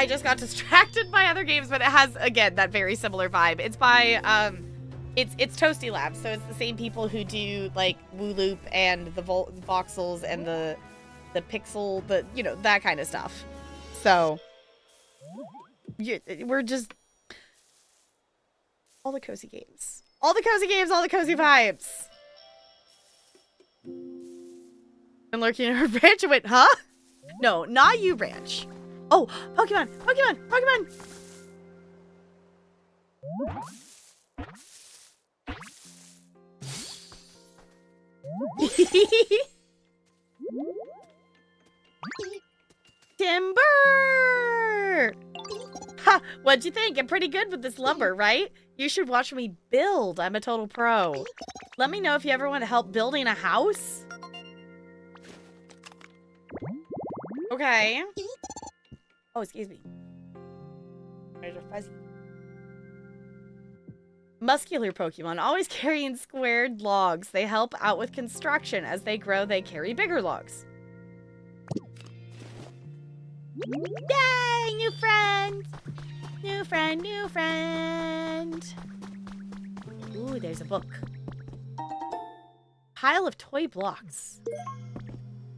just got distracted by other games, but it has, again, that very similar vibe. It's by, it's Toasty Labs, so it's the same people who do, like, Wooloop and the voxels and the pixel, you know, that kind of stuff. So, we're just, all the cozy games. All the cozy games, all the cozy vibes. And lurking in her branch, and went, huh? No, not you, branch. Oh, Pokemon! Pokemon! Pokemon! Timber! Ha! What'd you think? I'm pretty good with this lumber, right? You should watch me build. I'm a total pro. Let me know if you ever want to help building a house. Okay. Oh, excuse me. There's a fuzzy. Muscular Pokemon, always carrying squared logs. They help out with construction. As they grow, they carry bigger logs. Yay! New friend! New friend, new friend. Ooh, there's a book. Pile of toy blocks.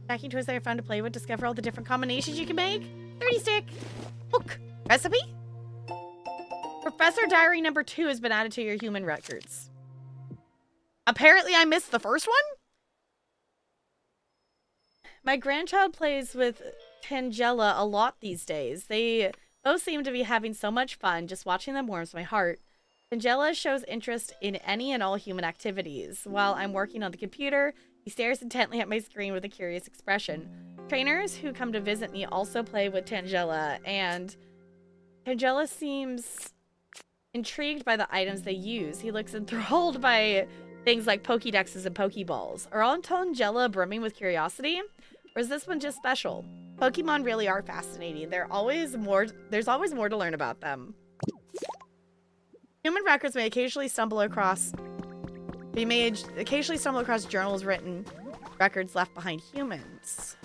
Stacking toys that are fun to play with. Discover all the different combinations you can make. 30 stick. Book. Recipe? Professor Diary number 2 has been added to your human records. Apparently I missed the first one? My grandchild plays with Tangela a lot these days. They both seem to be having so much fun. Just watching them warms my heart. Tangela shows interest in any and all human activities. While I'm working on the computer, he stares intently at my screen with a curious expression. Trainers who come to visit me also play with Tangela, and Tangela seems intrigued by the items they use. He looks enthralled by things like Pokédexes and Pokeballs. Are all Tangela brimming with curiosity? Or is this one just special? Pokemon really are fascinating. There's always more to learn about them. Human records may occasionally stumble across journals written records left behind humans.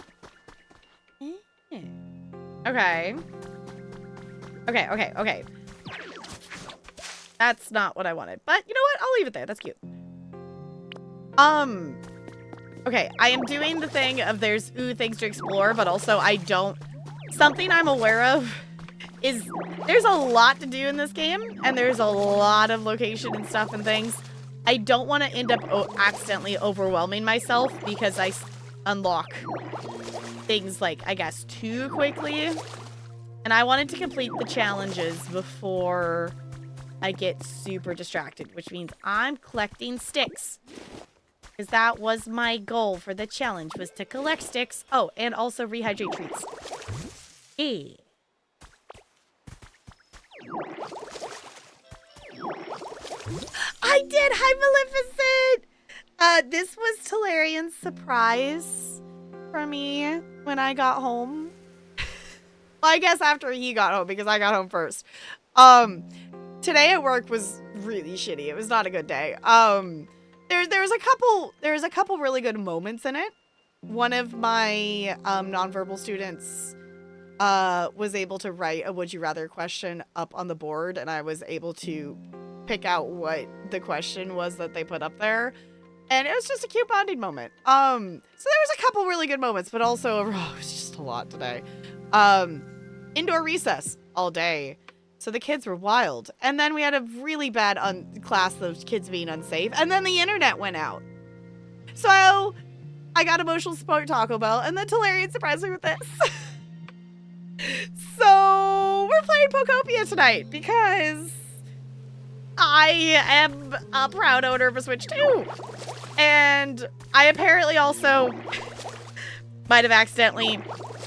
Okay. Okay. That's not what I wanted. But you know what? I'll leave it there. That's cute. Okay, I am doing the thing of there's things to explore, but also something I'm aware of is there's a lot to do in this game, and there's a lot of location and stuff and things. I don't want to end up accidentally overwhelming myself because I unlock things, like, I guess, too quickly. And I wanted to complete the challenges before I get super distracted, which means I'm collecting sticks. Because that was my goal for the challenge, was to collect sticks. Oh, and also rehydrate trees. Hey. I did! Hi, Maleficent! This was Talarian's surprise. for me when I got home. Well, I guess after he got home because I got home first. Today at work was really shitty. It was not a good day. There's a couple really good moments in it. One of my nonverbal students was able to write a would you rather question up on the board, and I was able to pick out what the question was that they put up there. And it was just a cute bonding moment. So there was a couple really good moments, but also overall, it was just a lot today. Indoor recess all day. So the kids were wild. And then we had a really bad class of kids being unsafe. And then the internet went out. So I got emotional support at Taco Bell, and then Talarian surprised me with this. So we're playing Pokopia tonight because I am a proud owner of a Switch 2. And I apparently also might have accidentally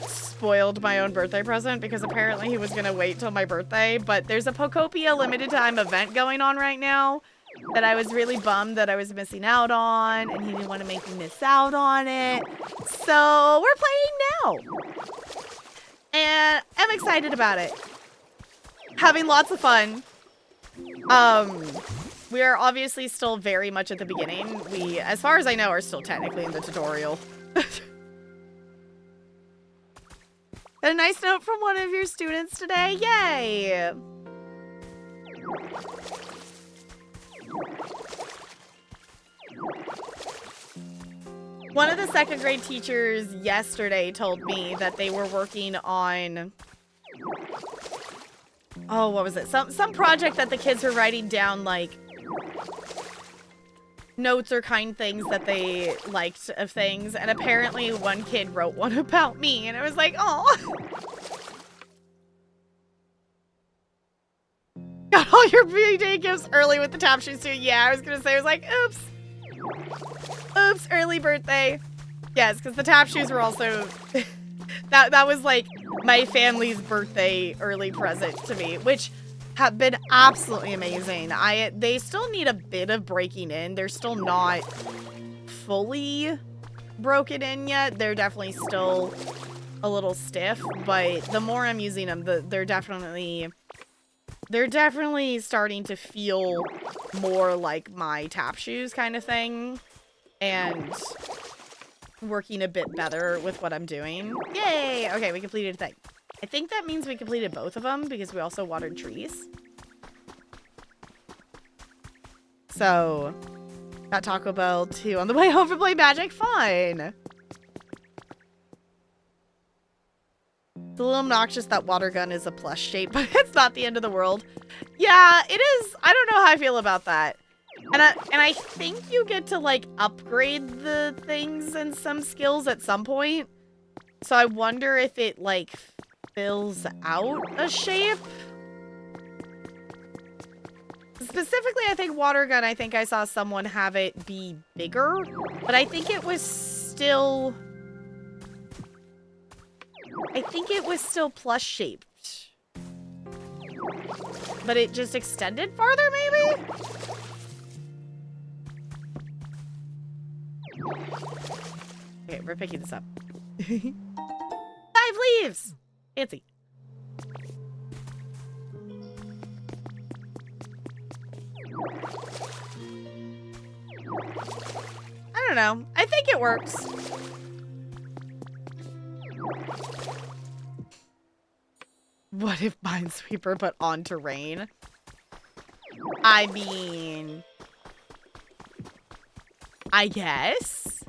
spoiled my own birthday present because apparently he was going to wait till my birthday. But there's a Pokopia limited time event going on right now that I was really bummed that I was missing out on. And he didn't want to make me miss out on it. So we're playing now. And I'm excited about it. Having lots of fun. We are obviously still very much at the beginning. We, as far as I know, are still technically in the tutorial. A nice note from one of your students today. Yay! One of the second grade teachers yesterday told me that they were working on... Oh, what was it? Some project that the kids were writing down, like, notes or kind things that they liked of things. And apparently one kid wrote one about me. And I was like, oh. Got all your birthday gifts early with the tap shoes too. Yeah, I was going to say, I was like, oops. Oops, early birthday. Yes, because the tap shoes were also... that was like my family's birthday early present to me, which have been absolutely amazing. They still need a bit of breaking in. They're still not fully broken in yet. They're definitely still a little stiff, but the more I'm using them, they're definitely starting to feel more like my tap shoes kind of thing, and working a bit better with what I'm doing. Yay! Okay, we completed a thing. I think that means we completed both of them because we also watered trees. So, got Taco Bell too on the way home to play Magic. Fine. It's a little obnoxious that water gun is a plus shape, but it's not the end of the world. Yeah, it is. I don't know how I feel about that. And I think you get to, like, upgrade the things and some skills at some point. So I wonder if it, like, fills out a shape. Specifically, I think water gun, I think I saw someone have it be bigger. But I think it was still... plus shaped. But it just extended farther, maybe? Okay, we're picking this up. 5 leaves! Fancy. I don't know. I think it works. What if Minesweeper but on terrain? I mean... I guess?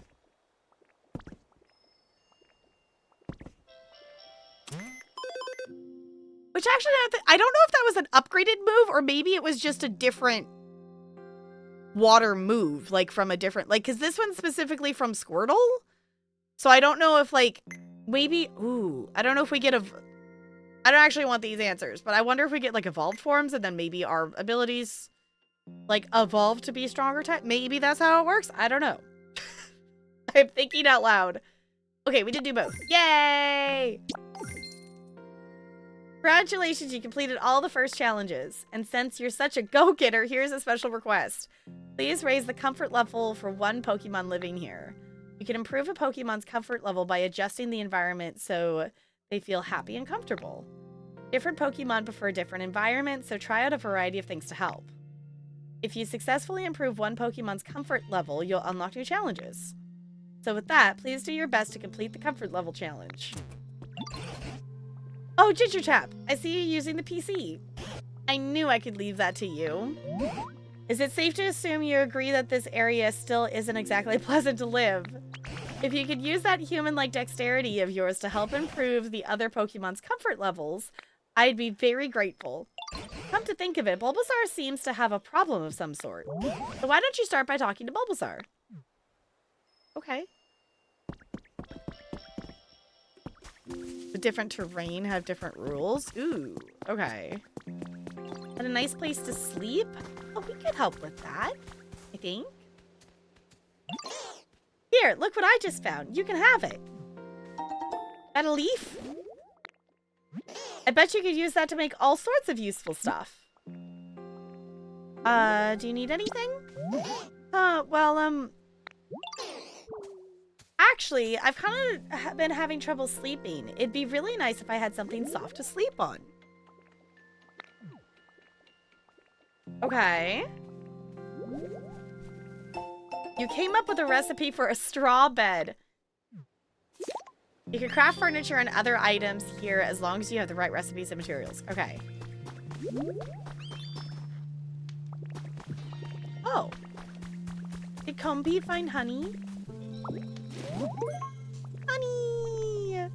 Which actually, I don't know if that was an upgraded move or maybe it was just a different water move, like from a different, like, because this one's specifically from Squirtle. So I don't know if, like, maybe, ooh, I don't know if we get I don't actually want these answers, but I wonder if we get, like, evolved forms and then maybe our abilities, like, evolve to be stronger type. Maybe that's how it works. I don't know. I'm thinking out loud. Okay, we did do both. Yay! Congratulations, you completed all the first challenges. And since you're such a go-getter, here's a special request. Please raise the comfort level for one Pokemon living here. You can improve a Pokemon's comfort level by adjusting the environment so they feel happy and comfortable. Different Pokemon prefer different environments, so try out a variety of things to help. If you successfully improve one Pokemon's comfort level, you'll unlock new challenges. So with that, please do your best to complete the comfort level challenge. Oh, Ginger Chap, I see you using the PC. I knew I could leave that to you. Is it safe to assume you agree that this area still isn't exactly pleasant to live? If you could use that human-like dexterity of yours to help improve the other Pokemon's comfort levels, I'd be very grateful. Come to think of it, Bulbasaur seems to have a problem of some sort. So why don't you start by talking to Bulbasaur? Okay. The different terrain have different rules. Ooh, okay. And a nice place to sleep? Oh, we could help with that, I think. Here, look what I just found. You can have it. Got a leaf? I bet you could use that to make all sorts of useful stuff. Do you need anything? Actually, I've kind of been having trouble sleeping. It'd be really nice if I had something soft to sleep on. Okay. You came up with a recipe for a straw bed. You can craft furniture and other items here as long as you have the right recipes and materials. Okay. Oh. Did Combi find honey? Honey!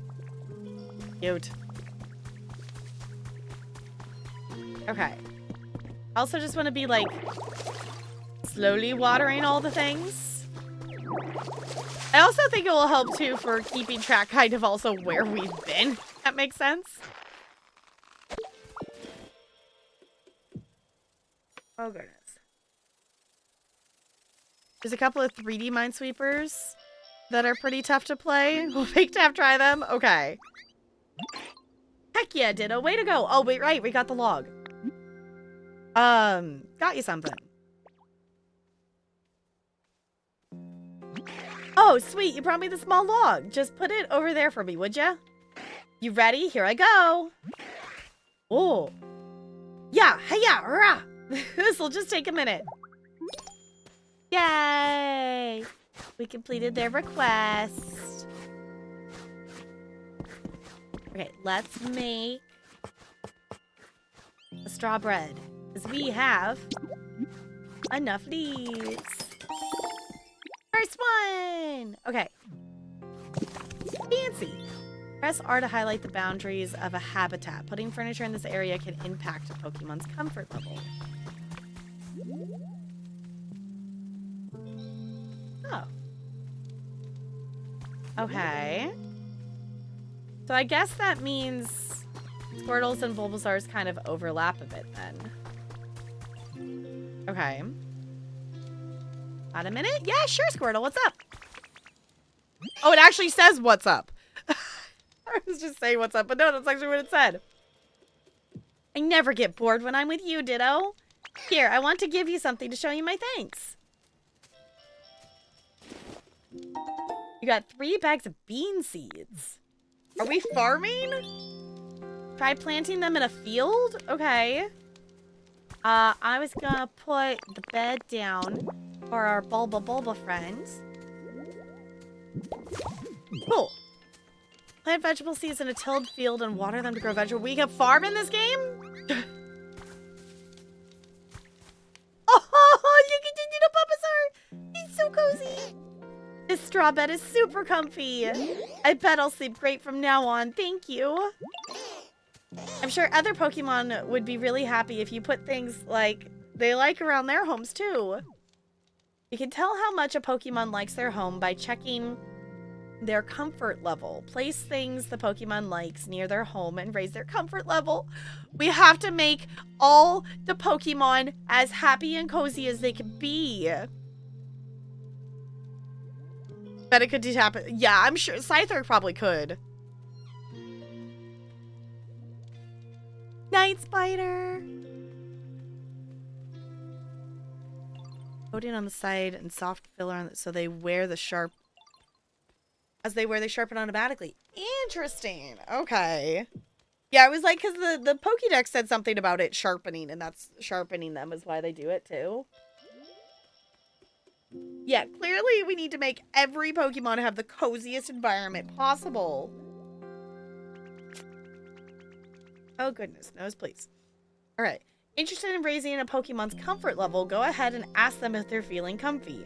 Cute. Okay. I also just want to be, like, slowly watering all the things. I also think it will help, too, for keeping track kind of also where we've been. That makes sense. Oh, goodness. There's a couple of 3D Minesweepers that are pretty tough to play. We'll make Taff try them. Okay. Heck yeah, Ditto. Way to go. Oh, wait, right. We got the log. Got you something. Oh, sweet. You brought me the small log. Just put it over there for me, would ya? You ready? Here I go. Oh. Yeah. Hey-ya. Rah. This'll just take a minute. Yay. We completed their request. Okay, let's make a straw bread. Because we have enough leaves. First one! Okay. Fancy. Press R to highlight the boundaries of a habitat. Putting furniture in this area can impact a Pokemon's comfort level. Oh. Okay. So I guess that means Squirtle's and Bulbasaur's kind of overlap a bit then. Okay. Got a minute? Yeah, sure, Squirtle. What's up? Oh, it actually says what's up. I was just saying what's up, but no, that's actually what it said. I never get bored when I'm with you, Ditto. Here, I want to give you something to show you my thanks. You got 3 bags of bean seeds. Are we farming? Try planting them in a field? Okay. I was gonna put the bed down for our Bulba friends. Cool. Plant vegetable seeds in a tilled field and water them to grow vegetables. We can farm in this game? Oh, you can do the Bulbasaur. He's so cozy. This straw bed is super comfy. I bet I'll sleep great from now on. Thank you. I'm sure other Pokemon would be really happy if you put things like they like around their homes too. You can tell how much a Pokemon likes their home by checking their comfort level. Place things the Pokemon likes near their home and raise their comfort level. We have to make all the Pokemon as happy and cozy as they can be. Bet it could happen. Yeah, I'm sure Scyther probably could. Night Spider. Coating on the side and soft filler on so they wear the sharp as they wear, they sharpen automatically. Interesting. Okay. Yeah, I was like, because the Pokédex said something about it sharpening, and that's sharpening them is why they do it too. Yeah, clearly we need to make every Pokemon have the coziest environment possible. Oh, goodness. Nose, please. All right. Interested in raising a Pokemon's comfort level, go ahead and ask them if they're feeling comfy.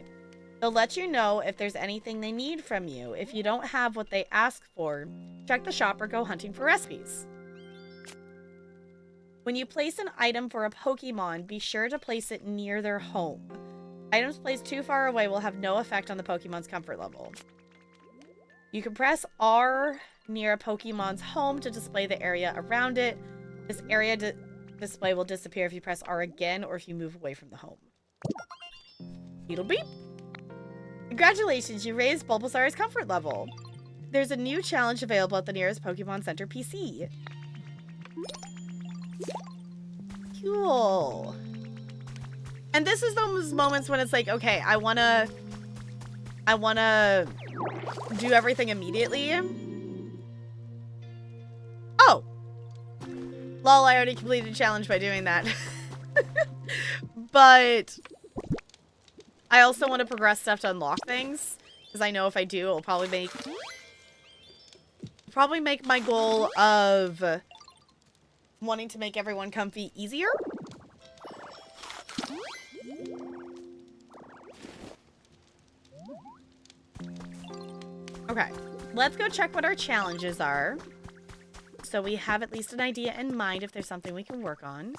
They'll let you know if there's anything they need from you. If you don't have what they ask for, check the shop or go hunting for recipes. When you place an item for a Pokemon, be sure to place it near their home. Items placed too far away will have no effect on the Pokemon's comfort level. You can press R near a Pokemon's home to display the area around it. This area display will disappear if you press R again or if you move away from the home. Beetle beep. Congratulations, you raised Bulbasaur's comfort level. There's a new challenge available at the nearest Pokemon Center PC. Cool. And this is those moments when it's like, okay, I wanna do everything immediately. Oh. Lol, I already completed a challenge by doing that. But I also want to progress stuff to unlock things. Because I know if I do, it'll probably make my goal of wanting to make everyone comfy easier. Okay, let's go check what our challenges are. So we have at least an idea in mind if there's something we can work on.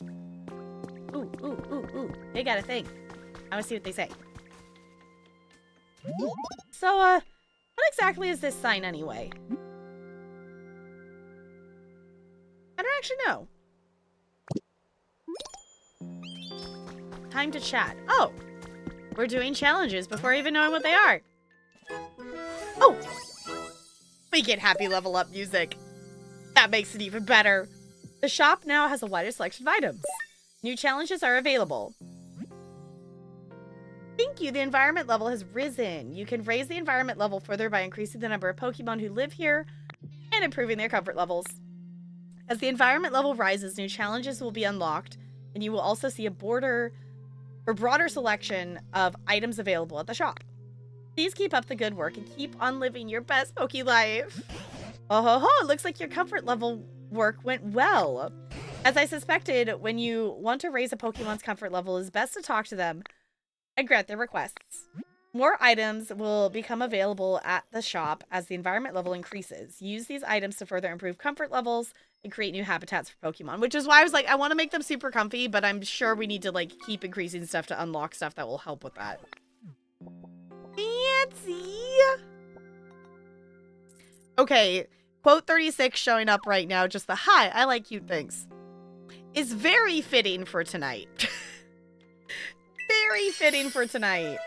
Ooh, ooh, ooh, ooh. They got a thing. I want to see what they say. So, what exactly is this sign anyway? I don't actually know. Time to chat. Oh! We're doing challenges before even knowing what they are. Oh! We get happy level up music. That makes it even better. The shop now has a wider selection of items. New challenges are available. Thank you, the environment level has risen. You can raise the environment level further by increasing the number of Pokemon who live here and improving their comfort levels. As the environment level rises, new challenges will be unlocked, and you will also see a broader selection of items available at the shop. Please keep up the good work and keep on living your best Poke life. Oh ho ho, it looks like your comfort level work went well. As I suspected, when you want to raise a Pokemon's comfort level, it's best to talk to them and grant their requests. More items will become available at the shop as the environment level increases. Use these items to further improve comfort levels and create new habitats for Pokemon, which is why I was like, I want to make them super comfy, but I'm sure we need to like keep increasing stuff to unlock stuff that will help with that. Fancy. Okay, quote 36 showing up right now, just the hi, I like cute things, is very fitting for tonight. Very fitting for tonight.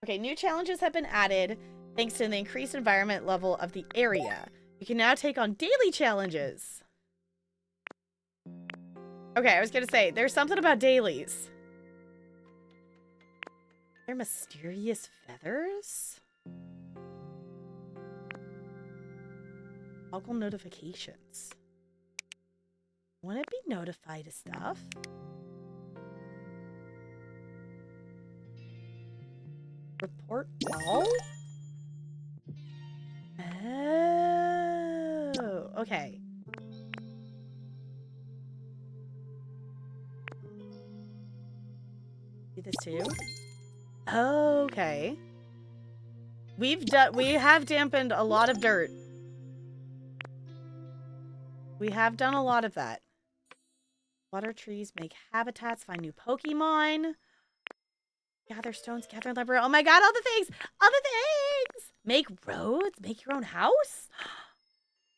Okay, new challenges have been added thanks to the increased environment level of the area. You can now take on daily challenges. Okay, I was gonna say, there's something about dailies. They're mysterious feathers? Toggle notifications. Want to be notified of stuff? Report all? Oh, okay. Do this too? Okay. We have dampened a lot of dirt. We have done a lot of that. Water trees make habitats, find new Pokemon. Gather stones, gather lumber. Oh my god, all the things! All the things! Make roads, make your own house.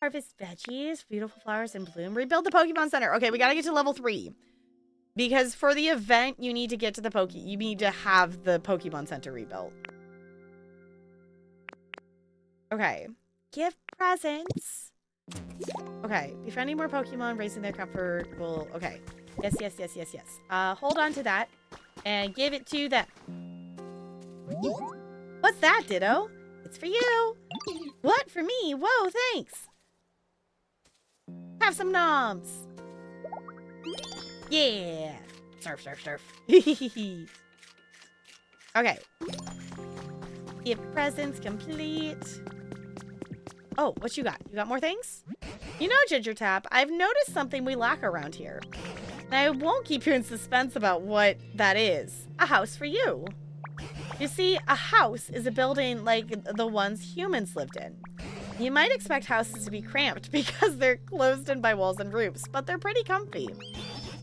Harvest veggies, beautiful flowers in bloom. Rebuild the Pokemon Center. Okay, we gotta get to level 3. Because for the event, you need to get to the you need to have the Pokemon Center rebuilt. Okay. Give presents. Okay. Befriending more Pokemon, raising their comfort will... Okay. Yes, yes, yes, yes, yes. Hold on to that. And give it to them. What's that, Ditto? It's for you. What? For me? Whoa, thanks. Have some noms. Yeah. Surf, surf, surf. Okay. Gift presents complete. Oh, what you got? You got more things? You know, Ginger Tap, I've noticed something we lack around here. And I won't keep you in suspense about what that is. A house for you. You see, a house is a building like the ones humans lived in. You might expect houses to be cramped because they're closed in by walls and roofs, but they're pretty comfy.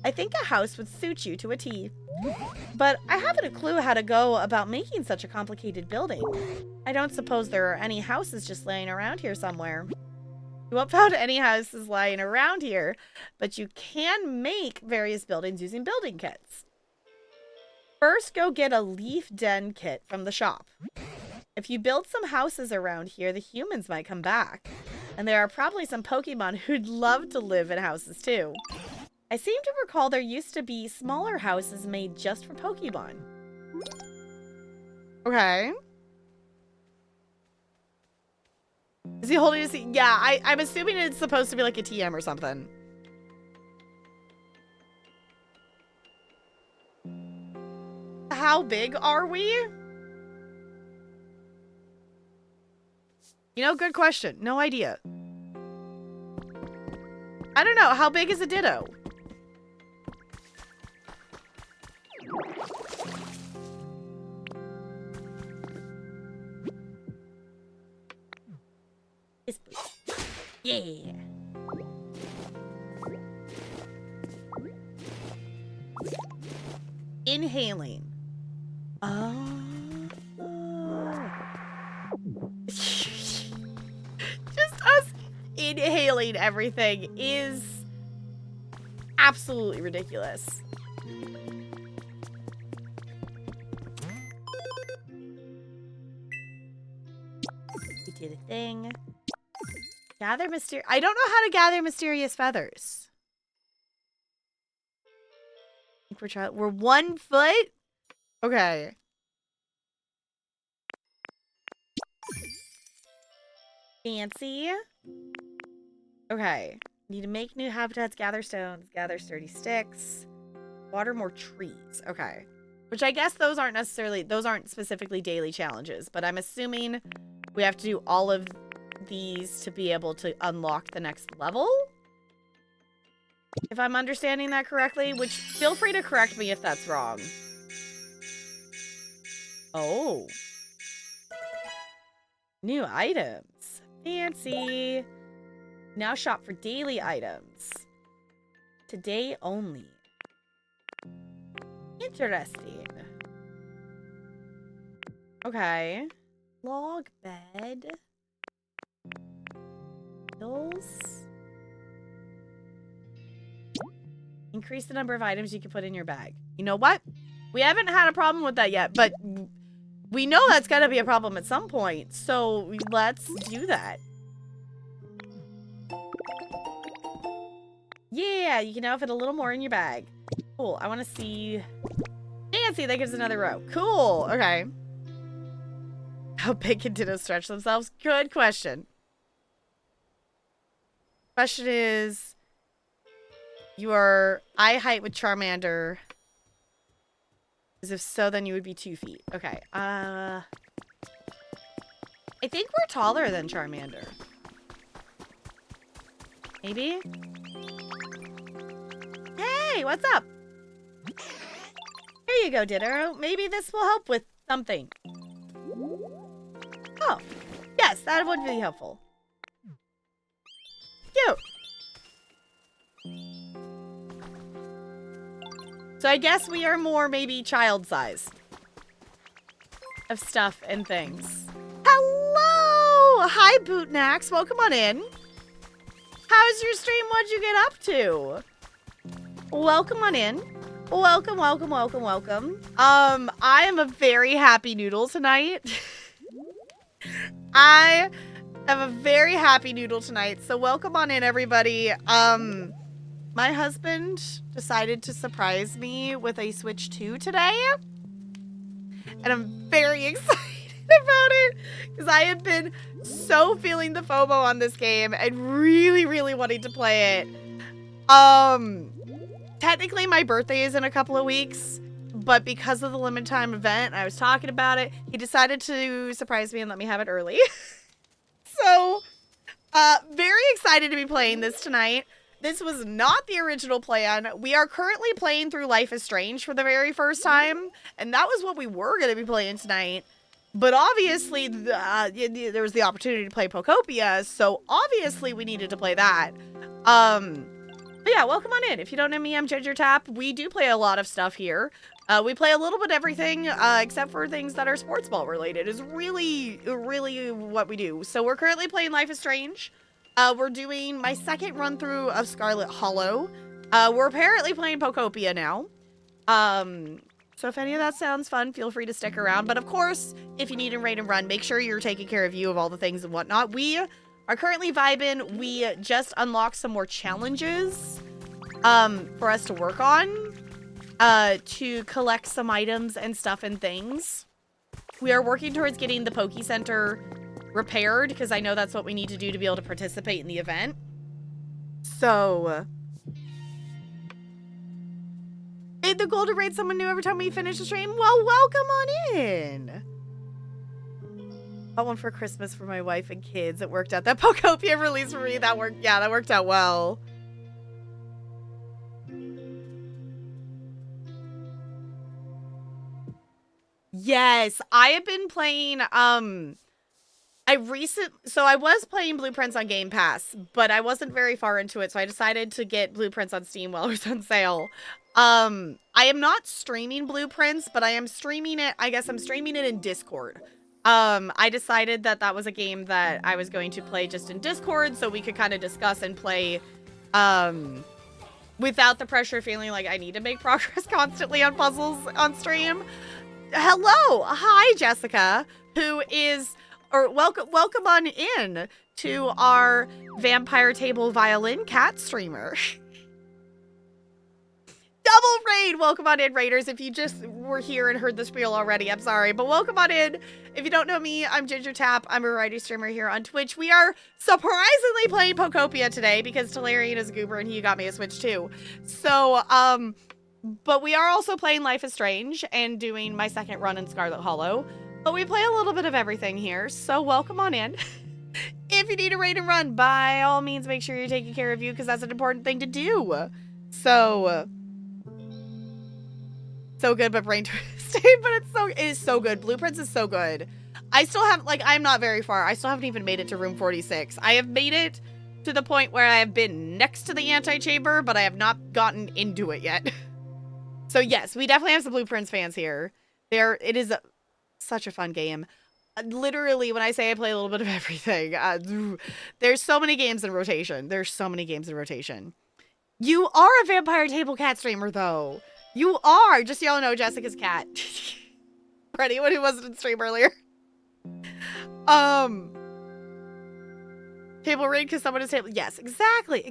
I think a house would suit you to a T. But I haven't a clue how to go about making such a complicated building. I don't suppose there are any houses just laying around here somewhere. You won't find any houses lying around here, but you can make various buildings using building kits. First, go get a leaf den kit from the shop. If you build some houses around here, the humans might come back. And there are probably some Pokemon who'd love to live in houses too. I seem to recall there used to be smaller houses made just for Pokemon. Okay. Is he holding his... Yeah, I'm assuming it's supposed to be like a TM or something. How big are we? You know, good question. No idea. I don't know. How big is a Ditto? Yes, please. Yeah. Inhaling. Oh. Just us inhaling everything is absolutely ridiculous. We did a thing. Gather I don't know how to gather mysterious feathers. I think we're 1 foot? Okay. Fancy. Okay. Need to make new habitats, gather stones, gather sturdy sticks, water more trees. Okay. Which I guess those aren't specifically daily challenges, but I'm assuming we have to do all of these to be able to unlock the next level. If I'm understanding that correctly, which feel free to correct me if that's wrong. Oh. New items. Fancy. Now shop for daily items. Today only. Interesting. Okay. Log bed. Pills. Increase the number of items you can put in your bag. You know what? We haven't had a problem with that yet, but we know that's got to be a problem at some point. So let's do that. Yeah, you can now fit a little more in your bag. Cool. I want to see... Fancy, that gives another row. Cool. Okay. How big can Dittos stretch themselves? Good question. Question is... You are eye height with Charmander. Because if so, then you would be 2 feet. Okay. I think we're taller than Charmander. Maybe? Hey, what's up? Here you go, Ditto. Maybe this will help with something. Oh, yes, that would be helpful. Cute. So I guess we are more maybe child size of stuff and things. Hello! Hi, Bootnax. Welcome on in. How's your stream? What'd you get up to? Welcome on in. Welcome, welcome, welcome, welcome. I am a very happy noodle tonight. I am a very happy noodle tonight. So welcome on in, everybody. My husband decided to surprise me with a Switch 2 today. And I'm very excited. about it because I have been so feeling the FOMO on this game and really, really wanting to play it. Technically my birthday is in a couple of weeks, but because of the limited time event, I was talking about it, he decided to surprise me and let me have it early. So, very excited to be playing this tonight. This was not the original plan. We are currently playing through Life is Strange for the very first time, and that was what we were going to be playing tonight. But obviously, there was the opportunity to play Pokopia, so obviously we needed to play that. But yeah, welcome on in. If you don't know me, I'm Ginger Tap. We do play a lot of stuff here. We play a little bit everything, except for things that are sports ball related. Is really, really what we do. So we're currently playing Life is Strange. We're doing my second run through of Scarlet Hollow. We're apparently playing Pokopia now. So if any of that sounds fun, feel free to stick around. But of course, if you need a raid and run, make sure you're taking care of you of all the things and whatnot. We are currently vibing. We just unlocked some more challenges for us to work on to collect some items and stuff and things. We are working towards getting the Poke Center repaired because I know that's what we need to do to be able to participate in the event. So, the goal to raid someone new every time we finish the stream? Well, welcome on in. Got one for Christmas for my wife and kids. It worked out. That Pokopia release for me, that worked. Yeah, that worked out well. Yes, I have been playing, so I was playing Blueprints on Game Pass, but I wasn't very far into it, so I decided to get Blueprints on Steam while it was on sale. I am not streaming Blueprints, but I am streaming it, I guess I'm streaming it in Discord. I decided that that was a game that I was going to play just in Discord, so we could kind of discuss and play, without the pressure of feeling like I need to make progress constantly on puzzles on stream. Hello, hi Jessica, who is, or welcome on in to our Vampire Table Violin Cat streamer. Double raid, welcome on in, raiders. If you just were here and heard the spiel already, I'm sorry, but welcome on in. If you don't know me, I'm Ginger Tap. I'm a variety streamer here on Twitch. We are surprisingly playing Pokopia today because Talarian is a goober and he got me a Switch too. So, but we are also playing Life is Strange and doing my second run in Scarlet Hollow. But we play a little bit of everything here, so welcome on in. If you need a raid and run, by all means, make sure you're taking care of you because that's an important thing to do. So good, but brain twisting, but it is so good. Blueprints is so good. I still have, like, I'm not very far. I still haven't even made it to room 46. I have made it to the point where I have been next to the antechamber, but I have not gotten into it yet. So yes, we definitely have some Blueprints fans here. It is such a fun game. Literally, when I say I play a little bit of everything, there's so many games in rotation. There's so many games in rotation. You are a Vampire Table Cat streamer, though. You are. Just so y'all know, Jessica's cat. For anyone who wasn't in stream earlier. Table raid because someone is table. Yes, exactly.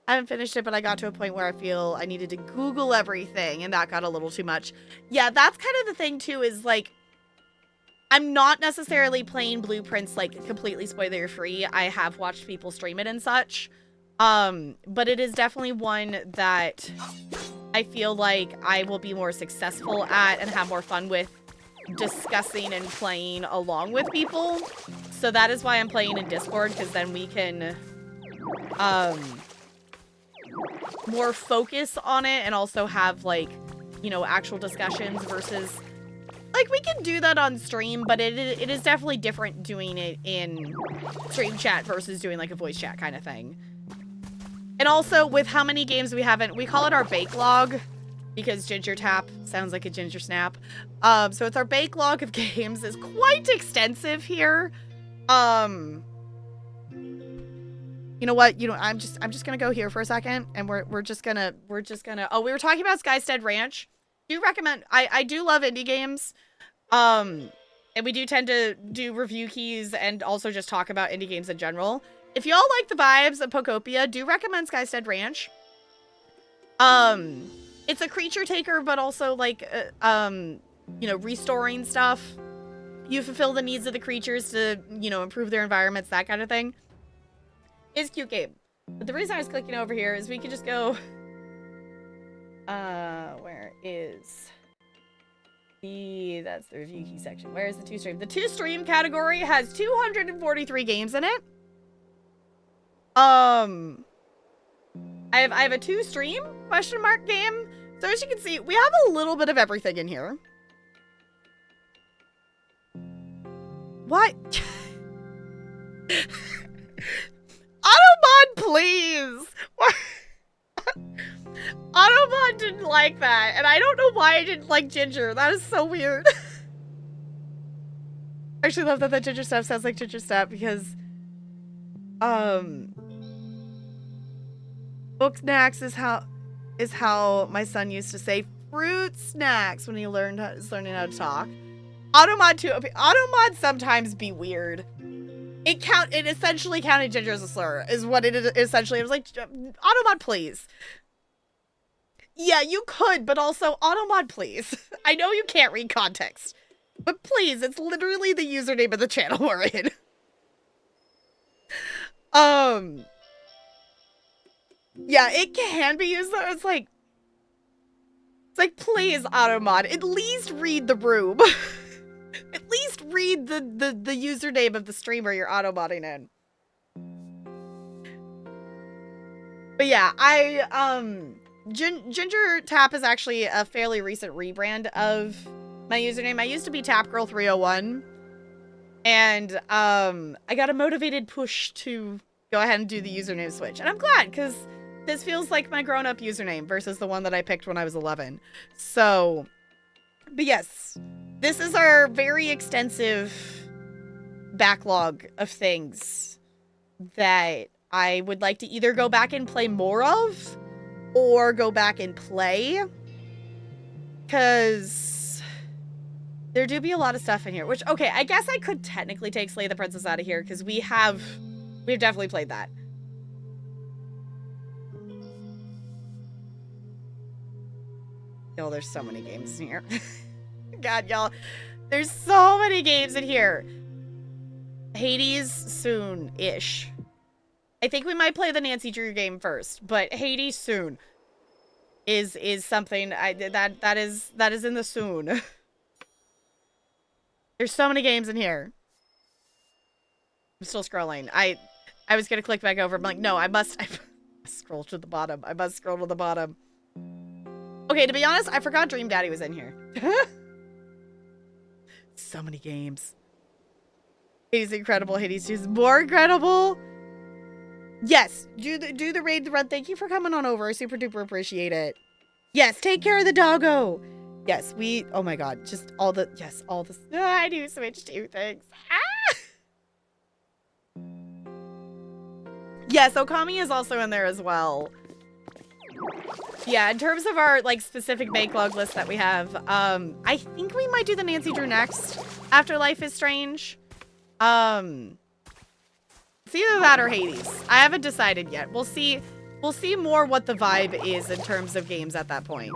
I haven't finished it, but I got to a point where I feel I needed to Google everything, and that got a little too much. Yeah, that's kind of the thing, too, is, like, I'm not necessarily playing Blueprints, like, completely spoiler-free. I have watched people stream it and such. But it is definitely one that I feel like I will be more successful at and have more fun with discussing and playing along with people. So that is why I'm playing in Discord, because then we can, more focus on it and also have, like, you know, actual discussions versus, like, we can do that on stream, but it is definitely different doing it in stream chat versus doing, like, a voice chat kind of thing. And also, with how many games we haven't, we call it our bake log, because Ginger Tap sounds like a ginger snap. So it's our bake log of games is quite extensive here. You know what? You know, I'm just gonna go here for a second, and we're just gonna. Oh, we were talking about Skystead Ranch. Do recommend? I do love indie games, and we do tend to do review keys and also just talk about indie games in general. If y'all like the vibes of Pokopia, do recommend Skystead Ranch. It's a creature taker, but also like you know, restoring stuff. you fulfill the needs of the creatures to, you know, improve their environments, that kind of thing. It's a cute game. But the reason I was clicking over here is we could just go... where is... that's the review key section. Where is the 2 stream? The 2 stream category has 243 games in it. I have a 2 stream question mark game. So as you can see, we have a little bit of everything in here. What? Automod, please. Automod didn't like that, and I don't know why I didn't like Ginger. That is so weird. I actually love that Ginger Step sounds like Ginger Step because, book snacks is how my son used to say fruit snacks when he learning how to talk. Automod too. Automod sometimes be weird. It essentially counted Ginger as a slur, is what it essentially. It was like, Automod, please. Yeah, you could, but also, Automod, please. I know you can't read context, but please, it's literally the username of the channel we're in. Yeah, it can be used though. It's like, please, Automod, at least read the room. At least read the username of the streamer you're automodding in. But yeah, Ginger Tap is actually a fairly recent rebrand of my username. I used to be TapGirl301, and I got a motivated push to go ahead and do the username switch. And I'm glad, because this feels like my grown-up username versus the one that I picked when I was 11. So, but yes, this is our very extensive backlog of things that I would like to either go back and play more of, or go back and play, because there do be a lot of stuff in here, which, okay, I guess I could technically take Slay the Princess out of here, because we've definitely played that. Yo, there's so many games in here. God, y'all, there's so many games in here. Hades soon-ish. I think we might play the Nancy Drew game first, but Hades soon is something that is in the soon. There's so many games in here. I'm still scrolling. I was gonna click back over. I'm like, no, I must scroll to the bottom. I must scroll to the bottom. Okay, to be honest, I forgot Dream Daddy was in here. So many games. Hades incredible. Hades 2 is more incredible. Yes, do the raid run. Thank you for coming on over. I super duper appreciate it. Yes, take care of the doggo. Yes, oh my god, just all the, I do switch 2 things. Ah! Yes, Okami is also in there as well. Yeah, in terms of our, like, specific backlog list that we have, I think we might do the Nancy Drew next after Life is Strange. It's either that or Hades. I haven't decided yet. We'll see more what the vibe is in terms of games at that point.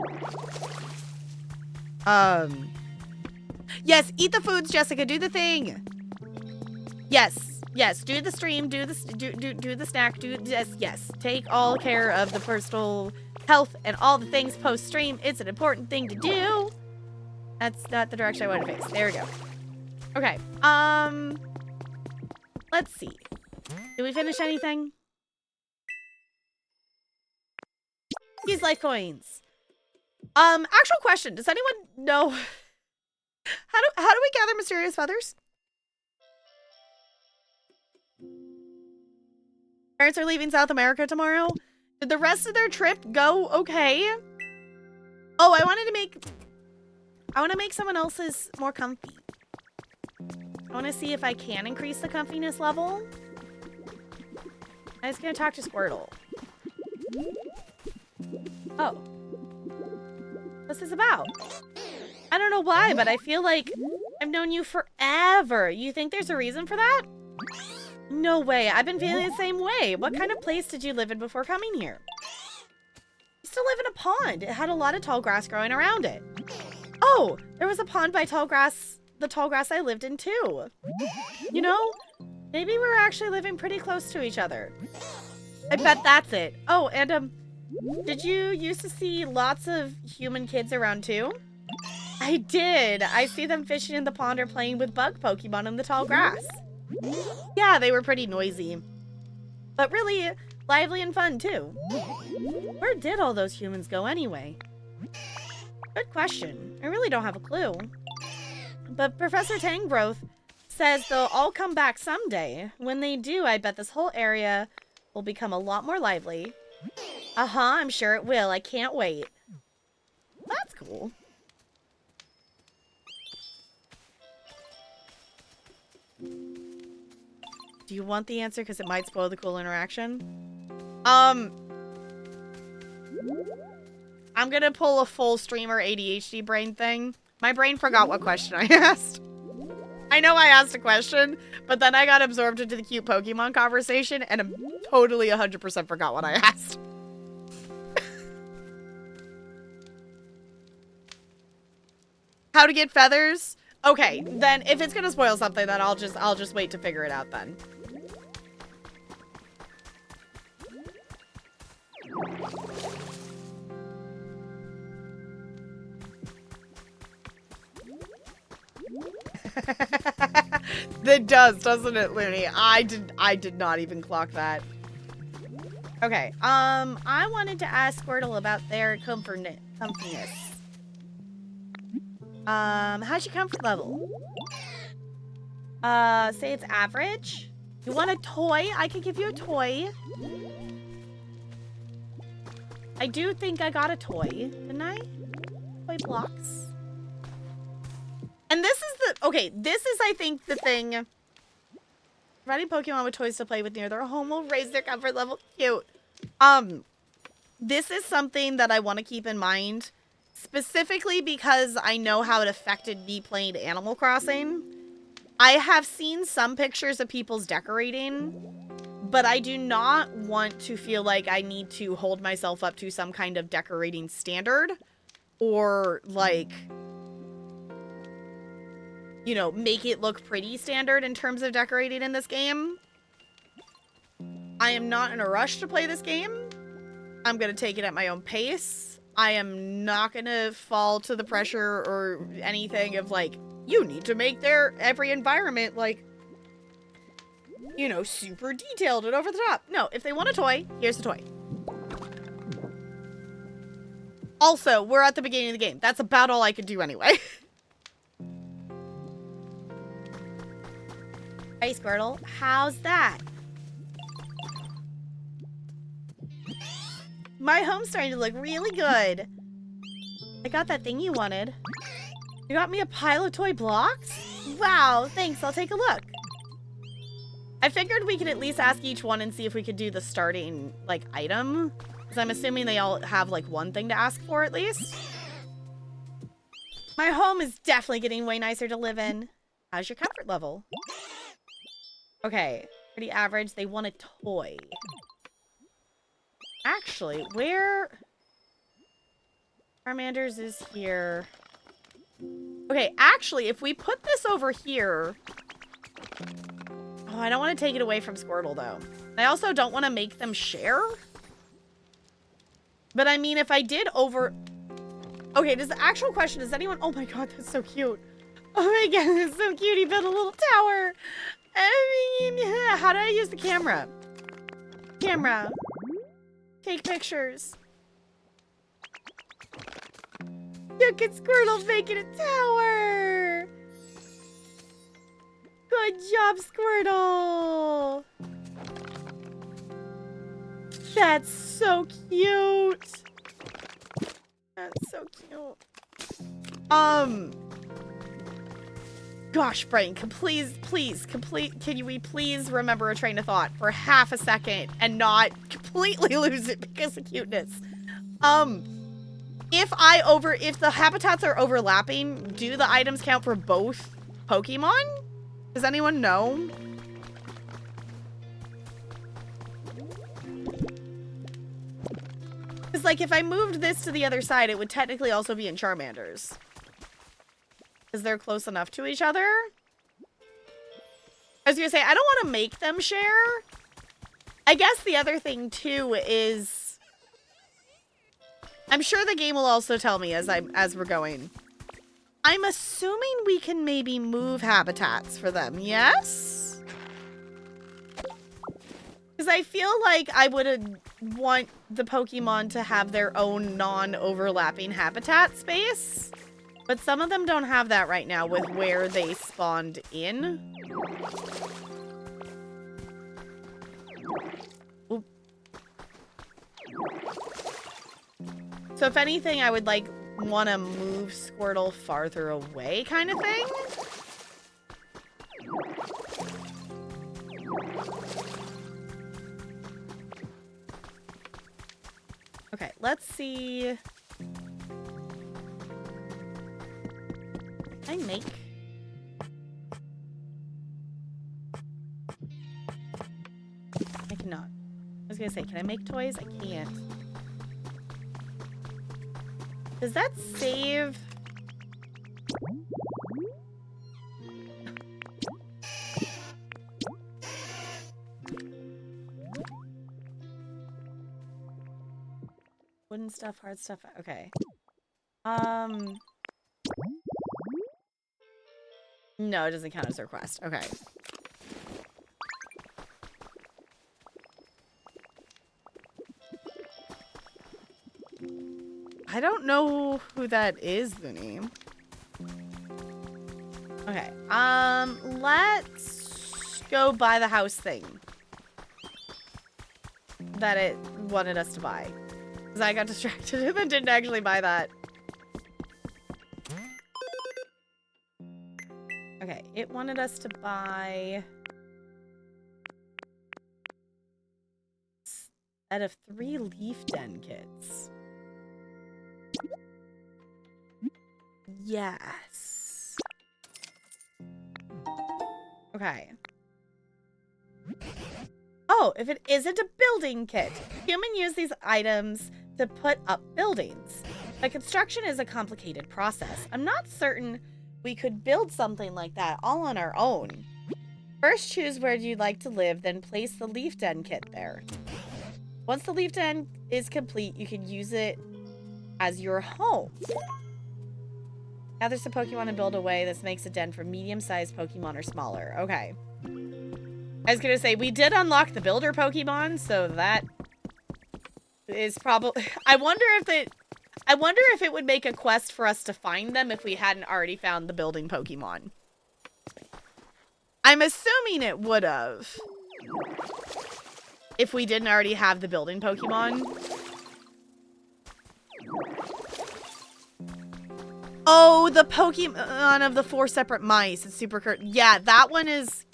Yes, eat the foods, Jessica. Do the thing. Yes, do the stream. Do the snack. Yes. Take all care of the personal health and all the things post stream. It's an important thing to do. That's not the direction I wanted to face. There we go. Okay. Let's see. Did we finish anything? Use life coins. Actual question. Does anyone know how do we gather mysterious feathers? Parents are leaving South America tomorrow. Did the rest of their trip go okay? Oh, I want to make someone else's more comfy. I want to see if I can increase the comfiness level. I was gonna talk to Squirtle. Oh. What's this about? I don't know why, but I feel like I've known you forever. You think there's a reason for that? No way. I've been feeling the same way. What kind of place did you live in before coming here? I used to live in a pond. It had a lot of tall grass growing around it. Oh, there was a pond by tall grass the tall grass I lived in too. You know, maybe we're actually living pretty close to each other. I bet that's it. Oh, and did you used to see lots of human kids around too? I did. I see them fishing in the pond or playing with bug Pokemon in the tall grass. Yeah, they were pretty noisy, but really lively and fun too. Where did all those humans go anyway? Good question. I really don't have a clue. But Professor Tangrowth says they'll all come back someday. When they do, I bet this whole area will become a lot more lively. I'm sure it will. I can't wait. That's cool. Do you want the answer? Because it might spoil the cool interaction. I'm gonna pull a full streamer ADHD brain thing. My brain forgot what question I asked. I know I asked a question, but then I got absorbed into the cute Pokemon conversation and I'm totally 100% forgot what I asked. How to get feathers? Okay, then if it's gonna spoil something, then I'll just wait to figure it out then. It does, doesn't it, Looney? I did not even clock that. Okay, I wanted to ask Squirtle about their comfiness. How's your comfort level? Say it's average. You want a toy? I could give you a toy. I do think I got a toy, didn't I? Toy blocks. And this is the, okay, this is, I think, the thing. Providing Pokemon with toys to play with near their home will raise their comfort level. Cute. This is something that I want to keep in mind, specifically because I know how it affected me playing Animal Crossing. I have seen some pictures of people's decorating, but I do not want to feel like I need to hold myself up to some kind of decorating standard or, like, you know, make it look pretty standard in terms of decorating in this game. I am not in a rush to play this game. I'm going to take it at my own pace. I am not going to fall to the pressure or anything of, like, you need to make every environment, like, you know, super detailed and over the top. No, if they want a toy, here's the toy. Also, we're at the beginning of the game. That's about all I could do anyway. Hey, Squirtle, how's that? My home's starting to look really good. I got that thing you wanted. You got me a pile of toy blocks? Wow, thanks, I'll take a look. I figured we could at least ask each one and see if we could do the starting, like, item. Because I'm assuming they all have, like, one thing to ask for at least. My home is definitely getting way nicer to live in. How's your comfort level? Okay, pretty average. They want a toy. Actually, where... Charmander's is here. Okay, actually, if we put this over here... Oh, I don't want to take it away from Squirtle, though. I also don't want to make them share. But I mean, if I did over... Okay, does the actual question, does anyone... Oh my god, that's so cute. Oh my god, that's so cute. He built a little tower. I mean, how do I use the camera? Camera. Take pictures. Look at Squirtle making a tower. Good job, Squirtle. That's so cute. That's so cute. Gosh, Brian, can we please remember a train of thought for half a second and not completely lose it because of cuteness? If the habitats are overlapping, do the items count for both Pokemon? Does anyone know? Because, like, if I moved this to the other side, it would technically also be in Charmander's. Because they're close enough to each other. I was gonna say, I don't want to make them share. I guess the other thing too is, I'm sure the game will also tell me as we're going. I'm assuming we can maybe move habitats for them, yes? Because I feel like I would want the Pokemon to have their own non-overlapping habitat space. But some of them don't have that right now with where they spawned in. Oop. So if anything, I would like want to move Squirtle farther away kind of thing. Okay, let's see. Can I make? I cannot. I was gonna say, can I make toys? I can't. Does that save? Wooden stuff, hard stuff. Okay. No, it doesn't count as a request. Okay. I don't know who that is, Looney. Okay. Let's go buy the house thing that it wanted us to buy. Because I got distracted and then didn't actually buy that. Okay, it wanted us to buy a set of 3 leaf den kits. Yes. Okay. Oh, if it isn't a building kit, humans use these items to put up buildings. But construction is a complicated process. I'm not certain we could build something like that all on our own. First, choose where you'd like to live, then place the leaf den kit there. Once the leaf den is complete, you can use it as your home. Gather some Pokemon and build away. This makes a den for medium-sized Pokemon or smaller. Okay. I was gonna say, we did unlock the builder Pokemon, so that is probably... I wonder if it would make a quest for us to find them if we hadn't already found the building Pokemon. I'm assuming it would have. If we didn't already have the building Pokemon. Oh, the Pokemon of the 4 separate mice. It's super curt. Yeah, that one is...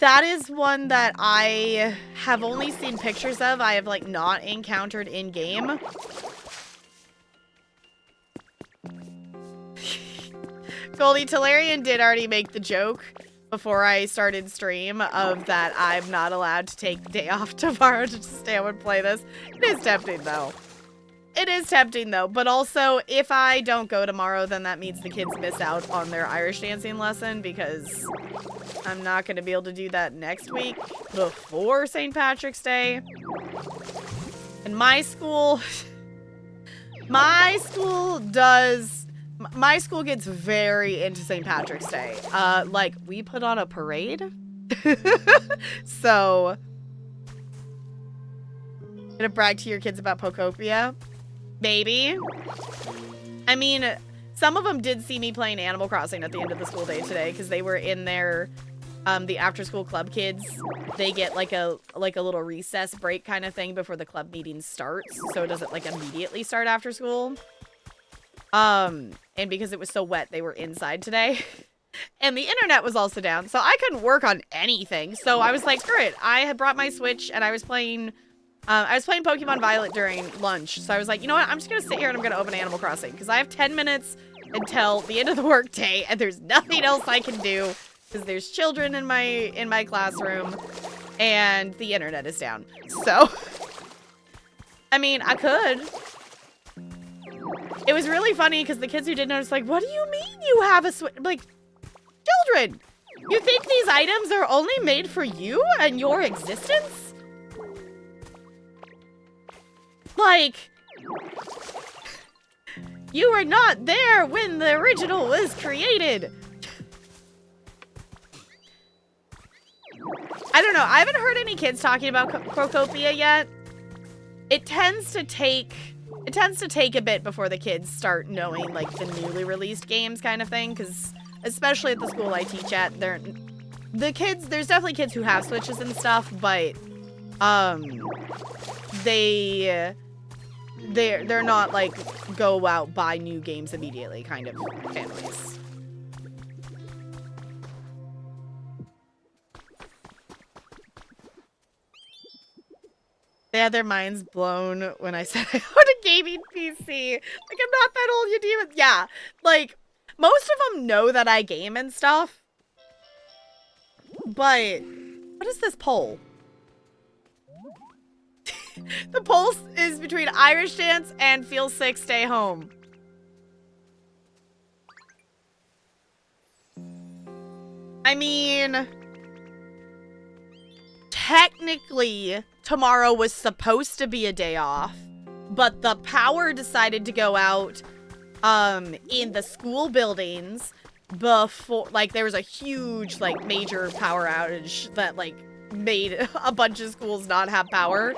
That is one that I have only seen pictures of. I have, like, not encountered in-game. Goldie Talarian did already make the joke before I started stream of that I'm not allowed to take the day off tomorrow to stay home and play this. It is tempting, though. It is tempting, though. But also, if I don't go tomorrow, then that means the kids miss out on their Irish dancing lesson because I'm not going to be able to do that next week before St. Patrick's Day. And my school gets very into St. Patrick's Day. Like, we put on a parade. So, gonna brag to your kids about Pokopia? Maybe. I mean, some of them did see me playing Animal Crossing at the end of the school day today because they were in their, the after-school club kids. They get like a little recess break kind of thing before the club meeting starts, so it doesn't like immediately start after school. And because it was so wet, they were inside today. And the internet was also down, so I couldn't work on anything. So I was like, screw it. I had brought my Switch, and I was playing Pokemon Violet during lunch. So I was like, you know what? I'm just going to sit here, and I'm going to open Animal Crossing. Because I have 10 minutes until the end of the workday, and there's nothing else I can do. Because there's children in my classroom, and the internet is down. So, I mean, I could. it was really funny because the kids who did notice, like, what do you mean you have a Switch? Like, children, you think these items are only made for you and your existence? Like, you were not there when the original was created. I don't know. I haven't heard any kids talking about Pokopia yet. It tends to take a bit before the kids start knowing like the newly released games kind of thing, because especially at the school I teach at, there's definitely kids who have Switches and stuff, but they're not like go out buy new games immediately kind of families. They had their minds blown when I said I own a gaming PC. Like, I'm not that old, you demons. Yeah, like, most of them know that I game and stuff. But, what is this poll? The poll is between Irish Dance and Feel Sick, Stay Home. I mean, technically, tomorrow was supposed to be a day off, but the power decided to go out in the school buildings before, like, there was a huge, like, major power outage that, like, made a bunch of schools not have power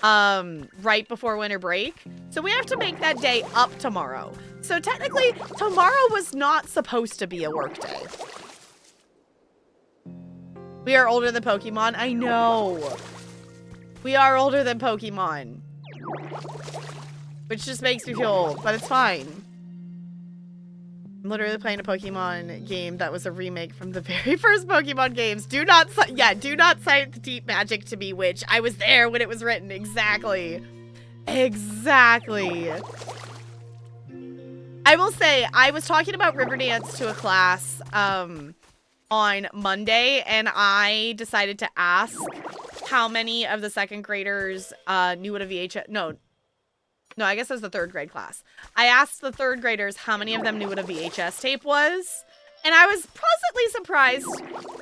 right before winter break. So we have to make that day up tomorrow. So technically, tomorrow was not supposed to be a work day. We are older than Pokemon. I know. We are older than Pokemon. Which just makes me feel old, but it's fine. I'm literally playing a Pokemon game that was a remake from the very first Pokemon games. Do not cite the deep magic to me, witch. I was there when it was written. Exactly. Exactly. I will say, I was talking about Riverdance to a class, on Monday, and I decided to ask how many of the second graders knew what a VHS... No, I guess it was the third grade class. I asked the third graders how many of them knew what a VHS tape was, and I was pleasantly surprised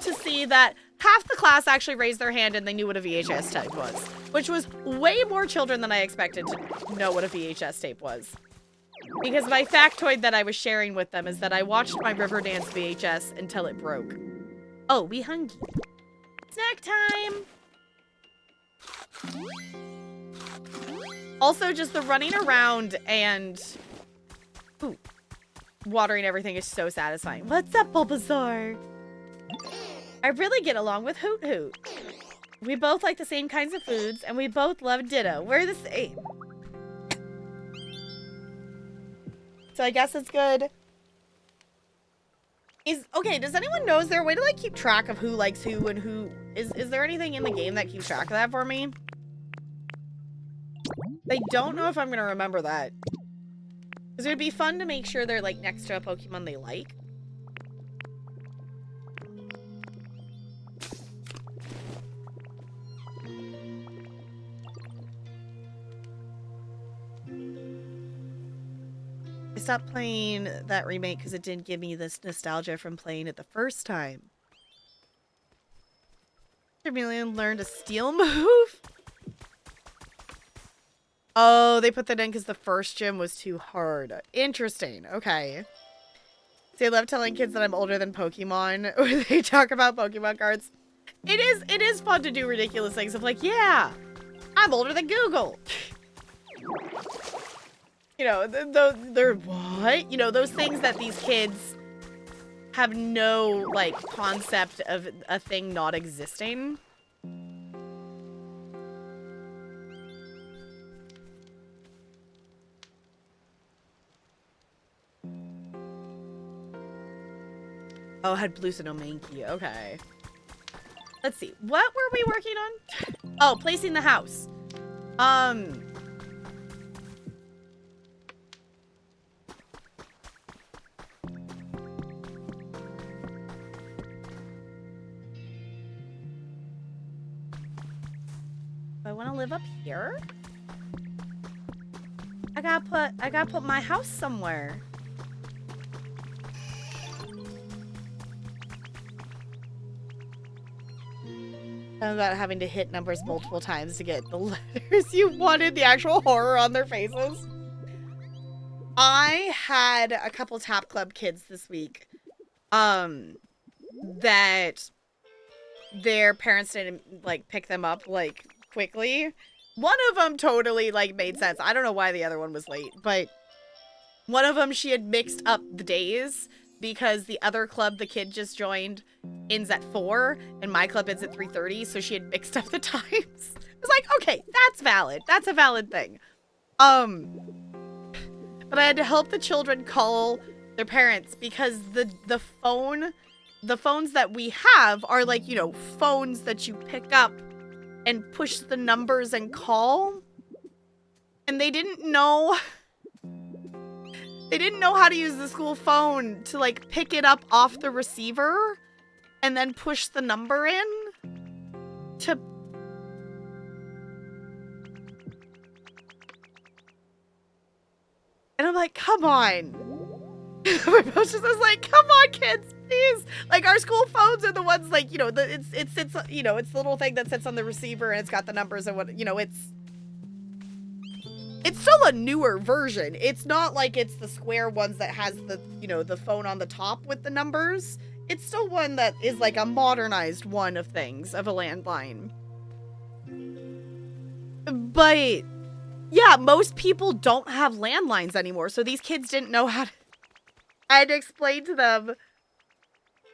to see that half the class actually raised their hand and they knew what a VHS tape was, which was way more children than I expected to know what a VHS tape was. Because my factoid that I was sharing with them is that I watched my Riverdance VHS until it broke. Oh, we hungry. Snack time! Also, just the running around and... Ooh. Watering everything is so satisfying. What's up, Bulbasaur? I really get along with Hoot Hoot. We both like the same kinds of foods, and we both love Ditto. We're the same. So I guess it's good. Okay, does anyone know, is there a way to like keep track of who likes who and who is there anything in the game that keeps track of that for me? I don't know if I'm gonna remember that. Because it would be fun to make sure they're like next to a Pokemon they like. I stopped playing that remake because it didn't give me this nostalgia from playing it the first time. Charmeleon learned a steel move? Oh, they put that in because the first gym was too hard. Interesting. Okay. See, I love telling kids that I'm older than Pokemon when they talk about Pokemon cards. It is fun to do ridiculous things of like, yeah, I'm older than Google. You know, they're what? You know, those things that these kids have no, like, concept of a thing not existing. Oh, I had Bluesinomanky. Okay. Let's see. What were we working on? Oh, placing the house. I want to live up here. I gotta put my house somewhere. About having to hit numbers multiple times to get the letters you wanted, the actual horror on their faces. I had a couple Tap Club kids this week that their parents didn't like pick them up like quickly. One of them totally like made sense. I don't know why the other one was late, but one of them, she had mixed up the days because the other club the kid just joined ends at 4 and my club ends at 3:30, so she had mixed up the times. I was like, okay, that's valid. That's a valid thing. But I had to help the children call their parents because the phones that we have are like, you know, phones that you pick up and push the numbers and call. And they didn't know how to use the school phone to like pick it up off the receiver and then push the number in to... And I'm like, come on. My boss just was like, come on, kids, please. Like, our school phones are the ones, like, you know, it's you know, it's the little thing that sits on the receiver and it's got the numbers and what, you know, it's still a newer version. It's not like it's the square ones that has the, you know, the phone on the top with the numbers. It's still one that is like a modernized one of things, of a landline. But yeah, most people don't have landlines anymore, so these kids didn't know how to... I had to explain to them...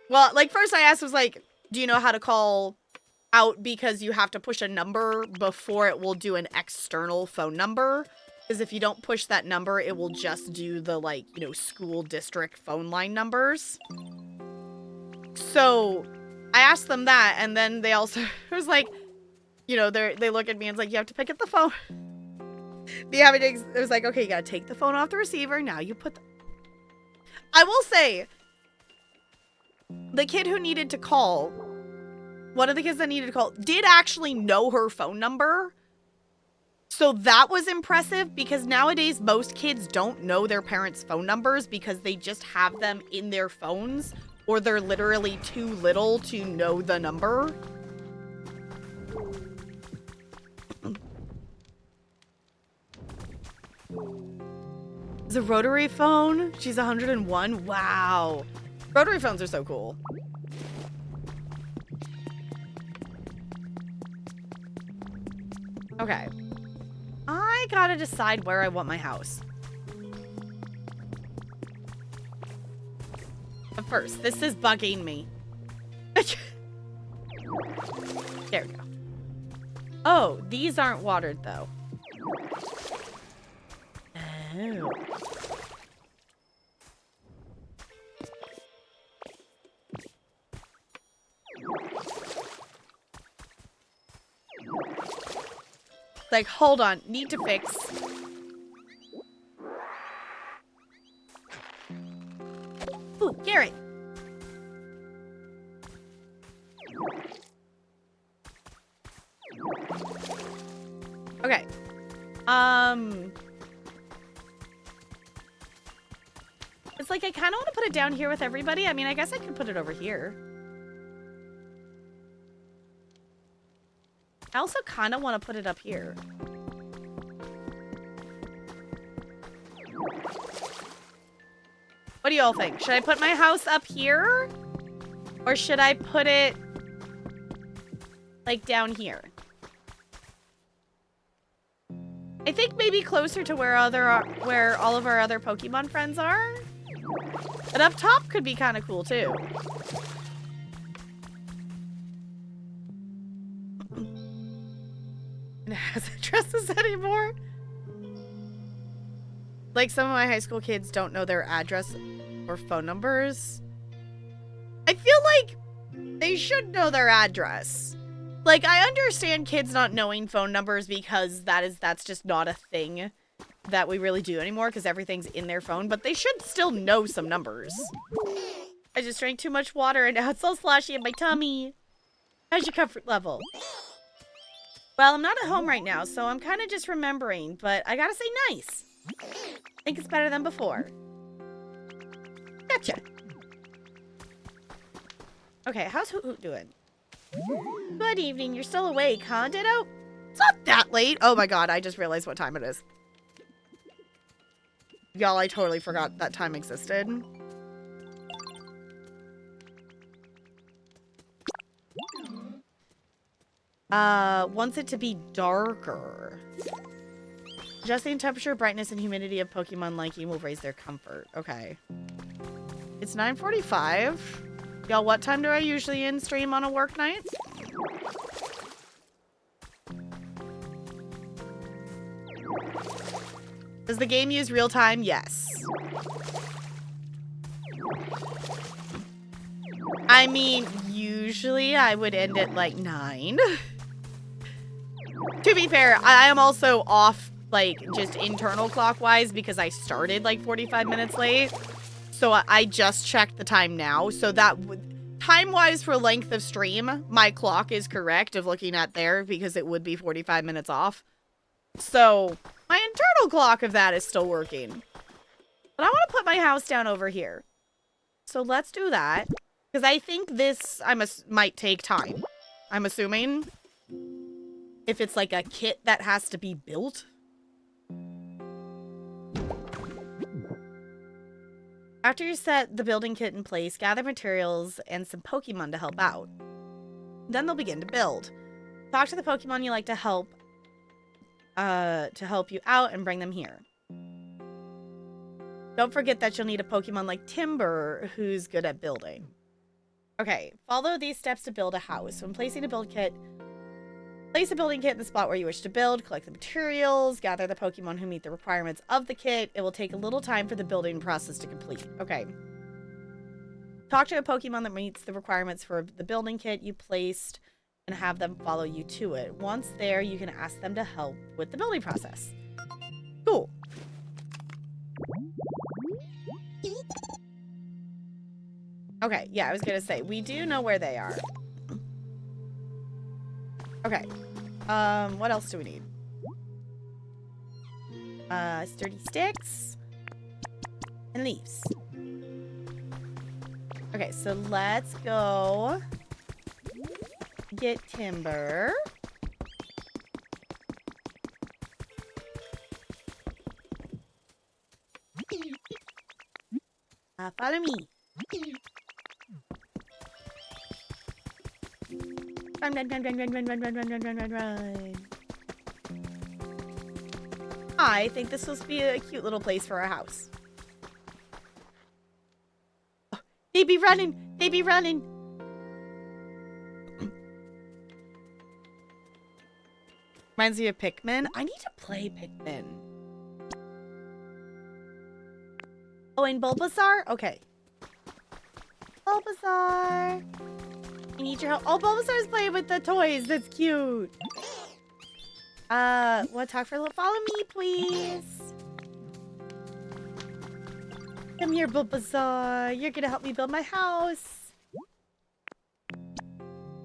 Well, like, first I asked, was like, do you know how to call out because you have to push a number before it will do an external phone number? Because if you don't push that number, it will just do the, like, you know, school district phone line numbers. So I asked them that, and then they also... It was like, you know, they look at me and it's like, you have to pick up the phone. It was like, okay, you gotta take the phone off the receiver. Now you put the... I will say, the kid who needed to call, one of the kids that needed to call, did actually know her phone number. So that was impressive because nowadays most kids don't know their parents' phone numbers because they just have them in their phones or they're literally too little to know the number. It's a rotary phone. She's 101. Wow. Rotary phones are so cool. Okay. I gotta decide where I want my house. But first, this is bugging me. There we go. Oh, these aren't watered though. Oh. Like, hold on. Need to fix. Ooh, Garrett. Okay. It's like I kind of want to put it down here with everybody. I mean, I guess I could put it over here. I also kind of want to put it up here. What do y'all think? Should I put my house up here? Or should I put it like down here? I think maybe closer to where all of our other Pokemon friends are. But up top could be kind of cool too. It hasn't addresses anymore. Like, some of my high school kids don't know their address or phone numbers. I feel like they should know their address. Like, I understand kids not knowing phone numbers because that's just not a thing that we really do anymore because everything's in their phone, but they should still know some numbers. I just drank too much water and now it's all sloshy in my tummy. How's your comfort level? Well, I'm not at home right now, so I'm kind of just remembering, but I gotta say nice. Think it's better than before. Gotcha. Okay, how's Hoot Hoot doing? Good evening. You're still awake, huh, Ditto? It's not that late. Oh my god, I just realized what time it is. Y'all, I totally forgot that time existed. Wants it to be darker. Adjusting temperature, brightness, and humidity of Pokemon liking will raise their comfort. Okay. It's 9:45. Y'all, what time do I usually in stream on a work night? Does the game use real time? Yes. I mean, usually I would end at like 9. To be fair, I am also off, like, just internal clockwise because I started like 45 minutes late. So I just checked the time now. So that time-wise for length of stream, my clock is correct of looking at there because it would be 45 minutes off. So my internal clock of that is still working. But I want to put my house down over here. So let's do that. Because I think this might take time. I'm assuming. If it's like a kit that has to be built. After you set the building kit in place, gather materials and some Pokemon to help out. Then they'll begin to build. Talk to the Pokemon you like to help you out and bring them here. Don't forget that you'll need a Pokemon like Timber who's good at building. Okay, follow these steps to build a house. When placing a build kit, place a building kit in the spot where you wish to build, collect the materials, gather the Pokemon who meet the requirements of the kit. It will take a little time for the building process to complete. Okay. Talk to a Pokemon that meets the requirements for the building kit you placed and have them follow you to it. Once there, you can ask them to help with the building process. Cool. Okay, yeah, I was gonna say, we do know where they are. Okay. What else do we need? Sturdy sticks. And leaves. Okay, so let's go get Timber. Follow me. Run, run, run, run, run, run, run, run, run, run, run, run, run. I think this will be a cute little place for our house. Oh, they be running! They be running! Reminds me of Pikmin. I need to play Pikmin. Oh, and Bulbasaur? Okay. Bulbasaur! I need your help. Oh, Bulbasaur's playing with the toys. That's cute. Want to talk for a little? Follow me, please. Come here, Bulbasaur. You're gonna help me build my house.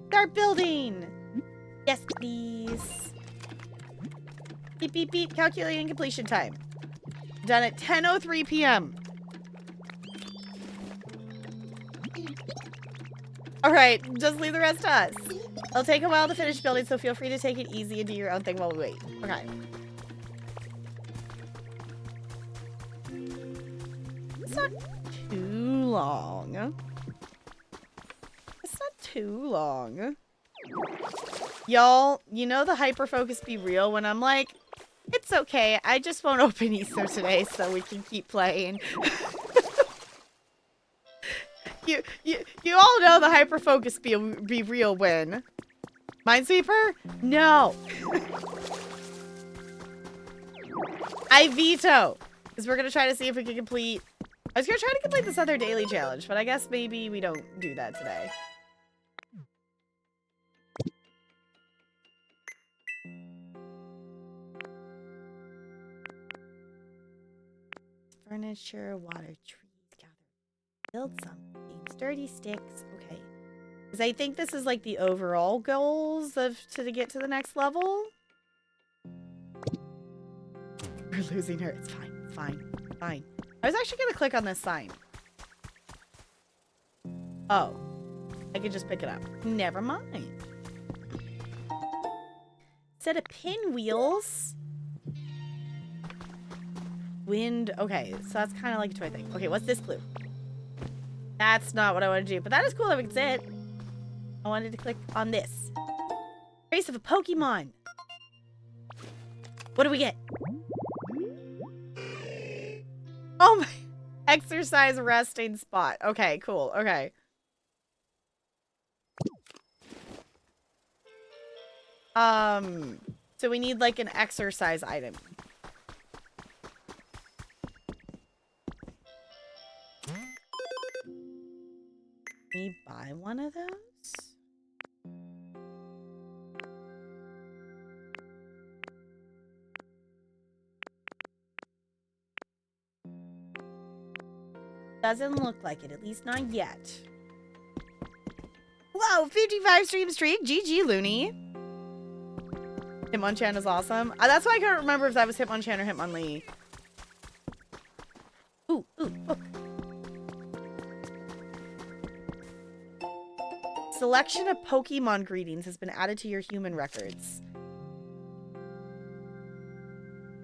Start building. Yes, please. Beep, beep, beep. Calculating completion time. Done at 10:03 p.m. Alright, just leave the rest to us. It'll take a while to finish building, so feel free to take it easy and do your own thing while we wait. Okay. It's not too long. It's not too long. Y'all, you know the hyperfocus be real when I'm like, it's okay, I just won't open ESO today so we can keep playing. You all know the hyperfocus be real when Minesweeper? No. I veto. Because we're gonna try to see if we can complete. I was gonna try to complete this other daily challenge, but I guess maybe we don't do that today. Furniture, water, trees, gather. Build something. Sturdy sticks. Okay. Because I think this is like the overall goals to get to the next level. We're losing her. It's fine. fine. Fine. I was actually going to click on this sign. Oh. I could just pick it up. Never mind. Set of pinwheels. Wind. Okay, so that's kind of like a toy thing. Okay, what's this clue? That's not what I want to do, but that is cool that we can sit. I wanted to click on this. Trace of a Pokemon. What do we get? Oh my. Exercise resting spot. Okay, cool. Okay. So we need like an exercise item. Can we buy one of those? Doesn't look like it, at least not yet. Whoa, 55 stream streak. GG, Looney. Hitmonchan is awesome. That's why I couldn't remember if that was Hitmonchan or Hitmonlee. Ooh, book. Selection of Pokemon greetings has been added to your human records.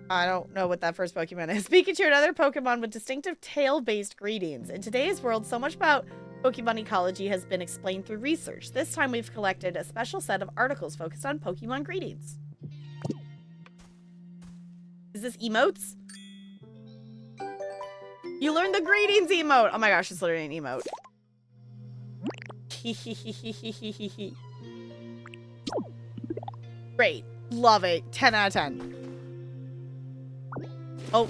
I don't know what that first Pokemon is. Speaking to another Pokemon with distinctive tail-based greetings. In today's world, so much about Pokemon ecology has been explained through research. This time we've collected a special set of articles focused on Pokemon greetings. Is this emotes? You learned the greetings emote! Oh my gosh, it's literally an emote. Great. Love it. 10 out of 10. Oh,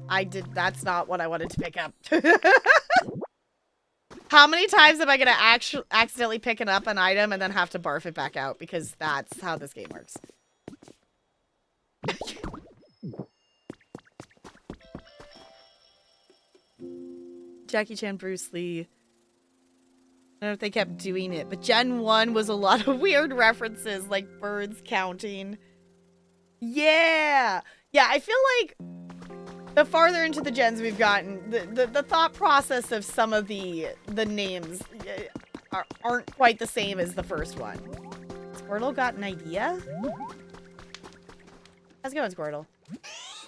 I did. That's not what I wanted to pick up. How many times am I going to accidentally pick up an item and then have to barf it back out? Because that's how this game works. Jackie Chan, Bruce Lee. I don't know if they kept doing it, but Gen 1 was a lot of weird references, like birds counting. Yeah! Yeah, I feel like the farther into the gens we've gotten, the thought process of some of the names aren't quite the same as the first one. Squirtle got an idea? How's it going, Squirtle?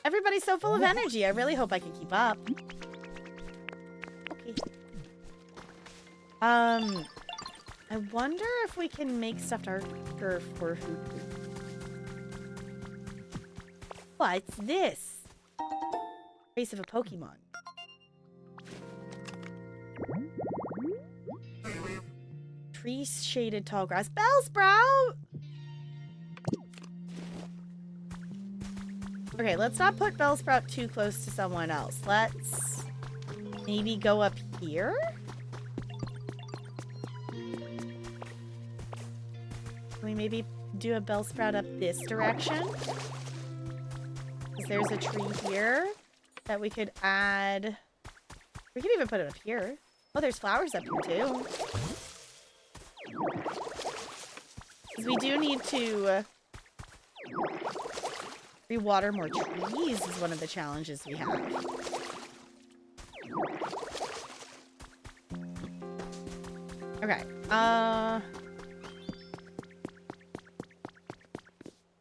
Everybody's so full of energy. I really hope I can keep up. Okay. I wonder if we can make stuffed archer for who. What's this? Trace of a Pokemon. Tree shaded tall grass. Bellsprout! Okay, let's not put Bellsprout too close to someone else. Let's maybe go up here? Can we maybe do a Bellsprout up this direction? Because there's a tree here that we could add. We could even put it up here. Oh, there's flowers up here too. Because we do need to rewater more trees is one of the challenges we have. Okay.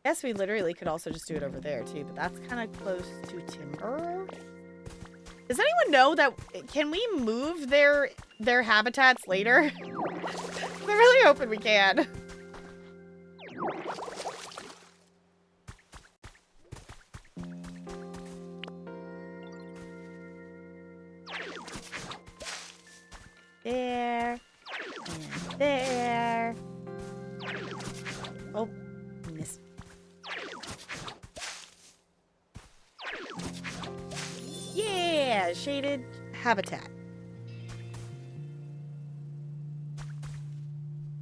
Guess we literally could also just do it over there too, but that's kind of close to timber. Does anyone know that, can we move their habitats later? I'm really hoping we can. There. And there. Oh, missed. Yeah, shaded habitat.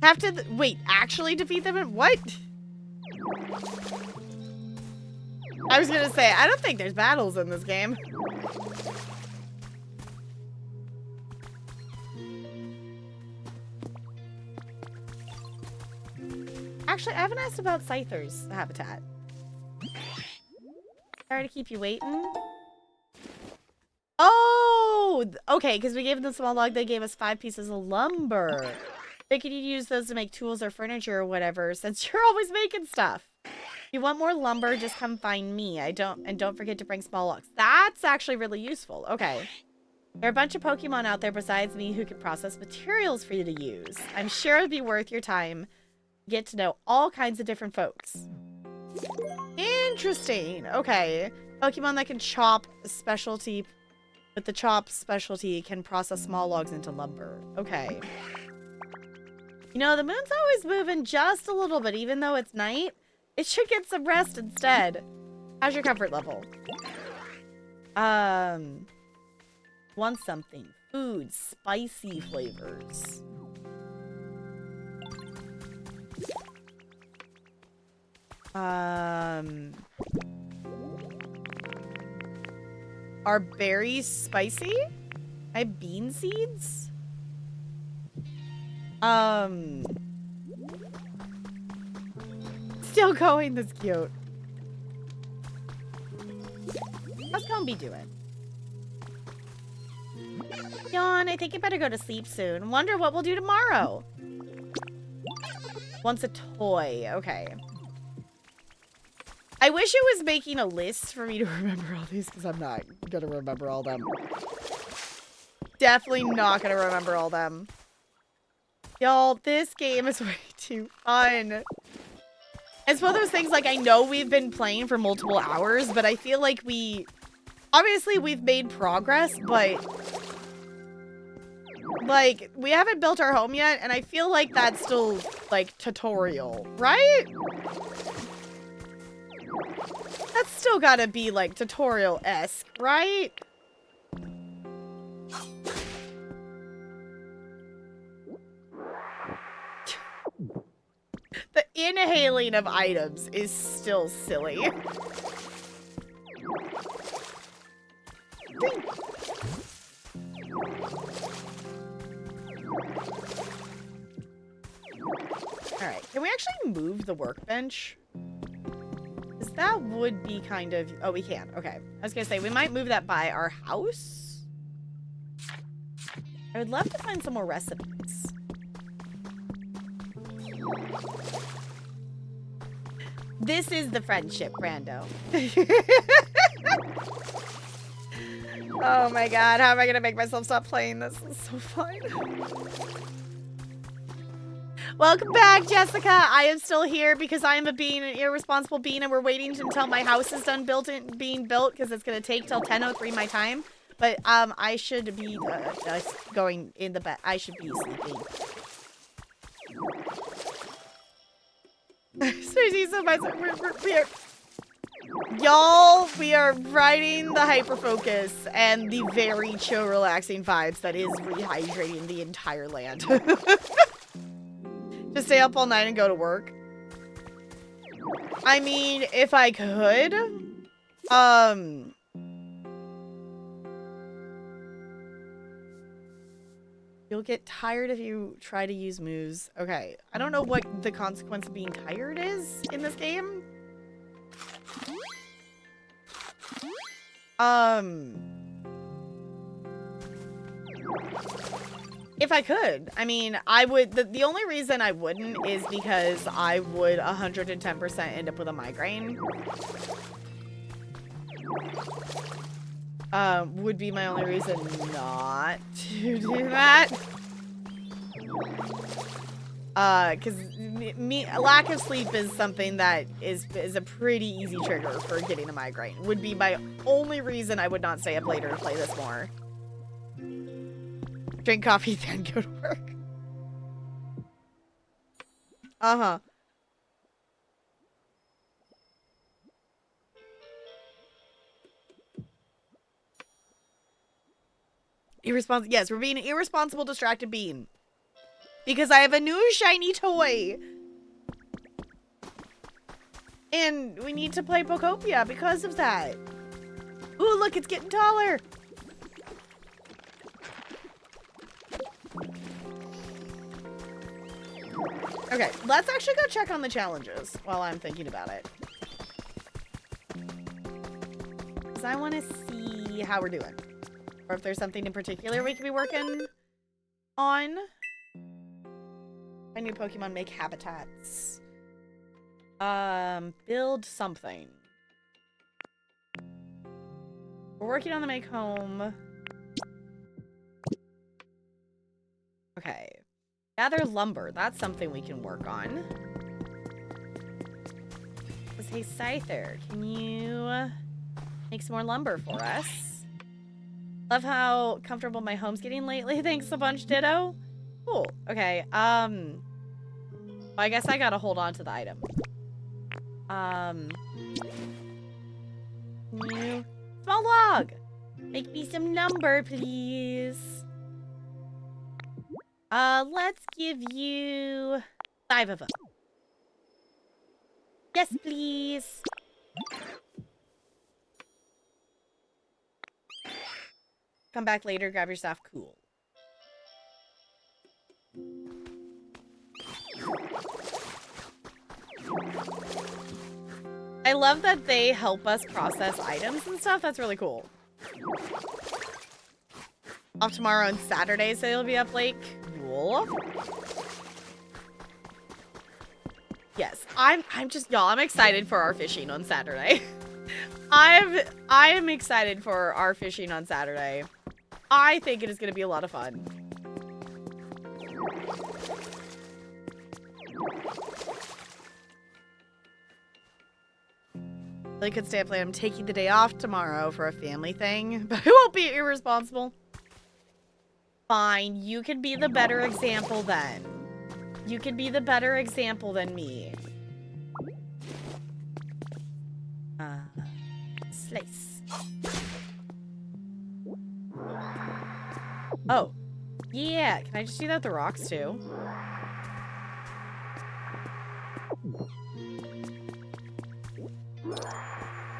Have to, wait, actually defeat them in what? I was gonna say, I don't think there's battles in this game. Actually, I haven't asked about Scyther's habitat. Sorry to keep you waiting. Okay, because we gave them the small log, they gave us 5 pieces of lumber. They could use those to make tools or furniture or whatever, since you're always making stuff. If you want more lumber, just come find me. And don't forget to bring small logs. That's actually really useful. Okay. There are a bunch of Pokemon out there besides me who can process materials for you to use. I'm sure it'd be worth your time. Get to know all kinds of different folks. Interesting. Okay. Pokemon that can chop specialty, with the chop specialty can process small logs into lumber. Okay. You know, the moon's always moving just a little bit, even though it's night. It should get some rest instead. How's your comfort level? Want something. Food, spicy flavors. Are berries spicy? I have bean seeds? Still going, that's cute. How's Combi doing? Yawn, I think you better go to sleep soon. Wonder what we'll do tomorrow. Wants a toy. Okay. I wish it was making a list for me to remember all these, because I'm not gonna remember all them. Definitely not gonna remember all them. Y'all, this game is way too fun. It's one of those things, like, I know we've been playing for multiple hours, but I feel like obviously we've made progress, but like, we haven't built our home yet, and I feel like that's still, like, tutorial, right? That's still gotta be, like, tutorial-esque, right? The inhaling of items is still silly. Alright, can we actually move the workbench? Because that would be kind of... Oh, we can. Okay. I was going to say, we might move that by our house. I would love to find some more recipes. This is the friendship, Brando. Oh my god, how am I going to make myself stop playing this? This is so fun. Welcome back, Jessica. I am still here because I am an irresponsible bean, and we're waiting until my house is done being built because it's going to take till 10:03 my time. But I should be going in the bed. I should be sleeping. Y'all, we are riding the hyperfocus and the very chill, relaxing vibes that is rehydrating the entire land. To stay up all night and go to work. I mean, if I could, you'll get tired if you try to use moves. Okay, I don't know what the consequence of being tired is in this game. If I could. I mean, I would. The only reason I wouldn't is because I would 110% end up with a migraine. Would be my only reason not to do that. Because lack of sleep is something that is a pretty easy trigger for getting a migraine. Would be my only reason I would not stay up later to play this more. Drink coffee, then go to work. Uh-huh. Irresponsible. Yes, we're being an irresponsible, distracted bean. Because I have a new shiny toy. And we need to play Pokopia because of that. Ooh, look, it's getting taller. Okay, let's actually go check on the challenges while I'm thinking about it. Because I want to see how we're doing. Or if there's something in particular we could be working on. Find new Pokemon, make habitats. Build something. We're working on the make home. Okay. Gather lumber. That's something we can work on. Hey, Scyther, can you make some more lumber for us? Love how comfortable my home's getting lately. Thanks a bunch, Ditto. Cool. Okay. I guess I gotta hold on to the item. New small log. Make me some lumber, please. Let's give you 5 of them. Yes, please. Come back later, grab your stuff. Cool. I love that they help us process items and stuff. That's really cool. Off tomorrow on Saturday, so you'll be up late. Cool. Yes, I'm just, y'all, I'm excited for our fishing on Saturday. I am excited for our fishing on Saturday. I think it is going to be a lot of fun. I could stay up late. I'm taking the day off tomorrow for a family thing, but I won't be irresponsible. Fine, you can be the better example then. You can be the better example than me. Slice. Oh. Yeah, can I just do that with the rocks too?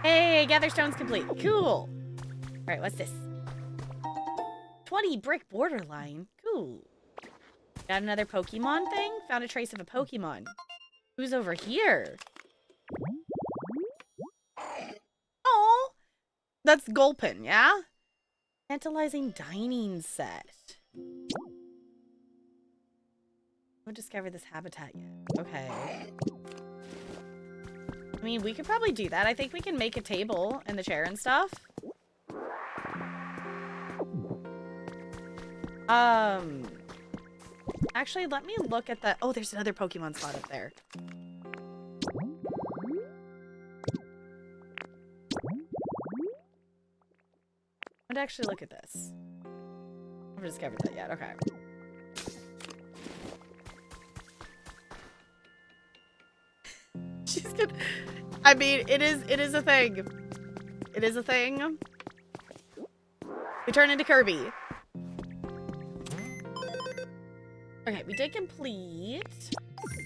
Hey, gather stones complete. Cool. Alright, what's this? 20 brick borderline. Cool. Got another Pokemon thing? Found a trace of a Pokemon. Who's over here? Oh, that's Gulpin, yeah? Tantalizing dining set. Haven't discovered this habitat yet. Okay. I mean, we could probably do that. I think we can make a table and the chair and stuff. Actually, let me look at the... Oh, there's another Pokemon spot up there. I'd actually look at this. I haven't discovered that yet. Okay. She's gonna... I mean, it is a thing. It is a thing. We turn into Kirby. Okay, we did complete.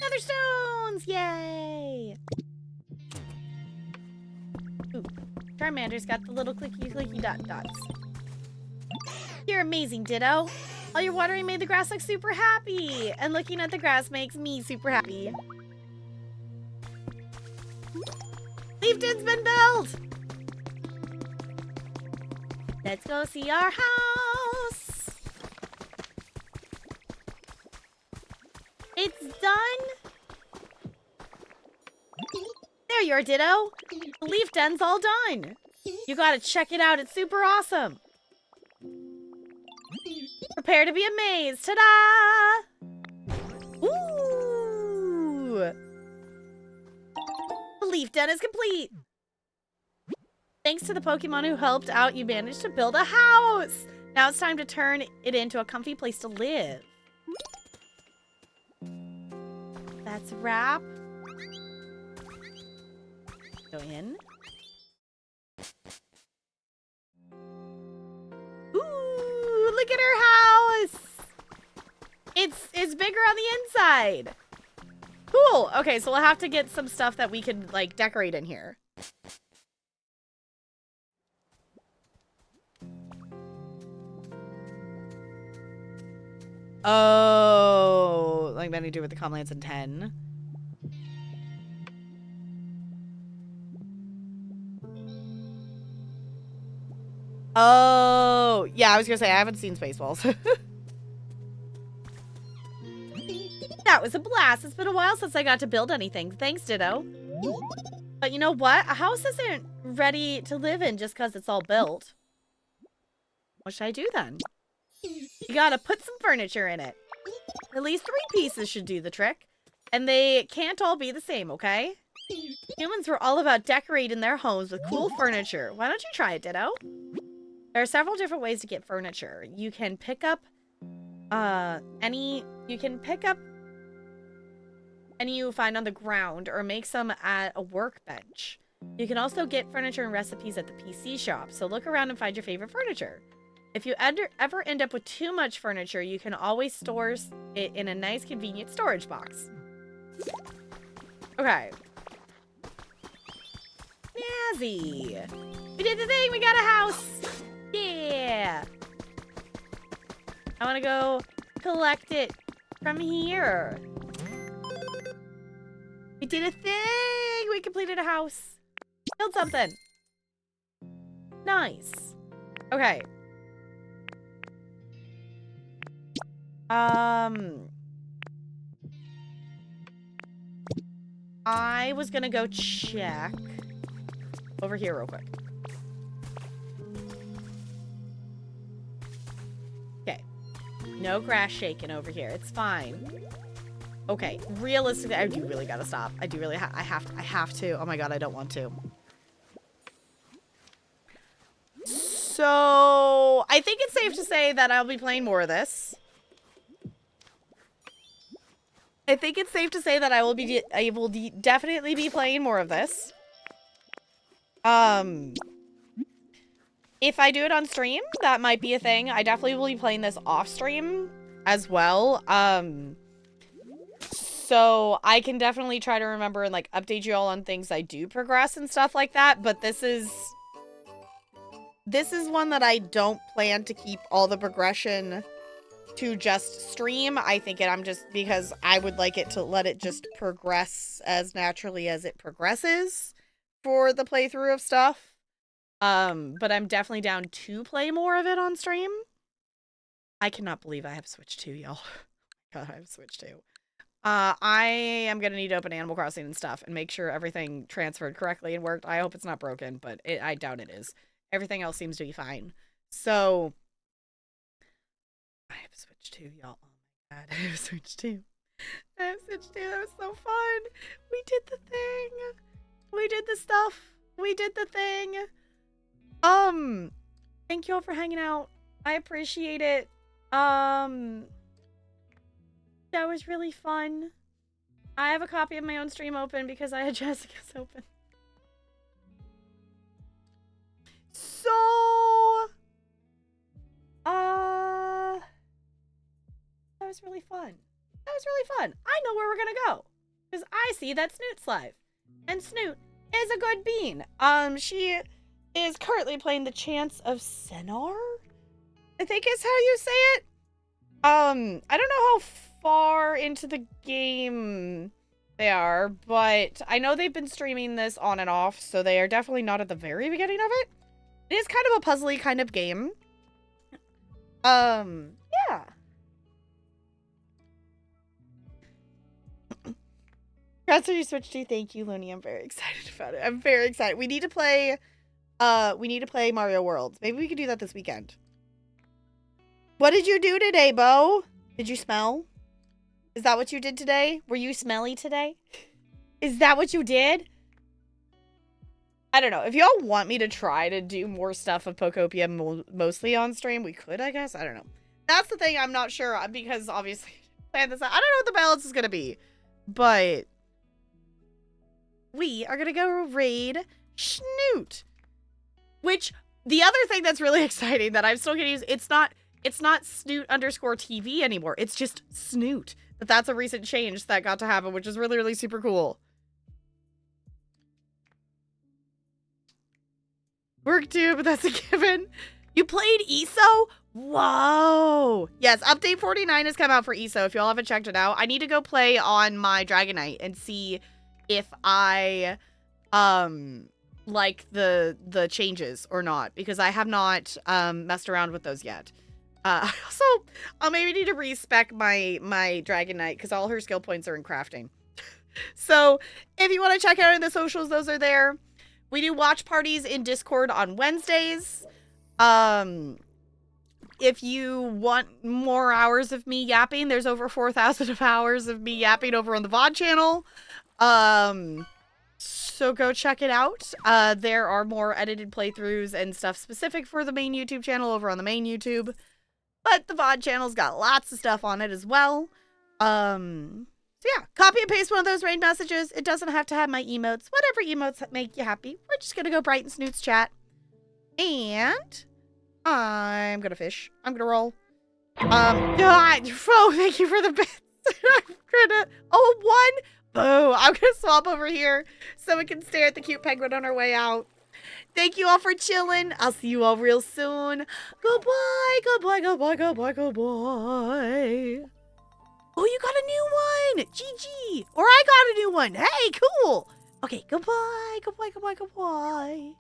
Nether stones! Yay! Ooh, Charmander's got the little clicky dots. You're amazing, Ditto. All your watering made the grass look super happy. And looking at the grass makes me super happy. Leaf den's been built! Let's go see our house. It's done. There you are, Ditto. The leaf den's all done. You gotta check it out. It's super awesome. Prepare to be amazed. Ta-da! Ooh! The leaf den is complete. Thanks to the Pokemon who helped out, you managed to build a house. Now it's time to turn it into a comfy place to live. That's a wrap. Go in. Ooh, look at her house. It's bigger on the inside. Cool. Okay, so we'll have to get some stuff that we can like decorate in here. Oh, like many do with the Comlands in 10. Oh, Oh, yeah, I was gonna say, I haven't seen Spaceballs. That was a blast. It's been a while since I got to build anything. Thanks, Ditto. But you know what? A house isn't ready to live in just because it's all built. What should I do then? You gotta put some furniture in it. At least 3 pieces should do the trick. And they can't all be the same, okay? Humans were all about decorating their homes with cool furniture. Why don't you try it, Ditto? There are several different ways to get furniture. You can pick up any you find on the ground or make some at a workbench. You can also get furniture and recipes at the PC shop, so look around and find your favorite furniture. If you ever end up with too much furniture, you can always store it in a nice, convenient storage box. Okay. Snazzy. We did the thing. We got a house. Yeah. I want to go collect it from here. We did a thing. We completed a house. Build something. Nice. Okay. I was gonna go check over here real quick. Okay. No grass shaking over here. It's fine. Okay. Realistically, I do really gotta stop. I do really I have to. Oh my god, I don't want to. So, I think it's safe to say that I'll be playing more of this. I think it's safe to say that I will definitely be playing more of this. If I do it on stream, that might be a thing. I definitely will be playing this off stream as well. So I can definitely try to remember and like update you all on things I do progress and stuff like that. But this is one that I don't plan to keep all the progression to just stream. I think I'm just because I would like it to let it just progress as naturally as it progresses for the playthrough of stuff. But I'm definitely down to play more of it on stream. I cannot believe I have Switch 2, y'all. God, I have Switch 2. I am gonna need to open Animal Crossing and stuff and make sure everything transferred correctly and worked. I hope it's not broken, but I doubt it is. Everything else seems to be fine. So I have Switch 2, y'all. Oh my god, I have Switch 2. I have Switch 2. That was so fun. We did the thing. We did the stuff. We did the thing. Thank you all for hanging out. I appreciate it. That was really fun. I have a copy of my own stream open because I had Jessica's open. So, that was really fun. That was really fun. I know where we're gonna go. Because I see that Snoot's live. And Snoot is a good bean. She is currently playing the Chants of Sennar, I think is how you say it. I don't know how far into the game they are, but I know they've been streaming this on and off, so they are definitely not at the very beginning of it. It is kind of a puzzly kind of game. Yeah. Congrats on your Switch 2. Thank you, Looney. I'm very excited about it. I'm very excited. We need to play Mario Worlds. Maybe we could do that this weekend. What did you do today, Bo? Did you smell? Is that what you did today? Were you smelly today? Is that what you did? I don't know. If y'all want me to try to do more stuff of Pokopia mostly on stream, we could, I guess. I don't know. That's the thing I'm not sure because obviously plan this out. I don't know what the balance is going to be. But we are going to go raid Snoot. Which, the other thing that's really exciting that I'm still going to use, it's not Snoot_TV anymore. It's just Snoot. But that's a recent change that got to happen, which is really, really super cool. Work too, but that's a given. You played ESO? Whoa. Yes, update 49 has come out for ESO. If y'all haven't checked it out, I need to go play on my Dragonite and see if I like the changes or not, because I have not messed around with those yet. Also, I'll maybe need to respec my Dragon Knight because all her skill points are in crafting. So if you want to check out in the socials, those are there. We do watch parties in Discord on Wednesdays. If you want more hours of me yapping, there's over 4,000 hours of me yapping over on the VOD channel. So go check it out. There are more edited playthroughs and stuff specific for the main YouTube channel over on the main YouTube. But the VOD channel's got lots of stuff on it as well. So yeah, copy and paste one of those raid messages. It doesn't have to have my emotes. Whatever emotes make you happy. We're just gonna go Bright and Snoots chat. And I'm gonna fish. I'm gonna roll. Oh, thank you for the bits. I'm gonna, one. Boo. I'm gonna swap over here so we can stare at the cute penguin on our way out. Thank you all for chilling. I'll see you all real soon. Goodbye, goodbye, goodbye, goodbye, goodbye. Oh, you got a new one. GG. Or I got a new one. Hey, cool. Okay, goodbye, goodbye, goodbye, goodbye.